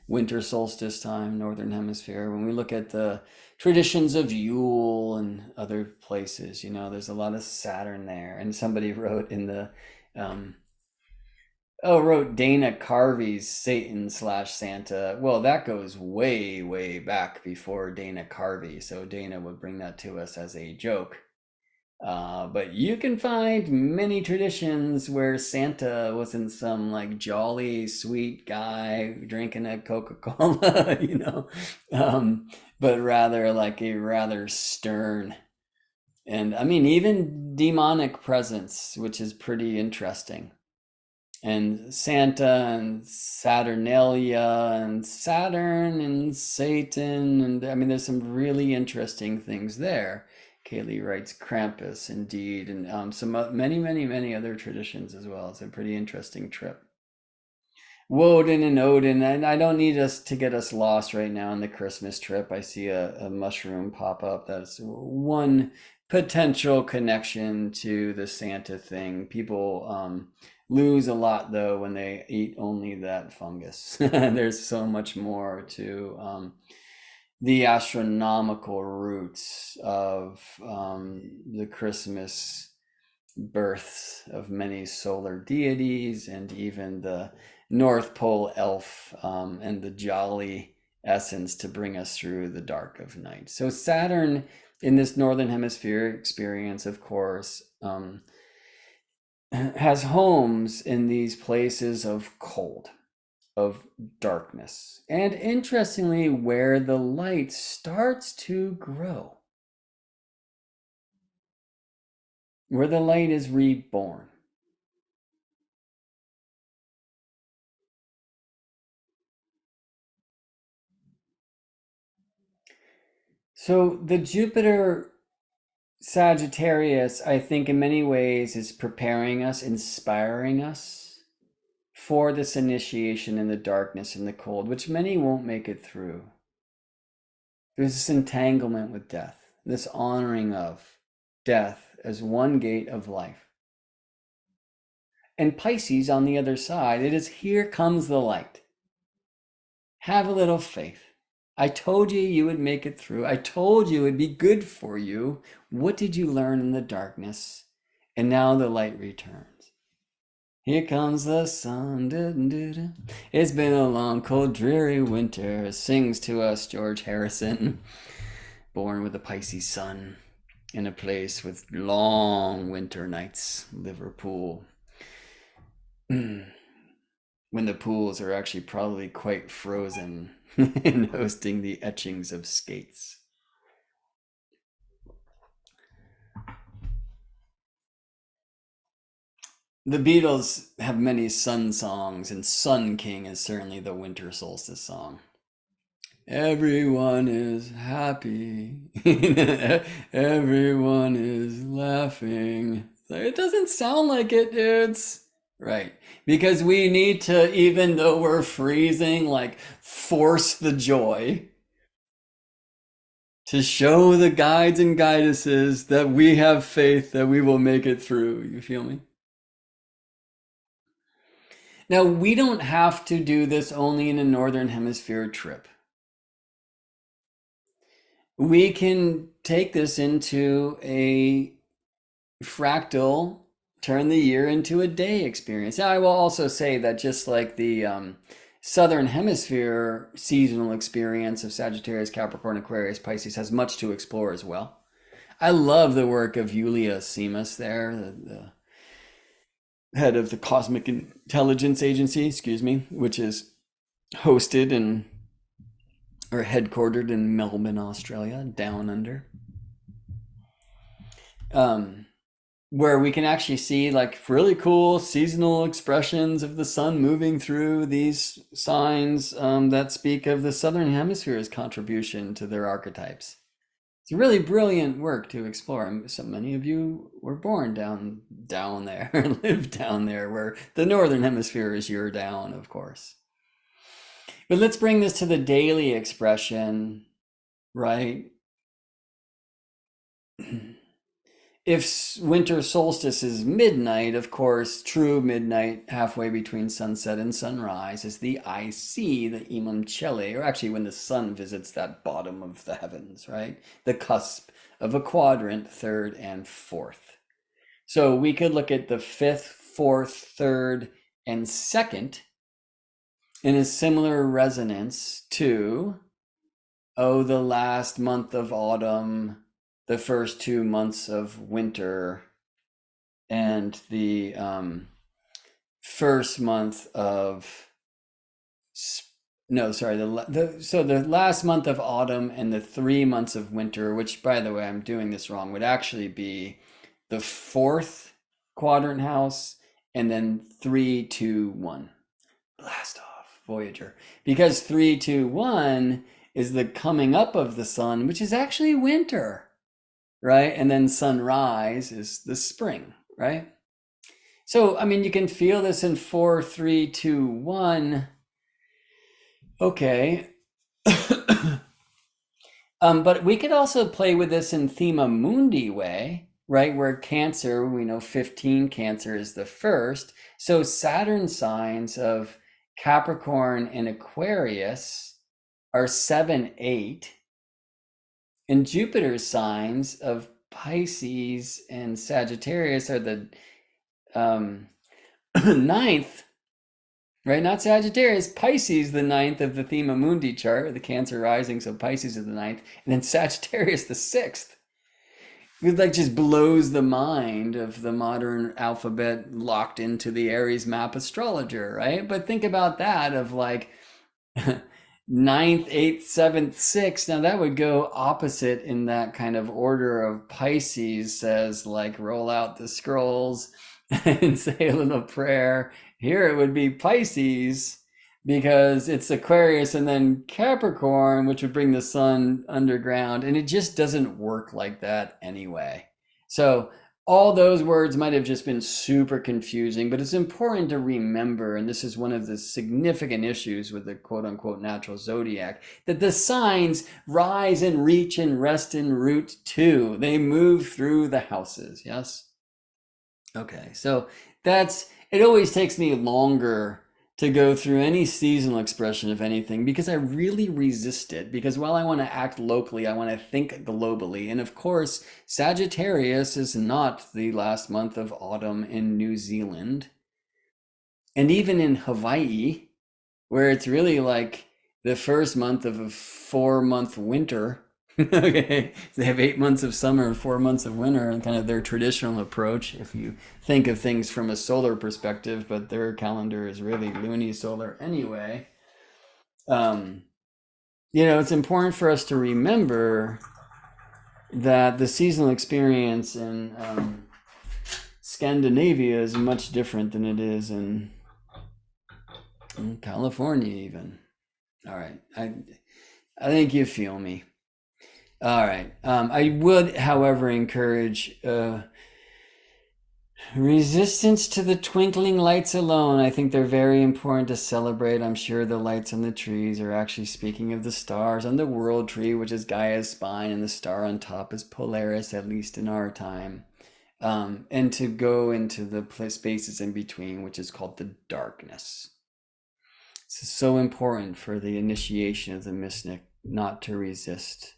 winter solstice time, northern hemisphere. When we look at the traditions of Yule and other places, there's a lot of Saturn there. And somebody wrote in the, wrote Dana Carvey's Satan/Santa. Well, that goes way, way back before Dana Carvey. So Dana would bring that to us as a joke. But you can find many traditions where Santa wasn't some jolly, sweet guy drinking a Coca-Cola, but rather a rather stern, and even demonic presence, which is pretty interesting. And Santa and Saturnalia and Saturn and Satan, and there's some really interesting things there. Kaylee writes Krampus, indeed, and some many other traditions as well. It's a pretty interesting trip. Woden and Odin, and I don't need us to get us lost right now on the Christmas trip. I see a mushroom pop up. That's one potential connection to the Santa thing. People lose a lot though when they eat only that fungus. There's so much more to the astronomical roots of the Christmas births of many solar deities and even the North Pole elf and the jolly essence to bring us through the dark of night. So Saturn in this northern hemisphere experience, of course, has homes in these places of cold, of darkness, and interestingly, where the light starts to grow, where the light is reborn. So the Jupiter Sagittarius, I think, in many ways is preparing us, inspiring us for this initiation in the darkness and the cold, which many won't make it through. There's this entanglement with death, this honoring of death as one gate of life. And Pisces on the other side, it is here comes the light. Have a little faith. I told you you would make it through. I told you it'd be good for you. What did you learn in the darkness? And now the light returns. Here comes the sun. It's been a long, cold, dreary winter. Sings to us George Harrison, born with a Pisces sun in a place with long winter nights, Liverpool. When the pools are actually probably quite frozen and hosting the etchings of skates. The Beatles have many sun songs, and Sun King is certainly the winter solstice song. Everyone is happy. Everyone is laughing. It doesn't sound like it, dudes. Right. Because we need to, even though we're freezing, like force the joy to show the guides and guidesses that we have faith that we will make it through. You feel me? Now, we don't have to do this only in a Northern Hemisphere trip. We can take this into a fractal, turn the year into a day experience. Now, I will also say that just like the Southern Hemisphere seasonal experience of Sagittarius, Capricorn, Aquarius, Pisces has much to explore as well. I love the work of Yulia Simas there, the head of the Cosmic Intelligence Agency, excuse me, which is hosted and or headquartered in Melbourne, Australia, down under. Where we can actually see like really cool seasonal expressions of the sun moving through these signs that speak of the Southern Hemisphere's contribution to their archetypes. It's really brilliant work to explore. So many of you were born down there, live down there, where the Northern Hemisphere is your down, of course. But let's bring this to the daily expression, right? If winter solstice is midnight, of course, true midnight, halfway between sunset and sunrise, is the IC, the Imam Cele, or actually when the sun visits that bottom of the heavens, right? The cusp of a quadrant, third and fourth. So we could look at the fifth, fourth, third, and second in a similar resonance to, the last month of autumn, the first 2 months of winter, and the first month of so the last month of autumn and the 3 months of winter, which by the way I'm doing this wrong, would actually be the fourth quadrant house and then 3, 2, 1. Blast off, Voyager. Because 3, 2, 1 is the coming up of the sun, which is actually winter. Right? And then sunrise is the spring, right? So, I mean, you can feel this in 4, 3, 2, 1. Okay. But we could also play with this in Thema Mundi way, right? Where Cancer, we know 15 Cancer is the first. So Saturn signs of Capricorn and Aquarius are 7, 8. And Jupiter signs of Pisces and Sagittarius are the um, ninth, right? Not Sagittarius, Pisces, the ninth of the Thema Mundi chart, the Cancer rising, so Pisces is the ninth, and then Sagittarius the sixth. It like just blows the mind of the modern alphabet locked into the Aries map astrologer, right? But think about that of like ninth, eighth, seventh, sixth. Now that would go opposite in that kind of order of Pisces says like roll out the scrolls and say a little prayer. Here it would be Pisces because it's Aquarius and then Capricorn, which would bring the sun underground. And it just doesn't work like that anyway. So all those words might have just been super confusing, but it's important to remember, and this is one of the significant issues with the quote unquote natural zodiac, that the signs rise and reach and rest in root too. They move through the houses, yes? Okay, so it always takes me longer to go through any seasonal expression of anything because I really resist it. Because while I want to act locally, I want to think globally. And of course, Sagittarius is not the last month of autumn in New Zealand. And even in Hawaii, where it's really like the first month of a 4-month winter. Okay, they have 8 months of summer and 4 months of winter, and kind of their traditional approach. If you think of things from a solar perspective, but their calendar is really lunisolar anyway. It's important for us to remember that the seasonal experience in Scandinavia is much different than it is in California, even. All right, I think you feel me. All right. I would, however, encourage resistance to the twinkling lights alone. I think they're very important to celebrate. I'm sure the lights on the trees are actually speaking of the stars on the world tree, which is Gaia's spine, and the star on top is Polaris, at least in our time. And to go into the spaces in between, which is called the darkness. It's so important for the initiation of the mystic not to resist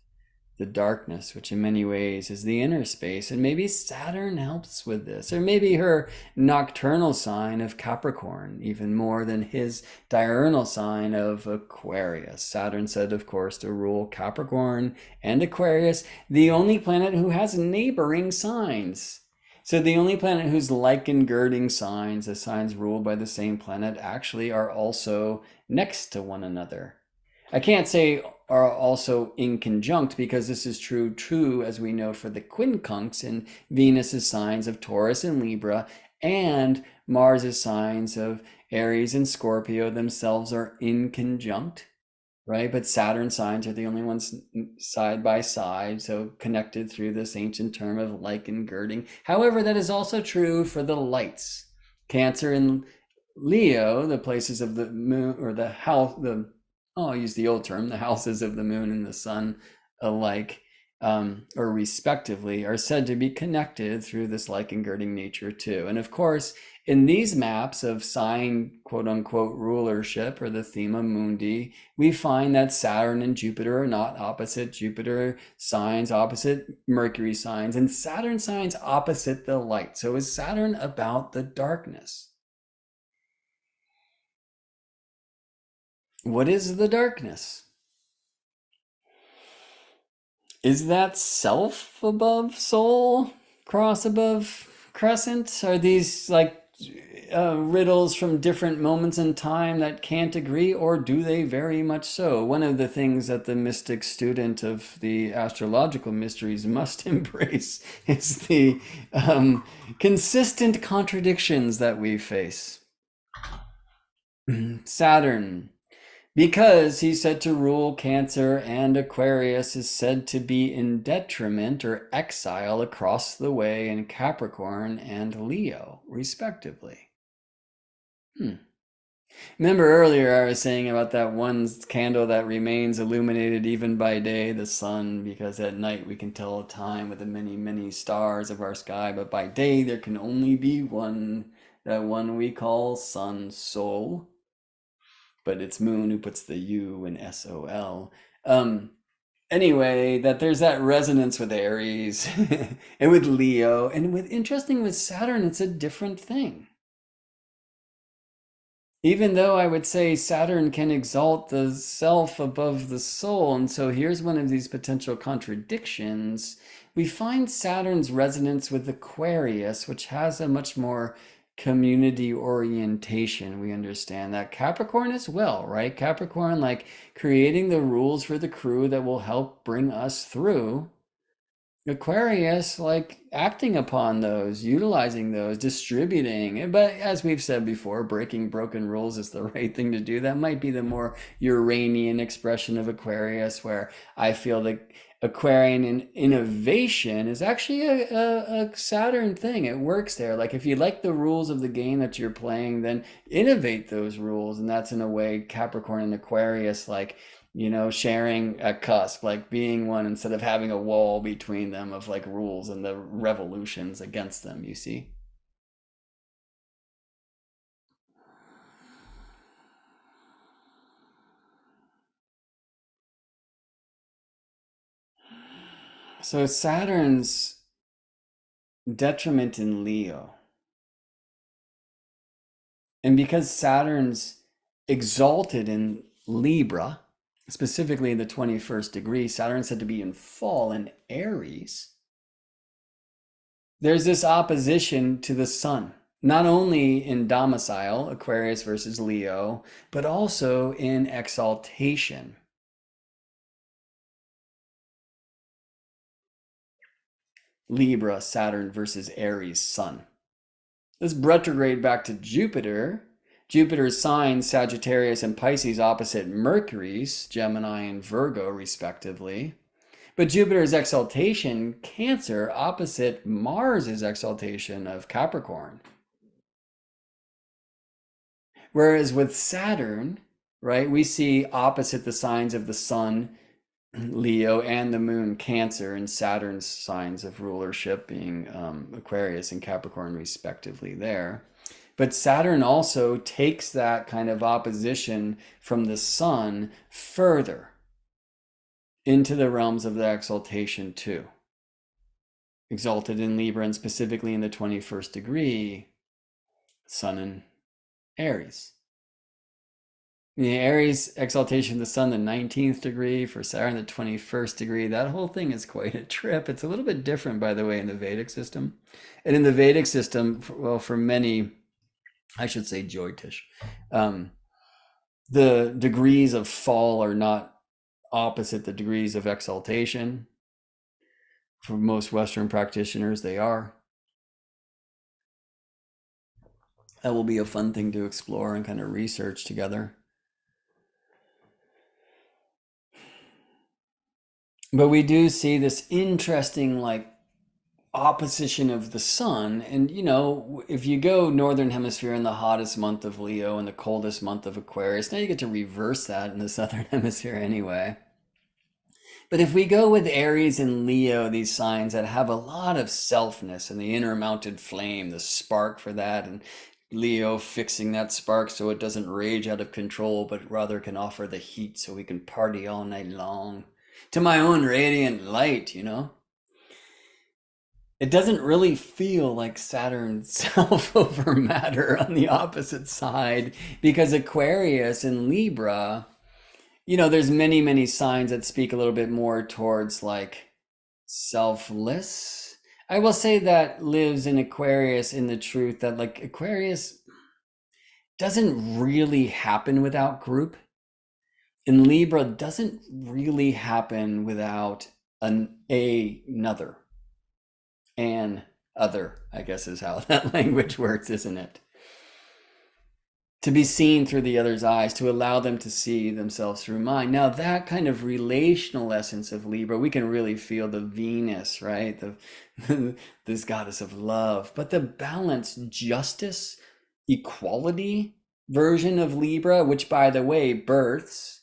the darkness, which in many ways is the inner space. And maybe Saturn helps with this, or maybe her nocturnal sign of Capricorn, even more than his diurnal sign of Aquarius. Saturn said, of course, to rule Capricorn and Aquarius, the only planet who has neighboring signs. So the only planet whose lichen girding signs, the signs ruled by the same planet, actually are also next to one another. I can't say are also in conjunct because this is true as we know for the quincunx in Venus's signs of Taurus and Libra, and Mars's signs of Aries and Scorpio themselves are in conjunct, right? But Saturn signs are the only ones side by side, so connected through this ancient term of lichen girding. However, that is also true for the lights. Cancer and Leo, the places of the moon, or the house, I'll use the old term, the houses of the moon and the sun alike, or respectively, are said to be connected through this lichen girding nature too. And of course, in these maps of sign, quote unquote, rulership, or the Thema Mundi, we find that Saturn and Jupiter are not opposite. Jupiter signs opposite Mercury signs, and Saturn signs opposite the light. So is Saturn about the darkness? What is the darkness? Is that self above soul, cross above crescent? Are these like riddles from different moments in time that can't agree, or do they very much so? One of the things that the mystic student of the astrological mysteries must embrace is the consistent contradictions that we face. Saturn, Because he's said to rule Cancer, and Aquarius is said to be in detriment or exile across the way in Capricorn and Leo, respectively. Remember earlier I was saying about that one candle that remains illuminated even by day, the sun, because at night we can tell time with the many, many stars of our sky, but by day there can only be one, that one we call sun, Sol, but it's Moon who puts the U in SOL. Anyway, that there's that resonance with Aries and with Leo, and with interesting with Saturn, it's a different thing. Even though I would say Saturn can exalt the self above the soul, and so here's one of these potential contradictions. We find Saturn's resonance with Aquarius, which has a much more community orientation. We understand that. Capricorn as well, right? Capricorn, like creating the rules for the crew that will help bring us through. Aquarius, like acting upon those, utilizing those, distributing. But as we've said before, breaking broken rules is the right thing to do. That might be the more Uranian expression of Aquarius, where I feel that Aquarian innovation is actually a Saturn thing. It works there. Like if you like the rules of the game that you're playing, then innovate those rules. And that's in a way Capricorn and Aquarius, like sharing a cusp, like being one instead of having a wall between them of like rules and the revolutions against them, you see? So Saturn's detriment in Leo. And because Saturn's exalted in Libra, specifically in the 21st degree, Saturn's said to be in fall in Aries. There's this opposition to the sun, not only in domicile, Aquarius versus Leo, but also in exaltation. Libra, Saturn versus Aries, Sun. Let's retrograde back to Jupiter. Jupiter's signs, Sagittarius and Pisces, opposite Mercury's, Gemini and Virgo, respectively. But Jupiter's exaltation, Cancer, opposite Mars's exaltation of Capricorn. Whereas with Saturn, right, we see opposite the signs of the Sun, Leo, and the Moon, Cancer, and Saturn's signs of rulership being Aquarius and Capricorn, respectively, there. But Saturn also takes that kind of opposition from the Sun further into the realms of the exaltation, too. Exalted in Libra, and specifically in the 21st degree, Sun in Aries. The Aries exaltation of the sun, the 19th degree, for Saturn, the 21st degree. That whole thing is quite a trip. It's a little bit different, by the way, in the Vedic system. And in the Vedic system, well, for many, I should say Jyotish, the degrees of fall are not opposite the degrees of exaltation. For most Western practitioners, they are. That will be a fun thing to explore and kind of research together. But we do see this interesting, like, opposition of the sun. And, if you go northern hemisphere in the hottest month of Leo and the coldest month of Aquarius, now you get to reverse that in the southern hemisphere anyway. But if we go with Aries and Leo, these signs that have a lot of selfness and the inner mounted flame, the spark for that, and Leo fixing that spark so it doesn't rage out of control, but rather can offer the heat so we can party all night long to my own radiant light. It doesn't really feel like Saturn self over matter on the opposite side, because Aquarius and Libra, there's many, many signs that speak a little bit more towards like selfless. I will say that lives in Aquarius in the truth that like Aquarius doesn't really happen without group. In Libra doesn't really happen without another. An other, I guess is how that language works, isn't it? to be seen through the other's eyes, to allow them to see themselves through mine. Now, that kind of relational essence of Libra, we can really feel the Venus, right? This goddess of love. But the balance, justice, equality version of Libra, which, by the way, births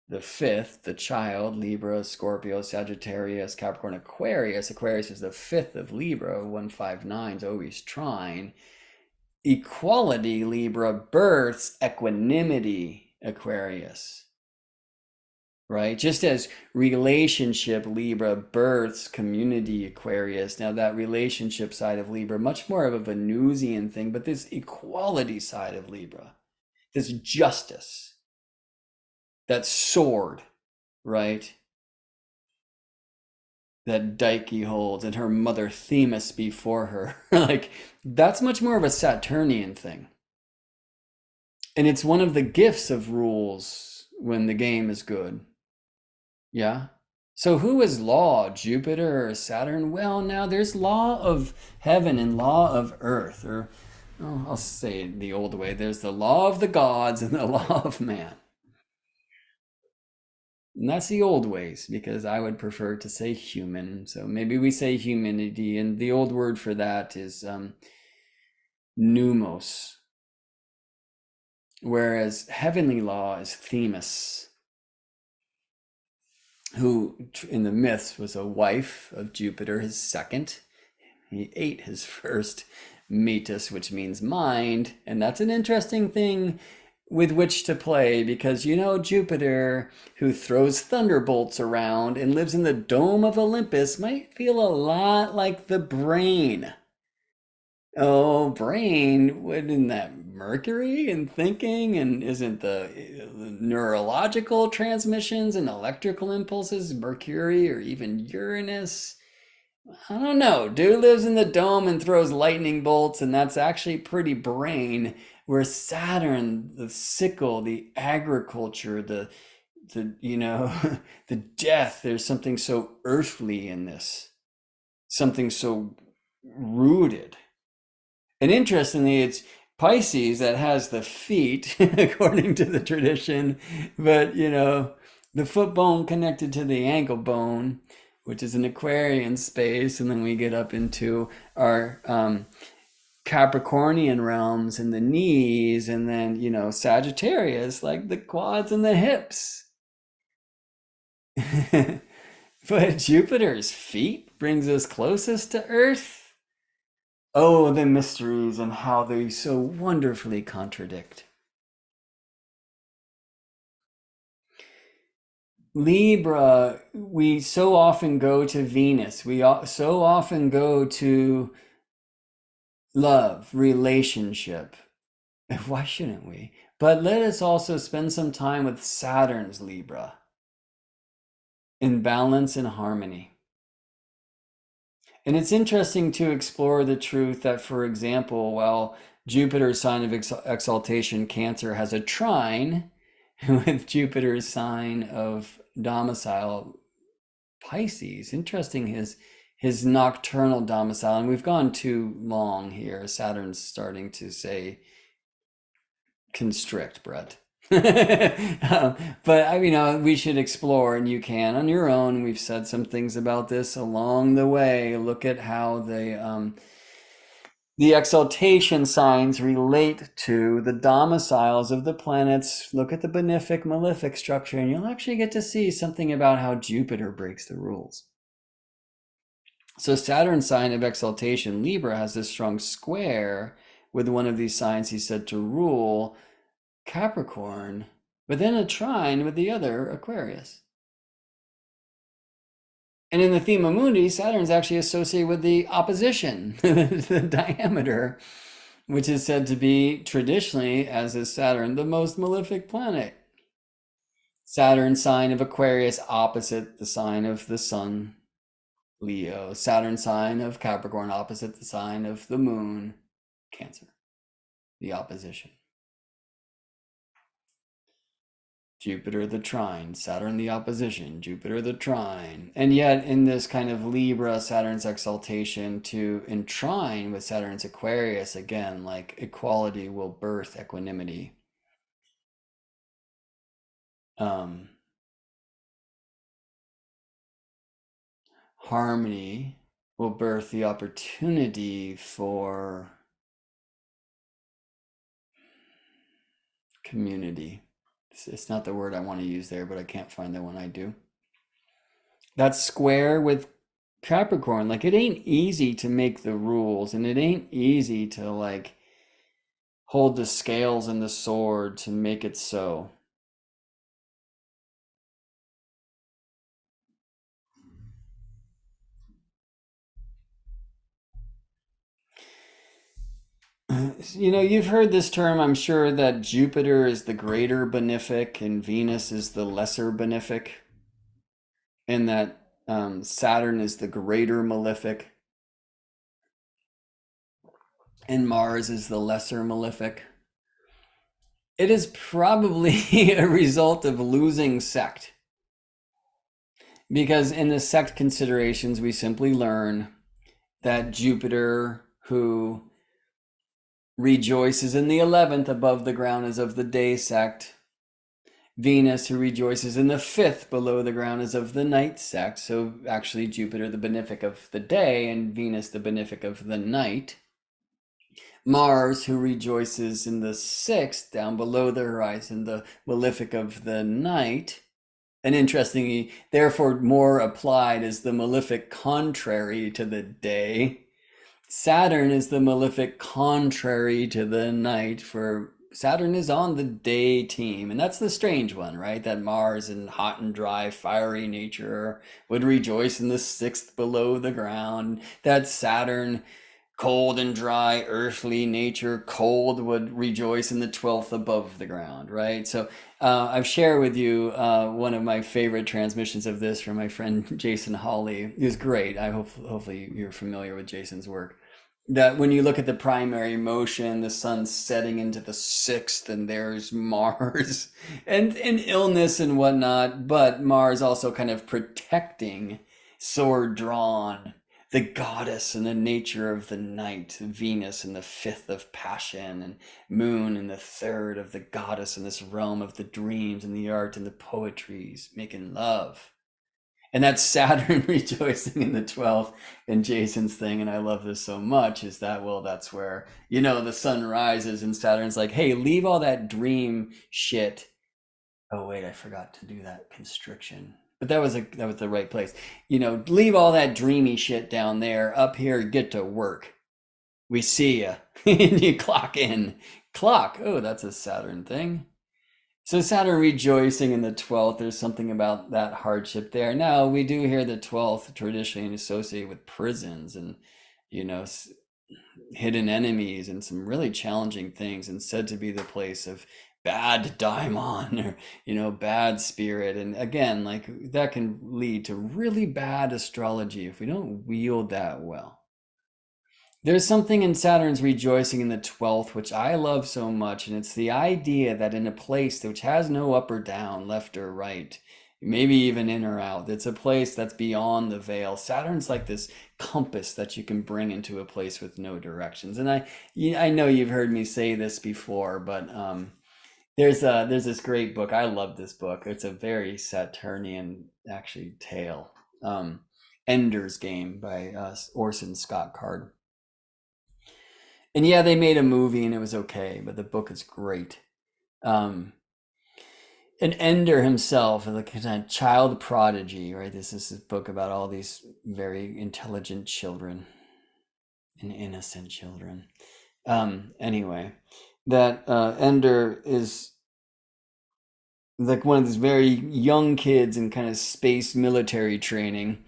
the fifth, the child, Libra, Scorpio, Sagittarius, Capricorn, Aquarius. Aquarius is the fifth of Libra, 159 is always trine. Equality, Libra, births equanimity, Aquarius, right? Just as relationship, Libra, births community, Aquarius. Now that relationship side of Libra, much more of a Venusian thing, but this equality side of Libra, this justice, that sword, right? That Dike holds and her mother Themis before her. Like, that's much more of a Saturnian thing. And it's one of the gifts of rules when the game is good. Yeah? So who is law, Jupiter or Saturn? Well, now there's law of heaven and law of earth. Or, oh, I'll say it the old way. There's the law of the gods and the law of man. And that's the old ways, because I would prefer to say human. So maybe we say humanity, and the old word for that is pneumos. Whereas heavenly law is Themis, who in the myths was a wife of Jupiter, his second. He ate his first, metis, which means mind. And that's an interesting thing with which to play, because Jupiter, who throws thunderbolts around and lives in the dome of Olympus, might feel a lot like the brain. Oh, brain, wouldn't that Mercury and thinking, and isn't the neurological transmissions and electrical impulses Mercury or even Uranus? I don't know. Dude lives in the dome and throws lightning bolts, and that's actually pretty brain. Where Saturn, the sickle, the agriculture, the the death. There's something so earthly in this, something so rooted. And interestingly, it's Pisces that has the feet, according to the tradition, but the foot bone connected to the ankle bone, which is an Aquarian space, and then we get up into our Capricornian realms and the knees, and then Sagittarius, like the quads and the hips. But Jupiter's feet brings us closest to Earth. Oh, the mysteries and how they so wonderfully contradict. Libra, we so often go to Venus. We so often go to love, relationship. Why shouldn't we? But let us also spend some time with Saturn's Libra in balance and harmony. And it's interesting to explore the truth that, for example, while Jupiter's sign of exaltation, Cancer, has a trine with Jupiter's sign of domicile, Pisces. Interesting, his nocturnal domicile. And we've gone too long here. Saturn's starting to say, constrict, Brett. But we should explore, and you can on your own. We've said some things about this along the way. Look at how the exaltation signs relate to the domiciles of the planets. Look at the benefic malefic structure, and you'll actually get to see something about how Jupiter breaks the rules. So Saturn's sign of exaltation, Libra, has this strong square with one of these signs he's said to rule, Capricorn, but then a trine with the other, Aquarius. And in the Thema Mundi, Saturn's actually associated with the opposition, the diameter, which is said to be traditionally, as is Saturn, the most malefic planet. Saturn, sign of Aquarius, opposite the sign of the Sun, Leo. Saturn, sign of Capricorn, opposite the sign of the Moon, Cancer. The opposition. Jupiter the trine, Saturn the opposition, Jupiter the trine. And yet, in this kind of Libra, Saturn's exaltation to in trine with Saturn's Aquarius, again, like equality will birth equanimity. Um, Harmony will birth the opportunity for community. It's not the word I want to use there, but I can't find the one I do. That's square with Capricorn. Like, it ain't easy to make the rules, and it ain't easy to, like, hold the scales and the sword to make it so. You know, you've heard this term, I'm sure, that Jupiter is the greater benefic and Venus is the lesser benefic, and that Saturn is the greater malefic and Mars is the lesser malefic. It is probably a result of losing sect. Because in the sect considerations, we simply learn that Jupiter, who rejoices in the 11th above the ground as of the day sect, Venus, who rejoices in the 5th below the ground as of the night sect. So actually, Jupiter, the benefic of the day, and Venus, the benefic of the night. Mars, who rejoices in the 6th down below the horizon, the malefic of the night. And interestingly, therefore, more applied is the malefic contrary to the day. Saturn is the malefic contrary to the night, for Saturn is on the day team. And that's the strange one, right? That Mars in hot and dry, fiery nature would rejoice in the 6th below the ground. That Saturn, cold and dry, earthly nature, cold, would rejoice in the 12th above the ground, right? So I've shared with you one of my favorite transmissions of this from my friend Jason Hawley. It was great. Hopefully you're familiar with Jason's work. That when you look at the primary motion, the sun's setting into the 6th, and there's Mars and illness and whatnot, but Mars also kind of protecting, sword drawn, the goddess and the nature of the night, Venus in the 5th of passion, and Moon in the 3rd of the goddess in this realm of the dreams and the art and the poetries, making love. And that's Saturn rejoicing in the 12th. And Jason's thing, and I love this so much, is that, well, that's where, the sun rises and Saturn's like, hey, leave all that dream shit. Oh, wait, I forgot to do that constriction. But that was the right place. Leave all that dreamy shit down there. Up here, get to work. We see ya. And you clock in. Clock. Oh, that's a Saturn thing. So Saturn rejoicing in the 12th, there's something about that hardship there. Now, we do hear the 12th traditionally associated with prisons and, hidden enemies and some really challenging things, and said to be the place of bad daimon, or bad spirit. And again, like, that can lead to really bad astrology if we don't wield that well. There's something in Saturn's rejoicing in the 12th which I love so much, and it's the idea that in a place which has no up or down, left or right, maybe even in or out, it's a place that's beyond the veil. Saturn's like this compass that you can bring into a place with no directions. And I know you've heard me say this before, but there's this great book. I love this book. It's a very Saturnian, actually, tale. Ender's Game by Orson Scott Card. And yeah, they made a movie and it was okay, but the book is great. And Ender himself, like a kind of child prodigy, right? This is a book about all these very intelligent children and innocent children. Anyway, that Ender is like one of these very young kids in kind of space military training.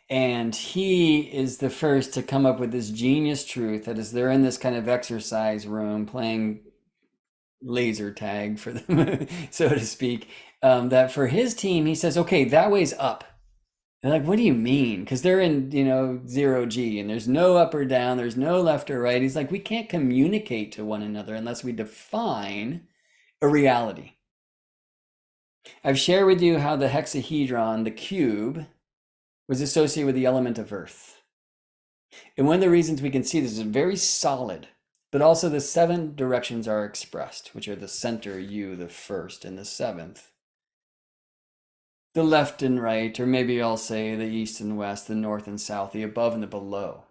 And he is the first to come up with this genius truth that is, they're in this kind of exercise room playing laser tag for them, so to speak. That for his team, he says, okay, that way's up. They're like, what do you mean? Because they're in, 0G and there's no up or down, there's no left or right. He's like, we can't communicate to one another unless we define a reality. I've shared with you how the hexahedron, the cube, was associated with the element of earth. And one of the reasons we can see this is very solid, but also the 7 directions are expressed, which are the center, you, the first, and the 7th. The left and right, or maybe I'll say the east and west, the north and south, the above and the below.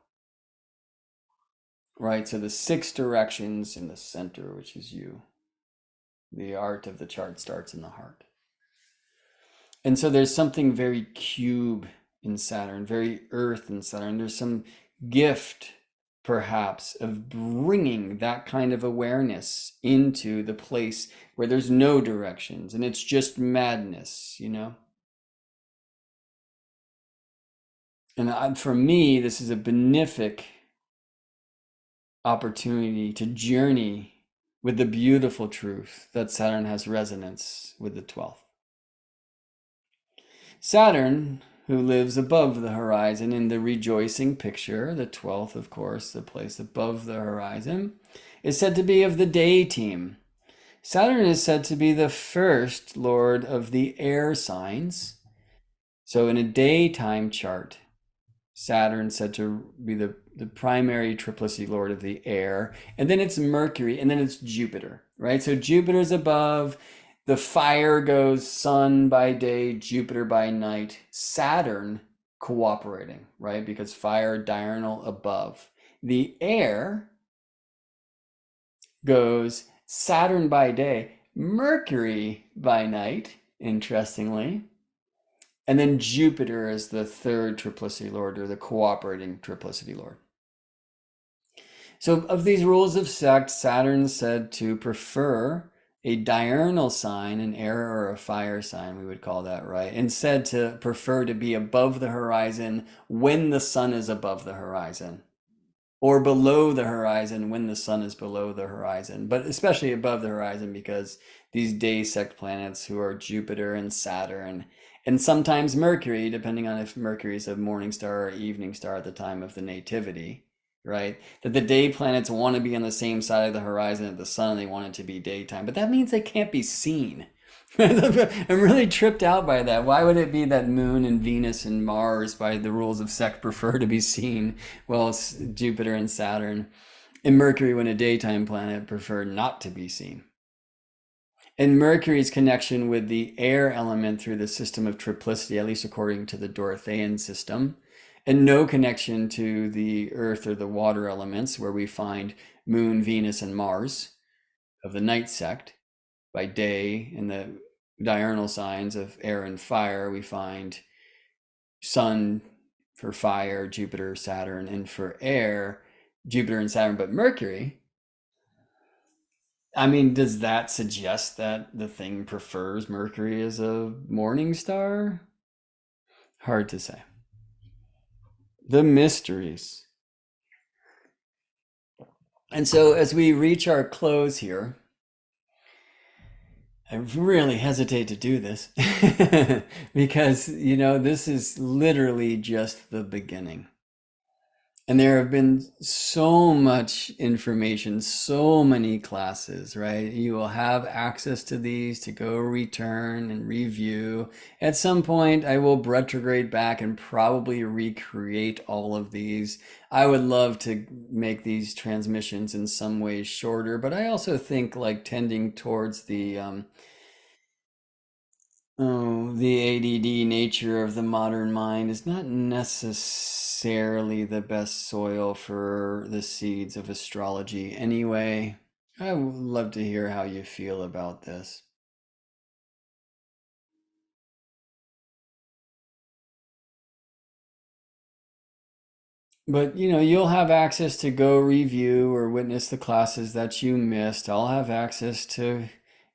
Right, so the 6 directions in the center, which is you. The art of the chart starts in the heart. And so there's something very cube in Saturn, very earth in Saturn. There's some gift, perhaps, of bringing that kind of awareness into the place where there's no directions and it's just madness, you know? And for me, this is a benefic opportunity to journey with the beautiful truth that Saturn has resonance with the 12th. Saturn, who lives above the horizon in the rejoicing picture, the 12th, of course, the place above the horizon, is said to be of the day team. Saturn is said to be the first lord of the air signs. So in a daytime chart, Saturn said to be the primary triplicity lord of the air. And then it's Mercury, and then it's Jupiter, right? So Jupiter's above. The fire goes sun by day, Jupiter by night, Saturn cooperating, right? Because fire, diurnal above. The air goes Saturn by day, Mercury by night, interestingly. And then Jupiter is the third triplicity lord, or the cooperating triplicity lord. So of these rules of sect, Saturn said to prefer a diurnal sign, an air or a fire sign, we would call that, right? And said to prefer to be above the horizon when the sun is above the horizon, or below the horizon when the sun is below the horizon, but especially above the horizon because these day sect planets, who are Jupiter and Saturn, and sometimes Mercury, depending on if Mercury is a morning star or evening star at the time of the nativity, right? That the day planets want to be on the same side of the horizon as the sun, and they want it to be daytime, but that means they can't be seen. I'm really tripped out by that. Why would it be that Moon and Venus and Mars, by the rules of sect, prefer to be seen, while Jupiter and Saturn and Mercury, when a daytime planet, prefer not to be seen? And Mercury's connection with the air element through the system of triplicity, at least according to the Dorothean system, and no connection to the earth or the water elements, where we find Moon, Venus, and Mars of the night sect. By day, in the diurnal signs of air and fire, we find Sun for fire, Jupiter, Saturn, and for air, Jupiter and Saturn. But Mercury, I mean, does that suggest that the thing prefers Mercury as a morning star? Hard to say. The mysteries. And so as we reach our close here, I really hesitate to do this because, you know, this is literally just the beginning. And there have been so much information, so many classes, right? You will have access to these to go return and review. At some point, I will retrograde back and probably recreate all of these. I would love to make these transmissions in some ways shorter, but I also think like tending towards the ADD nature of the modern mind is not necessarily the best soil for the seeds of astrology. Anyway, I would love to hear how you feel about this. But, you know, you'll have access to go review or witness the classes that you missed. I'll have access to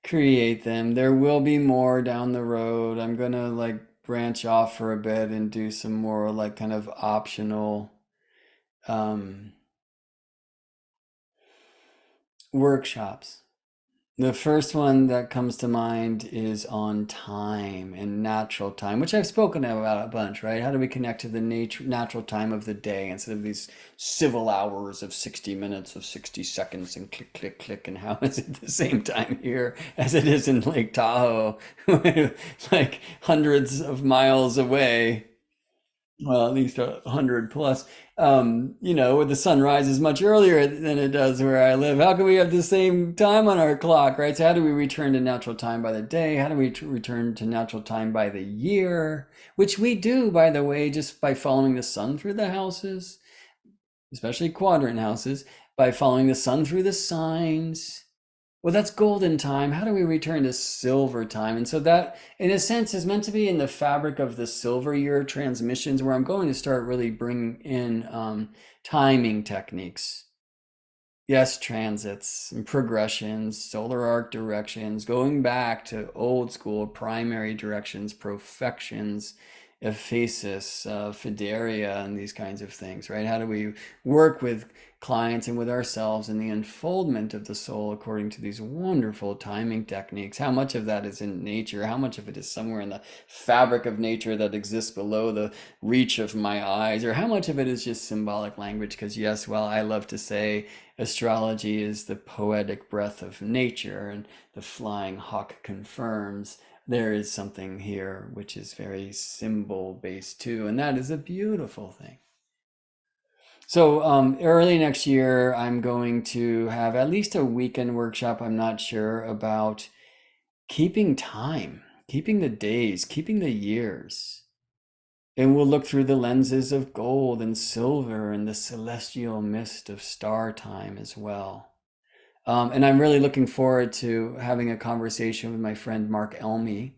create them. There will be more down the road. I'm gonna like branch off for a bit and do some more like kind of optional um, workshops The first one that comes to mind is on time and natural time, which I've spoken about a bunch, right? How do we connect to the natural time of the day instead of these civil hours of 60 minutes of 60 seconds and click, click, click? And how is it the same time here as it is in Lake Tahoe, like hundreds of miles away? Well, at least 100 plus. Where the sun rises much earlier than it does where I live. How can we have the same time on our clock, right? So how do we return to natural time by the day? How do we return to natural time by the year? Which we do, by the way, just by following the sun through the houses, especially quadrant houses, by following the sun through the signs. Well, that's golden time. How do we return to silver time? And so that, in a sense, is meant to be in the fabric of the silver year transmissions, where I'm going to start really bringing in timing techniques. Yes, transits and progressions, solar arc directions, going back to old school primary directions, profections, ephesis, fideria, and these kinds of things, right? How do we work with clients and with ourselves in the unfoldment of the soul according to these wonderful timing techniques? How much of that is in nature? How much of it is somewhere in the fabric of nature that exists below the reach of my eyes? Or how much of it is just symbolic language? Because, yes, well, I love to say, astrology is the poetic breath of nature, and the flying hawk confirms there is something here which is very symbol based too, and that is a beautiful thing. So early next year, I'm going to have at least a weekend workshop. I'm not sure about keeping time, keeping the days, keeping the years. And we'll look through the lenses of gold and silver and the celestial mist of star time as well. And I'm really looking forward to having a conversation with my friend Mark Elmy,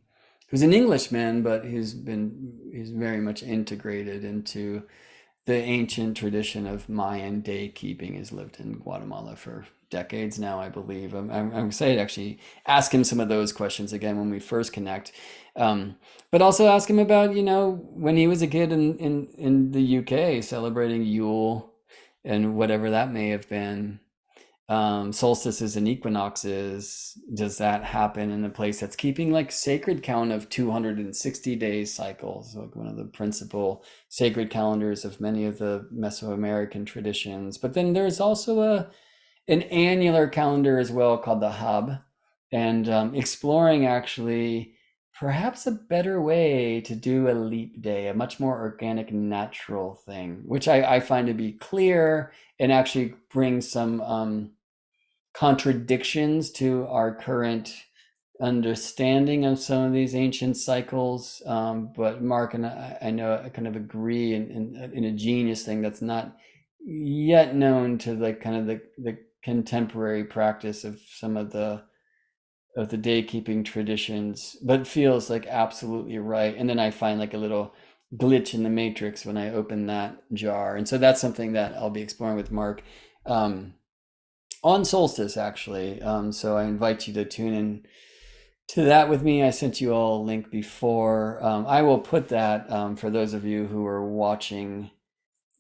who's an Englishman, but he's very much integrated into the ancient tradition of Mayan day keeping. Has lived in Guatemala for decades now, I believe. I'm excited to actually ask him some of those questions again when we first connect. But also ask him about, when he was a kid in the UK celebrating Yule and whatever that may have been. Solstices and equinoxes, does that happen in a place that's keeping like sacred count of 260 days cycles, like one of the principal sacred calendars of many of the Mesoamerican traditions? But then there's also an annular calendar as well called the Hub, and exploring actually perhaps a better way to do a leap day, a much more organic, natural thing, which I find to be clear and actually bring some contradictions to our current understanding of some of these ancient cycles. But Mark and I know I kind of agree in a genius thing that's not yet known to like kind of the contemporary practice of some of the day keeping traditions, but feels like absolutely right. And then I find like a little glitch in the matrix when I open that jar. And so that's something that I'll be exploring with Mark. On Solstice, actually. So I invite you to tune in to that with me. I sent you all a link before. I will put that for those of you who are watching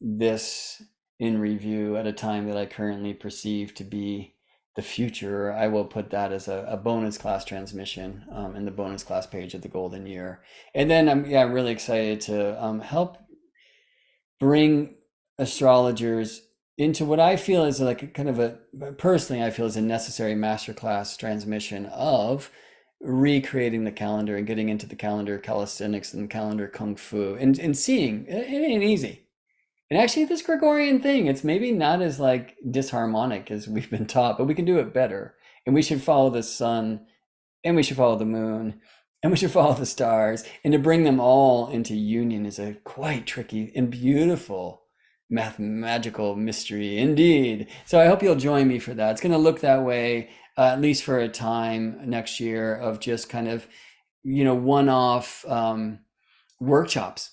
this in review at a time that I currently perceive to be the future. I will put that as a bonus class transmission in the bonus class page of the Golden Year. And then I'm really excited to help bring astrologers into what I feel is like kind of personally, I feel is a necessary masterclass transmission of recreating the calendar and getting into the calendar calisthenics and calendar kung fu and seeing it ain't easy. And actually this Gregorian thing, it's maybe not as like disharmonic as we've been taught, but we can do it better. And we should follow the sun, and we should follow the moon, and we should follow the stars. And to bring them all into union is a quite tricky and beautiful magical mystery indeed. So I hope you'll join me for that. It's going to look that way, at least for a time next year, of just kind of, one-off workshops.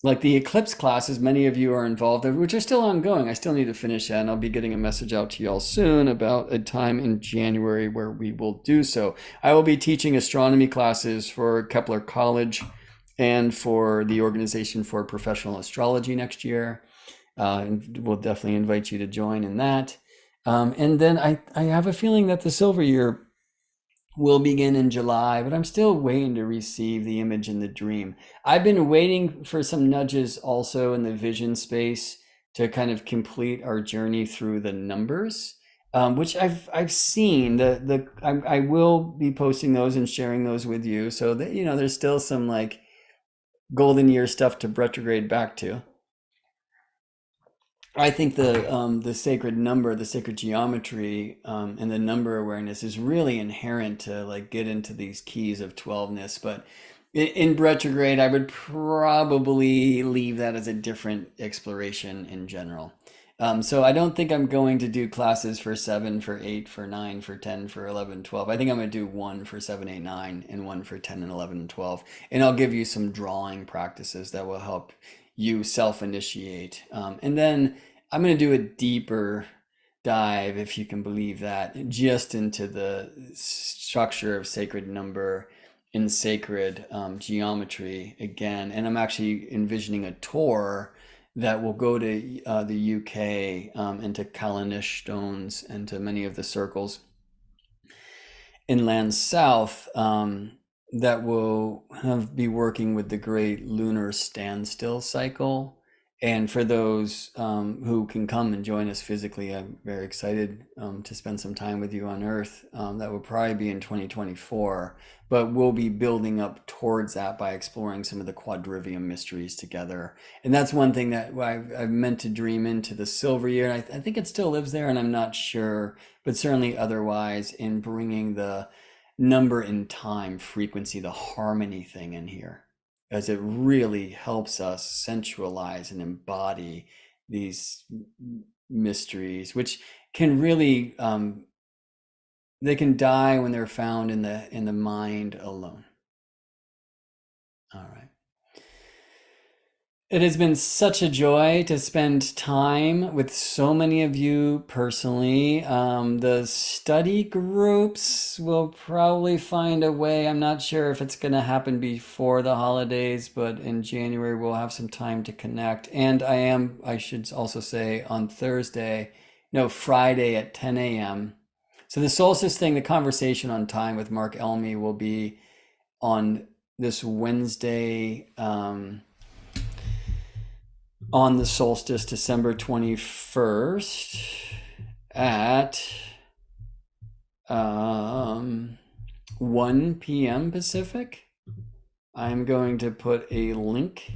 Like the eclipse classes, many of you are involved in, which are still ongoing. I still need to finish that, and I'll be getting a message out to you all soon about a time in January where we will do so. I will be teaching astronomy classes for Kepler College and for the Organization for Professional Astrology next year. And we'll definitely invite you to join in that. And then I have a feeling that the silver year will begin in July, but I'm still waiting to receive the image in the dream. I've been waiting for some nudges also in the vision space to kind of complete our journey through the numbers, which I've seen. I will be posting those and sharing those with you, so that there's still some like golden year stuff to retrograde back to. I think the sacred number, the sacred geometry, and the number awareness is really inherent to like get into these keys of 12ness. But in retrograde, I would probably leave that as a different exploration in general. So I don't think I'm going to do classes for 7, for 8, for 9, for 10, for 11, 12. I think I'm going to do one for 7, 8, 9, and one for 10 and 11 and 12. And I'll give you some drawing practices that will help you self-initiate. And then I'm going to do a deeper dive, if you can believe that, just into the structure of sacred number and sacred geometry again. And I'm actually envisioning a tour that will go to the UK, and to Callanish stones and to many of the circles inland south, that will be working with the great lunar standstill cycle. And for those who can come and join us physically, I'm very excited to spend some time with you on Earth. That will probably be in 2024, but we'll be building up towards that by exploring some of the quadrivium mysteries together. And that's one thing that I've meant to dream into the silver year. And I think it still lives there, and I'm not sure, but certainly otherwise, in bringing the number in time, frequency, the harmony thing in here, as it really helps us sensualize and embody these mysteries, which can really they can die when they're found in the mind alone. All right. It has been such a joy to spend time with so many of you personally. The study groups will probably find a way. I'm not sure if it's going to happen before the holidays, but in January we'll have some time to connect. And I should also say, on Friday at 10 a.m. So the solstice thing, the conversation on time with Mark Elmy will be on this Wednesday, on the solstice, December 21st at 1 p.m. Pacific. I'm going to put a link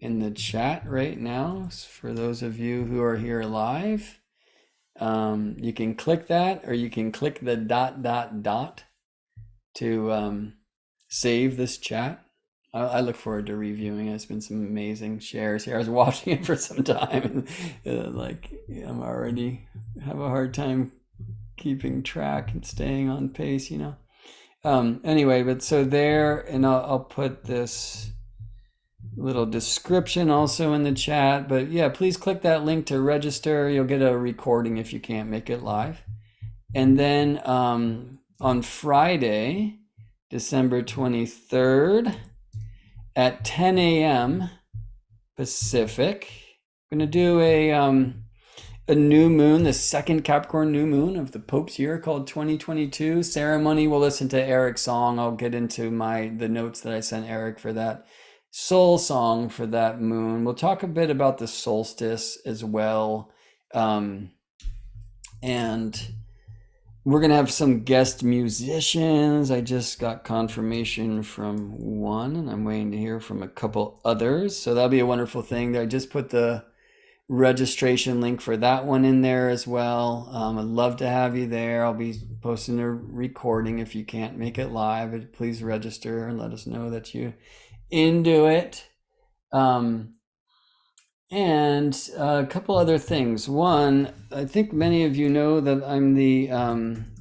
in the chat right now for those of you who are here live. You can click that, or you can click the ... to save this chat. I look forward to reviewing it. It's been some amazing shares here. I was watching it for some time, and I'm already have a hard time keeping track and staying on pace, Anyway, but so there, and I'll put this little description also in the chat. But yeah, please click that link to register. You'll get a recording if you can't make it live. And then on Friday, December 23rd, at 10 a.m. Pacific, I'm going to do a new moon, the second Capricorn new moon of the Pope's year, called 2022 ceremony. We'll listen to Eric's song. I'll get into the notes that I sent Eric for that soul song for that moon. We'll talk a bit about the solstice as well. And we're going to have some guest musicians. I just got confirmation from one, and I'm waiting to hear from a couple others. So that'll be a wonderful thing. I just put the registration link for that one in there as well. I'd love to have you there. I'll be posting a recording if you can't make it live. Please register and let us know that you into it. And a couple other things. One, I think many of you know that I'm the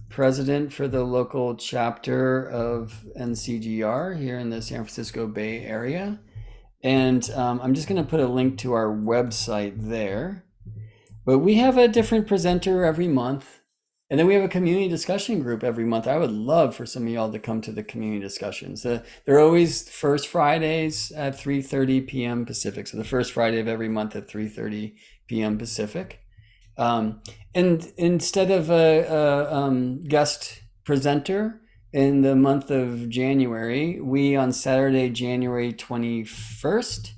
president for the local chapter of NCGR here in the San Francisco Bay Area. And I'm just going to put a link to our website there. But we have a different presenter every month. And then we have a community discussion group every month. I would love for some of y'all to come to the community discussions. They're always first Fridays at 3:30 p.m. Pacific. So the first Friday of every month at 3:30 p.m. Pacific. And instead of a guest presenter, in the month of January. We on Saturday, January 21st,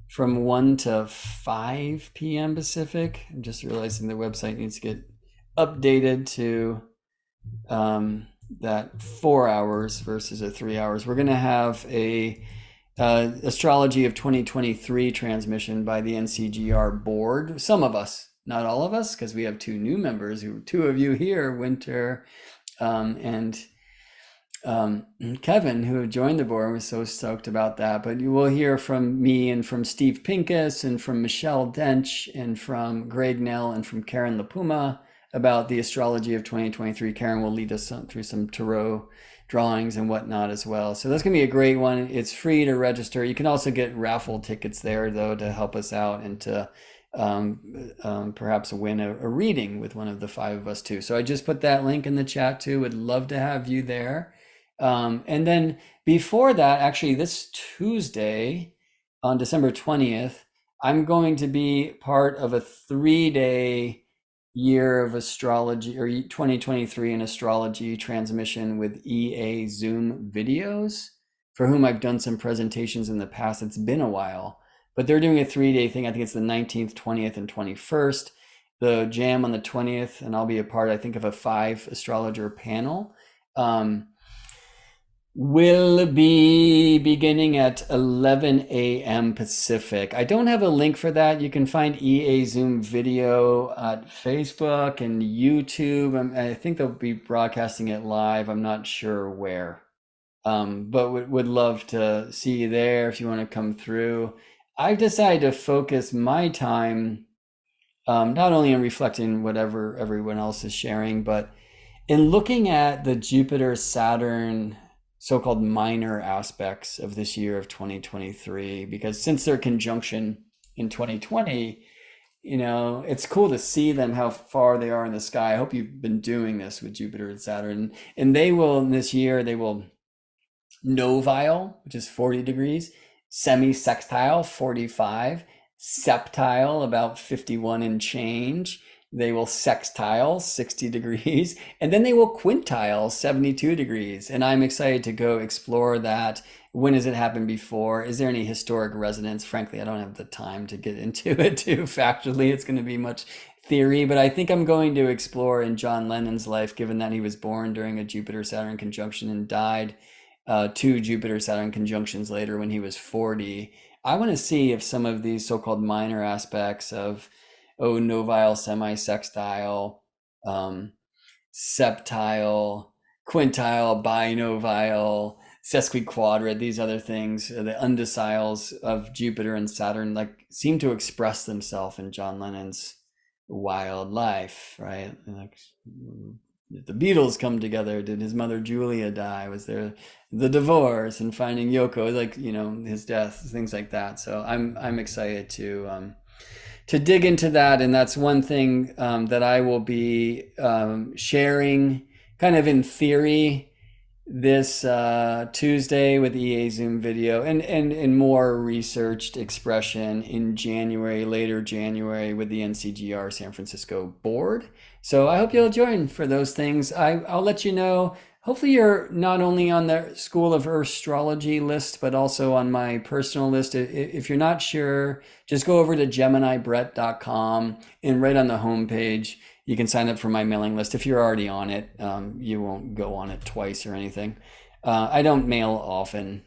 from 1 to 5 p.m. Pacific. I'm just realizing the website needs to get updated to that 4 hours versus a 3 hours. We're going to have a Astrology of 2023 transmission by the NCGR board. Some of us, not all of us, because we have two new members, two of you here, Winter and Kevin, who joined the board. We're so stoked about that. But you will hear from me and from Steve Pincus and from Michelle Dench and from Greg Nell and from Karen LaPuma about the Astrology of 2023. Karen will lead us through some tarot drawings and whatnot as well. So that's going to be a great one. It's free to register. You can also get raffle tickets there, though, to help us out and to perhaps win a reading with one of the five of us, too. So I just put that link in the chat, too. Would love to have you there. And then before that, actually, this Tuesday on December 20th, I'm going to be part of a 3-day Year of Astrology, or 2023 in Astrology transmission with EA Zoom videos, for whom I've done some presentations in the past. It's been a while, but they're doing a 3-day thing. I think it's the 19th, 20th, and 21st. The jam on the 20th, and I'll be a part, I think, of a 5 astrologer panel. Will be beginning at 11 a.m. Pacific. I don't have a link for that. You can find EA Zoom video at Facebook and YouTube. I think they'll be broadcasting it live. I'm not sure where. But would love to see you there if you want to come through. I've decided to focus my time not only on reflecting whatever everyone else is sharing, but in looking at the Jupiter-Saturn so-called minor aspects of this year of 2023, because since their conjunction in 2020, it's cool to see them, how far they are in the sky. I hope you've been doing this with Jupiter and Saturn, and they will, this year, they will novile, which is 40 degrees, semi-sextile, 45, septile, about 51 and change. They will sextile, 60 degrees, and then they will quintile, 72 degrees. And I'm excited to go explore that. When has it happened before? Is there any historic resonance? Frankly, I don't have the time to get into it too factually. It's going to be much theory, but I think I'm going to explore in John Lennon's life, given that he was born during a Jupiter-Saturn conjunction and died 2 Jupiter-Saturn conjunctions later when he was 40. I want to see if some of these so-called minor aspects of novile, semi-sextile, septile, quintile, binovile, sesquiquadrate, these other things, the undeciles of Jupiter and Saturn, like, seem to express themselves in John Lennon's wild life, right? Like, did the Beatles come together? Did his mother Julia die? Was there the divorce and finding Yoko, like, his death, things like that. So I'm excited to dig into that. And that's one thing that I will be sharing kind of in theory this Tuesday with EA Zoom video, and more researched expression in January, later January, with the NCGR San Francisco board. So I hope you'll join for those things. I'll let you know. Hopefully you're not only on the School of Earthstrology list, but also on my personal list. If you're not sure, just go over to GeminiBrett.com, and right on the homepage, you can sign up for my mailing list. If you're already on it, you won't go on it twice or anything. I don't mail often.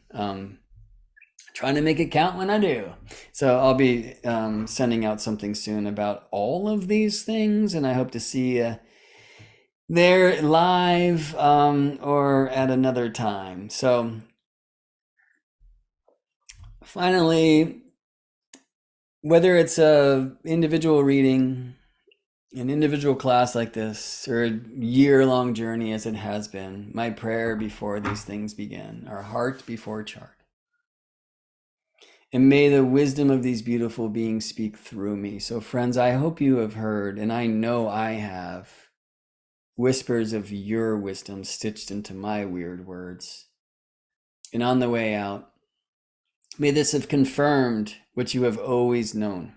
Trying to make it count when I do. So I'll be sending out something soon about all of these things, and I hope to see you there live or at another time. So finally, whether it's a individual reading, an individual class like this, or a year-long journey as it has been, my prayer before these things begin, our heart before chart. And may the wisdom of these beautiful beings speak through me. So friends, I hope you have heard, and I know I have, whispers of your wisdom stitched into my weird words. And on the way out, may this have confirmed what you have always known.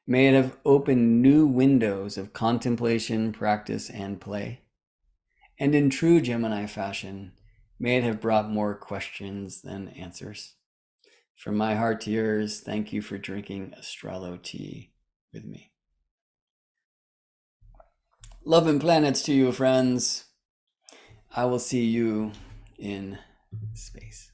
May it have opened new windows of contemplation, practice, and play. and in true Gemini fashion, may it have brought more questions than answers. From my heart to yours, thank you for drinking Astrolo tea with me. Love and planets to you, friends. I will see you in space.